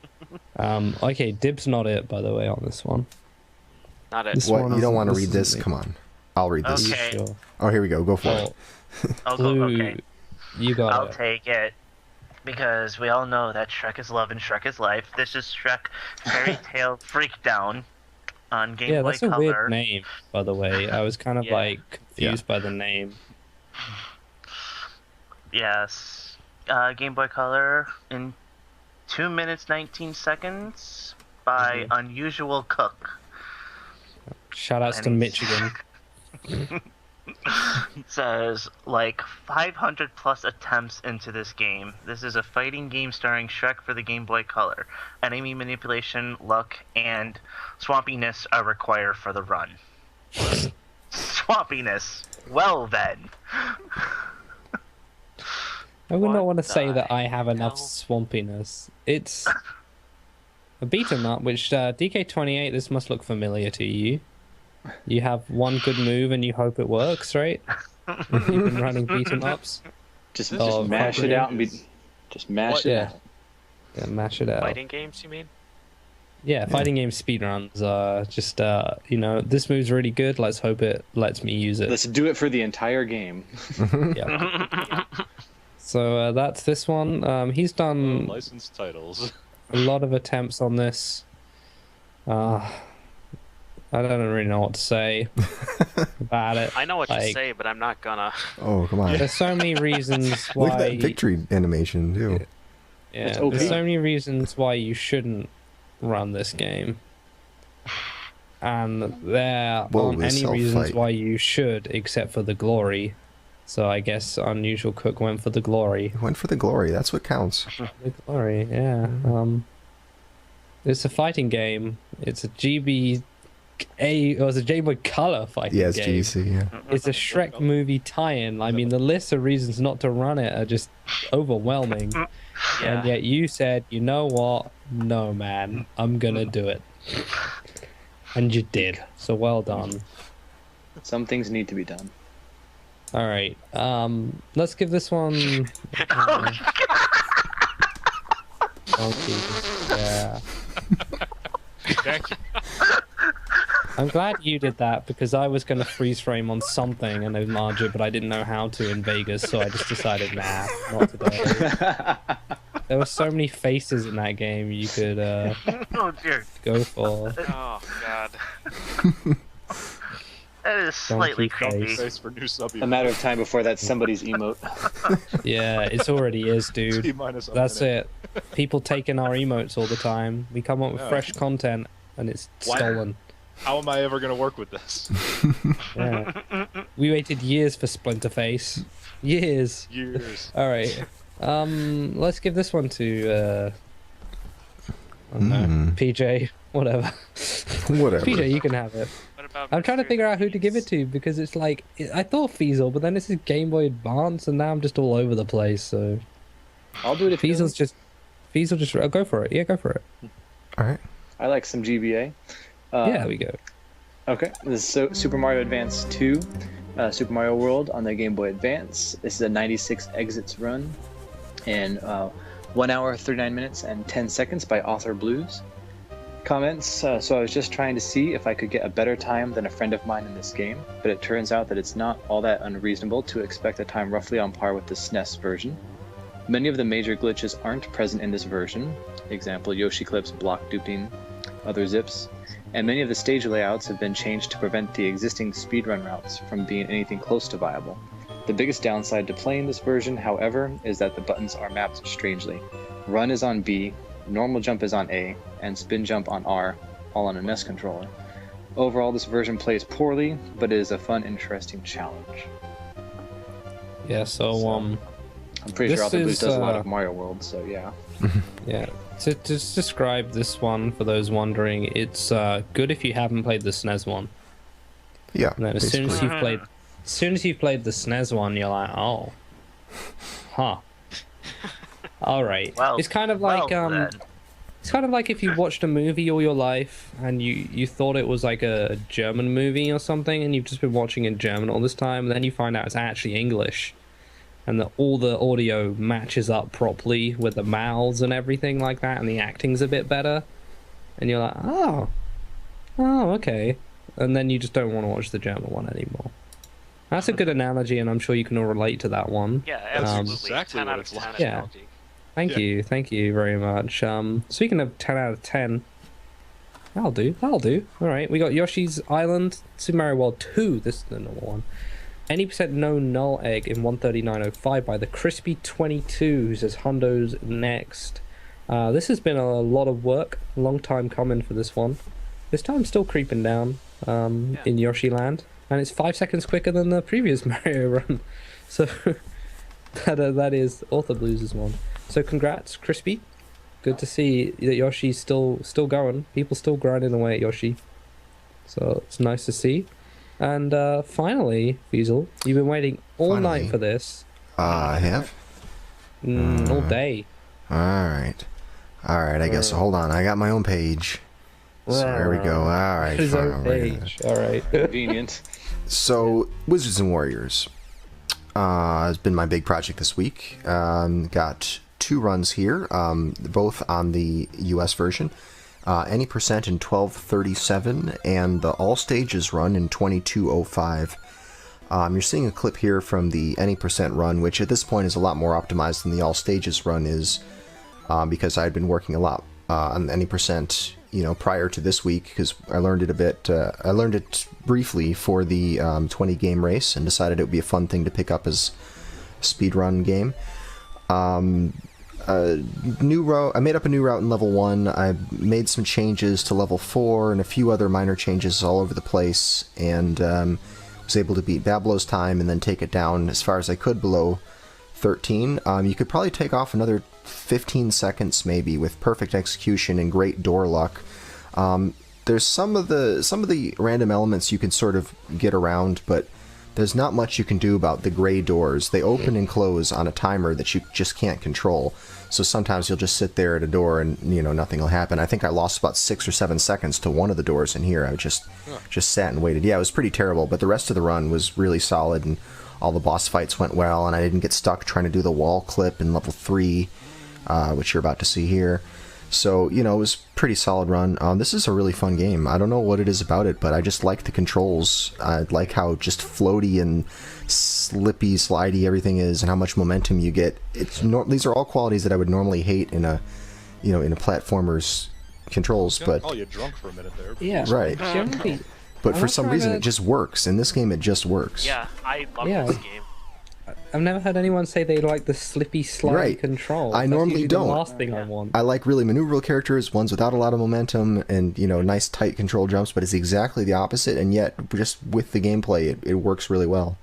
Okay, Dib's not it, by the way, on this one. Not it. This What? one You don't isn't- want to this read this? isn't it. Come on. I'll read this. Are you Okay. sure? Oh, here we go. Go for Well, it. I'll go. Blue, Okay, you got I'll it. take it. Because we all know that Shrek is love and Shrek is life. This is Shrek Fairy Tale Freakdown on Game Yeah, Boy that's a Color. weird name, by the way. I was kind of Yeah. like confused by the name. Yes. Game Boy Color in 2 minutes 19 seconds by Unusual Cook. Shoutouts to And- Michigan. Says like 500 plus attempts into this game. This is a fighting game starring Shrek for the Game Boy Color. Enemy manipulation, luck, and swampiness are required for the run. Swampiness. Well then. I would not What want to say the that I have enough hell? swampiness. It's a beat 'em up, which DK28, this must look familiar to you. You have one good move and you hope it works, right? You've been running beat 'em ups. Just Oh, mash it out and just mash it Yeah. out. Yeah, mash it out. Fighting games, you mean? Yeah, fighting game speedruns are just, you know, this move's really good. Let's hope it lets me use it. Let's do it for the entire game. Yeah. So that's this one. He's done Licensed titles. a lot of attempts on this. I don't really know what to say about it. I know what to Like, say, but I'm not gonna. Oh, come on. There's so many reasons Look why. at that victory animation, too. Yeah, It's OP. there's so many reasons why you shouldn't run this game, and there Whoa, aren't this any reasons self-fight. why you should, except for the glory. So I guess Unusual Cook went for the glory. Went for the glory. That's what counts. The glory, yeah. It's a fighting game. It's a it was a Game Boy Color fighting Yeah, it's game. GC, yeah. It's a Shrek movie tie-in. I mean, the list of reasons not to run it are just overwhelming. Yeah. And yet you said, you know what? No, man, I'm gonna do it. And you did. So well done. Some things need to be done. All right. Let's give this one. Oh, Jesus. Yeah. Thank you. I'm glad you did that because I was going to freeze frame on something and enlarge it, but I didn't know how to in Vegas, so I just decided, nah, not today. There were so many faces in that game you could Oh dear. go for. Oh god. That is slightly keep creepy. face. Face for new sub. A matter of time before that's somebody's emote. Yeah, it already is, T dude. minus a That's minute. it. People taking our emotes all the time. We come up with Yeah. fresh content and it's Why- stolen. How am I ever going to work with this? Yeah. We waited years for Splinterface. Years. Years. All right. Let's give this one to I don't know, PJ, whatever. Whatever. PJ, you can have it. What about I'm trying to Mr. figure out who to give it to because it's like I thought Feasel, but then this is Game Boy Advance, and now I'm just all over the place. So I'll do it if you Feasel just go for it. Yeah, go for it. All right. I like some GBA. Yeah, there we go. Okay, this is Super Mario Advance 2, Super Mario World on the Game Boy Advance. This is a 96 exits run in 1 hour, 39 minutes, and 10 seconds by Author Blues. Comments, so I was just trying to see if I could get a better time than a friend of mine in this game, but it turns out that it's not all that unreasonable to expect a time roughly on par with the SNES version. Many of the major glitches aren't present in this version, example Yoshi clips, block duping, other zips, and many of the stage layouts have been changed to prevent the existing speedrun routes from being anything close to viable. The biggest downside to playing this version, however, is that the buttons are mapped strangely. Run is on B, normal jump is on A, and spin jump on R, all on a NES controller. Overall, this version plays poorly, but it is a fun, interesting challenge. Yeah, so I'm pretty This sure Author Blues is, does a lot of Mario World, so yeah. yeah. To just describe this one for those wondering, it's good if you haven't played the SNES one. Yeah. And then as soon basically. as you've played the SNES one, you're like, oh, huh. All right. Well, it's kind of like then. it's kind of like if you watched a movie all your life and you thought it was like a German movie or something, and you've just been watching in German all this time, and then you find out it's actually English, and that all the audio matches up properly with the mouths and everything like that, and the acting's a bit better, and you're like, oh, okay, and then you just don't want to watch the German one anymore. That's a good analogy, and I'm sure you can all relate to that one. Yeah, That's absolutely. exactly 10 what out of it's 10 like. Yeah. analogy. Thank you very much. Speaking of 10 out of 10, that'll do. All right, we got Yoshi's Island, Super Mario World 2. This is the normal one. Any percent no null egg in 139.05 by the Crispy 22, who says Hondo's next. This has been a lot of work, a long time coming for this one. This time still creeping down in Yoshi Land, and it's 5 seconds quicker than the previous Mario run. So that is Author Blues' one. So congrats, Crispy. Good to see that Yoshi's still going. People still grinding away at Yoshi. So it's nice to see. And finally, Feasel, you've been waiting all night for this. I have. All day. All right. I guess. Hold on. I got my own page. So there we go. All right. His fine, own we're gonna- page. All right. Convenient. So, Wizards and Warriors has been my big project this week. Got 2 runs here, both on the US version. Any percent in 1237, and the all stages run in 2205. You're seeing a clip here from the any percent run, which at this point is a lot more optimized than the all stages run is, because I had been working a lot on any percent, prior to this week, because I learned it a bit. I learned it briefly for the 20 game race, and decided it would be a fun thing to pick up as a speedrun game. New route. I made up a new route in level 1. I made some changes to level 4 and a few other minor changes all over the place, and was able to beat Bablo's time and then take it down as far as I could below 13. You could probably take off another 15 seconds maybe with perfect execution and great door luck. There's some of the random elements you can sort of get around, but there's not much you can do about the gray doors. They open and close on a timer that you just can't control. So sometimes you'll just sit there at a door and nothing will happen. I think I lost about 6 or 7 seconds to one of the doors in here. I just sat and waited. Yeah, it was pretty terrible, but the rest of the run was really solid, and all the boss fights went well, and I didn't get stuck trying to do the wall clip in level 3, which you're about to see here. So, it was a pretty solid run. This is a really fun game. I don't know what it is about it, but I just like the controls. I like how just floaty and slippy, slidey everything is, and how much momentum you get. These are all qualities that I would normally hate in a platformer's controls, but... Oh, you drunk for a minute there. Yeah. Right. Generally, But for some reason, it just works. In this game, it just works. Yeah, I love this game. I've never heard anyone say they like the slippy, slidey control. I normally don't. The last thing I want. I like really maneuverable characters, ones without a lot of momentum, and nice tight control jumps. But it's exactly the opposite, and yet just with the gameplay, it works really well.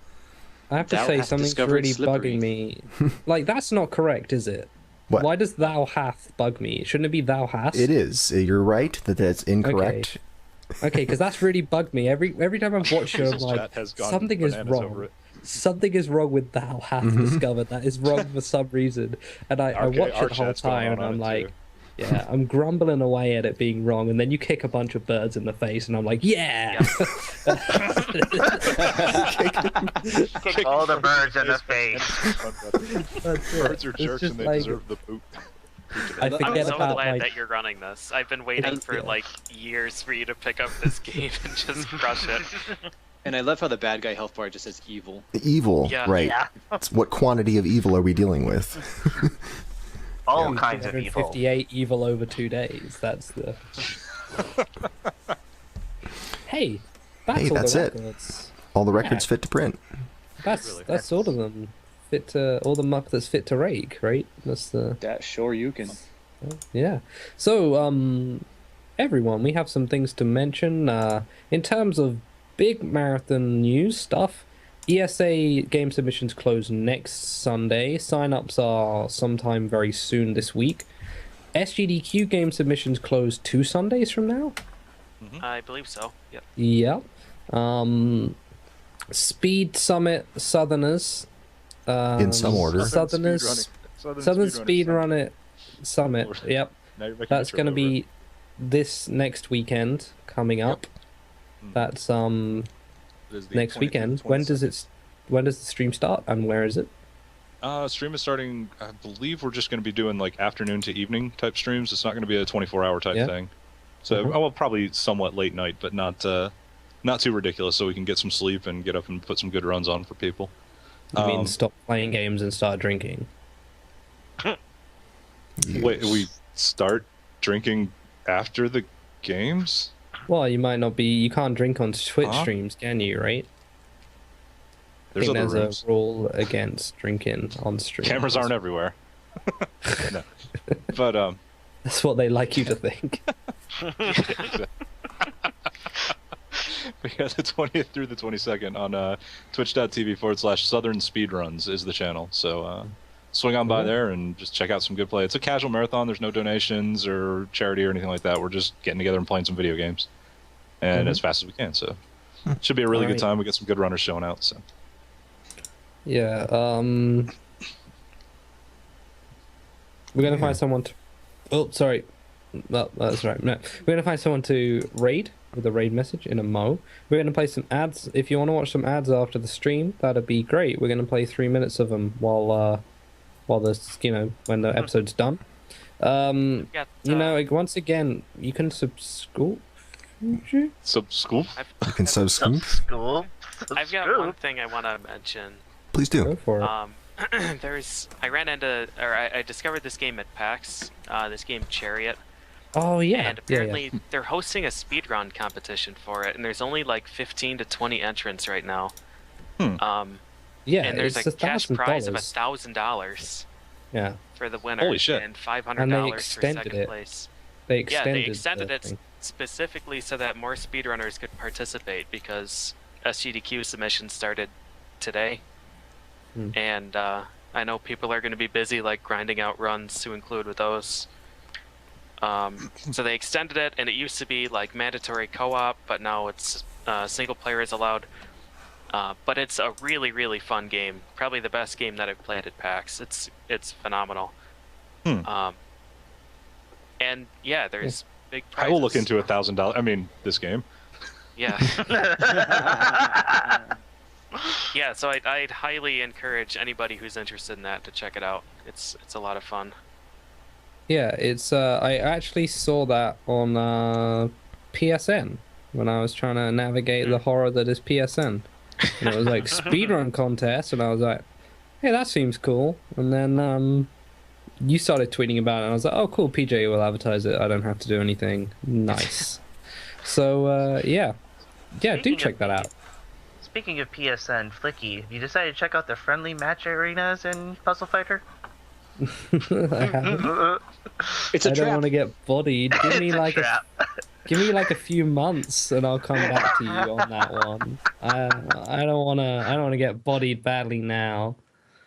I have to say something's really bugging me. Like, that's not correct, is it? What? Why does "thou hath" bug me? Shouldn't it be "thou hast"? It is. You're right that that's incorrect. Okay, because that's really bugged me. Every time I've watched it, I'm like, something is wrong. Something is wrong with "thou hath" discovered. That is wrong for some reason. And I watch it the whole time, and I'm like, yeah, I'm grumbling away at it being wrong, and then you kick a bunch of birds in the face, and I'm like, yeah! Kick all the birds in the face. Birds are jerks and they deserve the boot. I'm so glad that you're running this. I've been waiting for like years for you to pick up this game and just crush it. And I love how the bad guy health bar just says evil. Evil, right. Yeah. What quantity of evil are we dealing with? All kinds of evil. 58 evil over 2 days. That's the... Hey, that's it. Records. All the records fit to print. That's all of them. Fit to all the muck that's fit to rake, right? That's the... That sure you can. Yeah. So, everyone, we have some things to mention. In terms of big marathon news stuff, ESA game submissions close next Sunday. Sign-ups are sometime very soon this week. SGDQ game submissions close 2 Sundays from now? I believe so, yep. Yep. Speed Summit Southerners. In some order. Southern Speedrunning Summit. Yep. That's going to be this next weekend coming up. That's next weekend. When does the stream start, and where is it? Stream is starting, I believe we're just going to be doing like afternoon to evening type streams. It's not going to be a 24-hour type thing. So, well, probably somewhat late night, but not too ridiculous, so we can get some sleep and get up and put some good runs on for people. You mean stop playing games and start drinking? Wait, we start drinking after the games? Well, you might not be. You can't drink on Twitch streams, can you? Right? There's a rule against drinking on stream. Cameras aren't everywhere. No. But that's what they like you to think. We got the 20th through the 22nd on twitch.tv/Southern Speedruns is the channel. So swing on by there and just check out some good play. It's a casual marathon. There's no donations or charity or anything like that. We're just getting together and playing some video games, and as fast as we can. So it should be a really good time. We got some good runners showing out. So yeah, we're gonna find someone to. Oh, sorry. That's right. No, we're gonna find someone to raid with a raid message in a mo. We're gonna play some ads. If you want to watch some ads after the stream, that'd be great. We're gonna play 3 minutes of them while this, when the episode's done. Once again, you can subscribe. School? You can subscribe. School. I've got one thing I want to mention. Please do. Go for it. I discovered this game at PAX, this game Chariot. Oh yeah. And apparently they're hosting a speedrun competition for it, and there's only like 15 to 20 entrants right now. Yeah, and there's a cash prize of $1,000. Yeah. For the winner. Holy shit. And $500 for second place. They extended it specifically so that more speedrunners could participate, because SGDQ submission started today. And I know people are going to be busy like grinding out runs to include with those. So they extended it, and it used to be like mandatory co-op, but now it's single player is allowed. But it's a really, really fun game. Probably the best game that I've played at PAX. It's phenomenal. And yeah, there's big prizes. I will look into $1,000. I mean, this game. Yeah. Yeah, so I'd highly encourage anybody who's interested in that to check it out. It's a lot of fun. Yeah, it's I actually saw that on PSN when I was trying to navigate the horror that is PSN. And it was like speedrun contest, and I was like, hey, that seems cool. And then you started tweeting about it, and I was like, oh cool, PJ will advertise it, I don't have to do anything. Nice. So yeah, do check that out. Speaking of PSN, Flicky, have you decided to check out the friendly match arenas in Puzzle Fighter? I haven't. It's a I trap. don't want to get bodied. Give me like a few months, and I'll come back to you on that one. I don't wanna get bodied badly now.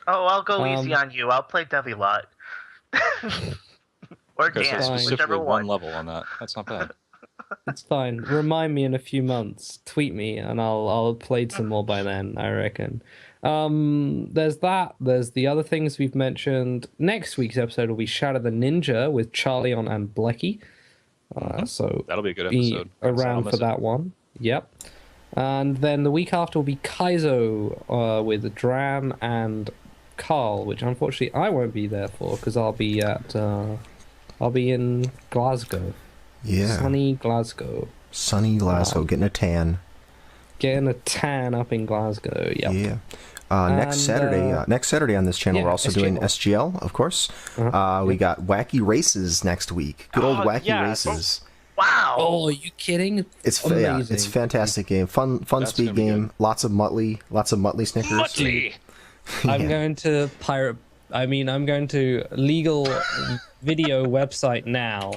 Oh, I'll go easy on you. I'll play Devi Lot. Or Okay, so dance, specifically whichever one one. level on that. That's not bad. It's fine. Remind me in a few months. Tweet me, and I'll have played some more by then, I reckon. There's that. There's the other things we've mentioned. Next week's episode will be Shadow the Ninja with Charleon and Blecky. So That'll be a good be episode. around for that one. Yep. And then the week after will be Kaizo with Dran and Carl, which unfortunately I won't be there for because I'll be in Glasgow. Yeah. Sunny Glasgow. Sunny Glasgow, getting a tan. Getting a tan up in Glasgow. Yep. Yeah. Next Saturday on this channel, we're also doing SGL, of course. We got Wacky Races next week. Good old Wacky Races. Wow! Oh, are you kidding? It's amazing. it's a fantastic game. Fun speed game. Lots of Muttley Snickers. Muttley! I'm going to I'm going to legal video website now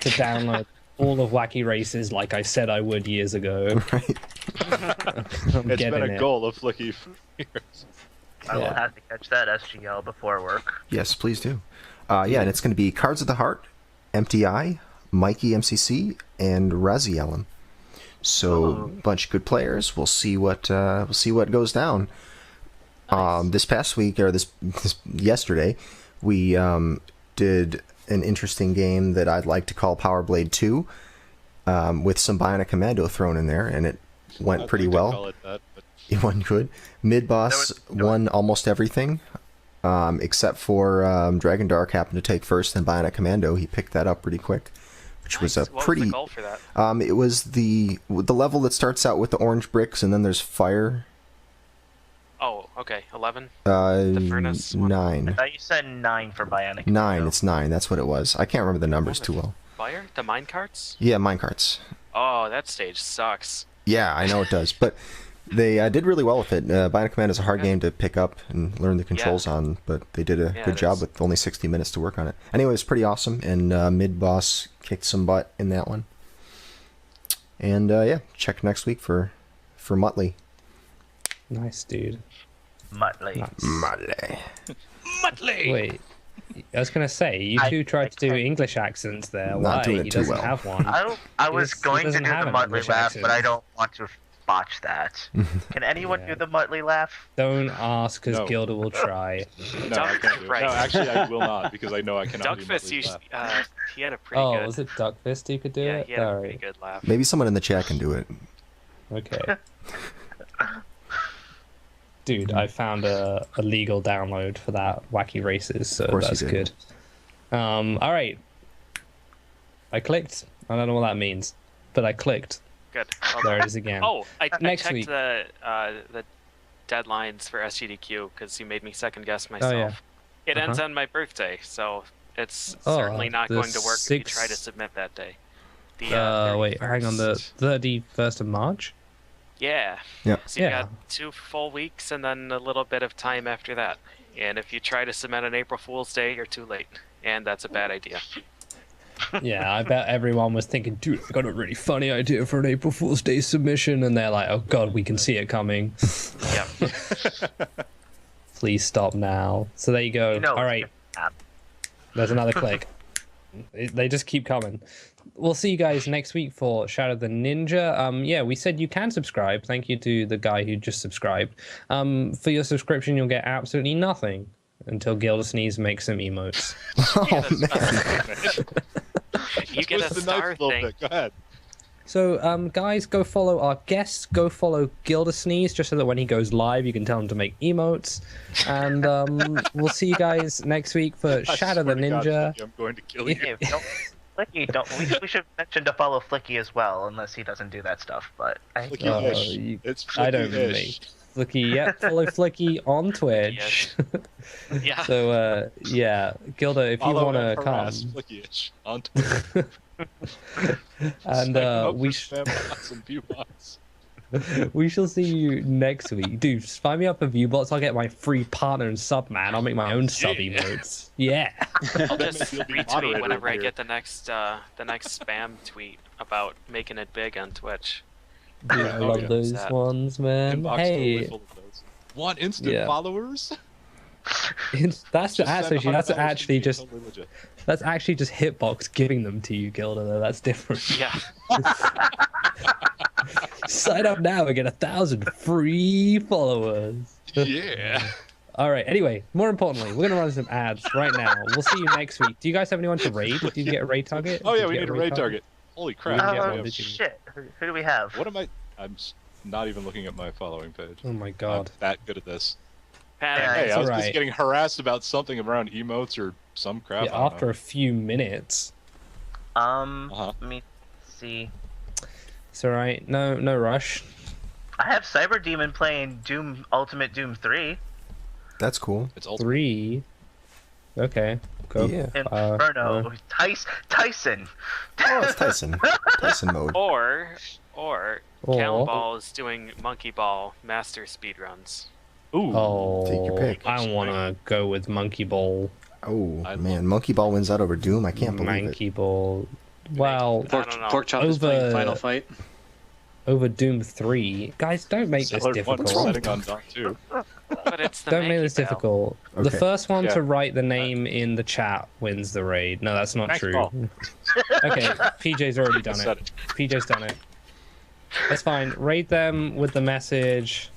to download all of Wacky Races like I said I would years ago. Right. It's been a goal of Flicky for years. I will have to catch that SGL before work. Yes, please do. And it's going to be Cards of the Heart, Empty Eye, Mikey MCC, and Razzie Ellen. So, bunch of good players. We'll see what goes down. Nice. This past week, or this yesterday, we did an interesting game that I'd like to call Power Blade 2, with some Bionic Commando thrown in there, and it went pretty well. Call it that, but... It went good. Mid boss won almost everything, except for Dragon Dark happened to take first, and Bionic Commando he picked that up pretty quick, which was a pretty. What was the goal for that? It was the level that starts out with the orange bricks, and then there's fire. Oh, okay. 11? The furnace one? 9. I thought you said 9 for Bionic. 9, it's 9, that's what it was. I can't remember the numbers too well. Fire? The minecarts? Yeah, minecarts. Oh, that stage sucks. Yeah, I know it does, but they did really well with it. Bionic Commando is a hard game to pick up and learn the controls on, but they did a good job with only 60 minutes to work on it. Anyway, it was pretty awesome, and mid-boss kicked some butt in that one. And check next week for Muttley. Nice, dude. Muttley. Nice. Muttley! Wait, I was gonna say you two tried to do English accents there. Not Why? doing it He too doesn't well. have one. I was going to do the doesn't have an Muttley English laugh, accent. but I don't want to botch that. Can anyone Yeah. do the Muttley laugh? Don't ask, because No. Gilda will try. No, I can't do it. Right. No, actually, I will not because I know I cannot do Duckfist Muttley's usually, laugh. he had a pretty Oh, good. was it Duckfist who could do Yeah, it? he had a All pretty right. good laugh. Maybe someone in the chat can do it. Okay. Dude, I found a legal download for that Wacky Races, so course you that's did. good. All right. I clicked. I don't know what that means, but I clicked. Good. Well There done. it is again. Oh, I Next checked week. the deadlines for SGDQ because you made me second guess Oh, myself. yeah. It ends on my birthday, so it's Oh, certainly not the going to work if you try to sixth- submit that day. Wait, hang on. The 31st of March? Yeah. Yep. So you Yeah. got 2 full weeks and then a little bit of time after that. And if you try to submit on April Fool's Day, you're too late. And that's a bad idea. Yeah, I bet everyone was thinking, dude, I got a really funny idea for an April Fool's Day submission, and they're like, oh god, we can see it coming. Yep. Please stop now. So there you go. You know All it's right, gonna happen. there's another click. They just keep coming. We'll see you guys next week for Shadow the Ninja. Yeah, we said you can subscribe. Thank you to the guy who just subscribed. For your subscription, you'll get absolutely nothing until Gilda Sneeze makes some emotes. Oh, man. You get Twist a the star knife a little thing. bit. Go ahead. So, guys, go follow our guests. Go follow Gilda Sneeze, just so that when he goes live, you can tell him to make emotes. And we'll see you guys next week for I Shadow the swear to God, Ninja. Flicky, I'm going to kill you. Hey, Flicky, we should mention to follow Flicky as well, unless he doesn't do that stuff. But Flicky-ish. you- It's I don't Flicky-ish. Flicky, yep, follow Flicky on Twitch. Yeah. So, yeah, Gilda, if you Follow want and to come, harass Flicky-ish on Twitter. and we spam bots and view bots. we shall see you next week. Dude, just find me up a Viewbots. I'll get my free partner and sub, man. I'll make my own sub Yeah. emotes. Yeah. I'll just You'll be retweet moderator whenever I here. get the next spam tweet about making it big on Twitch. Dude, I Oh, love yeah. those Sad. ones, man. Inbox Hey, totally full of those. Want instant Yeah. followers? that's Just send actually $100 to be just totally legit. that's actually just Hitbox giving them to you, Gilda. Though that's different. Yeah. Sign up now and get 1,000 free followers. Yeah. All right. Anyway, more importantly, we're gonna run some ads right now. We'll see you next week. Do you guys have anyone to raid? Did you get a raid target? Oh Did yeah, you we get need a raid target. Holy crap. didn't get Yeah, one, we did you? shit. Who do we have? What am I? I'm not even looking at my following page. Oh my I'm god. that good at this. Panic. Yeah, Hey, I was alright. just getting harassed about something around emotes or some crap. Yeah, I don't after know. a few minutes. Uh-huh. Let me see. It's all right. No rush. I have Cyber Demon playing Doom Ultimate Doom 3. That's cool. It's ultimate. 3. Okay. Go. Yeah. Inferno. Tyson. Oh, it's Tyson. Tyson mode. Or Or- Cannonball is doing Monkey Ball master speedruns. Ooh. Oh, Take your pick. I want to go with Monkey Ball. Oh, I man. Monkey Ball wins out over Doom. I can't believe it. Monkey Ball. Well, I don't know. Pork Chop is Over- playing Final Fight. over Doom 3. Guys, don't make this Solid one difficult. setting on Dot 2. But it's the Don't make Monkey this Ball. difficult. The Okay. first one Yeah. to write the name in the chat wins the raid. No, that's not Thanks, true. Paul. Okay, PJ's already done Said it. PJ's done it. That's fine. Raid them with the message.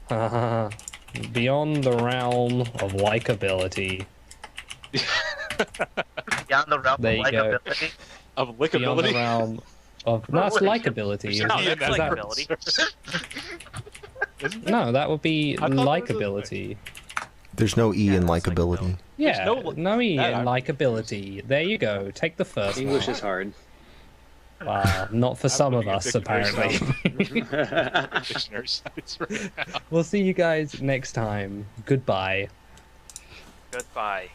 Beyond the realm of likability. Beyond the realm There of you go. likability. Of Beyond the lickability. realm of no, that's likability. No, Is that's that- likability. Isn't it? No, that would be I thought that was a likability. There's no E in that's likability. Yeah, no- no E in that I- likability. There you go. Take the first English one. is hard. Wow, not for some of looking at us, dictionary apparently. Dictionary sites right now. We'll see you guys next time. Goodbye. Goodbye.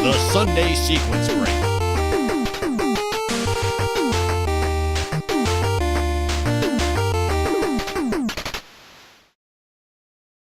The Sunday Sequence Break.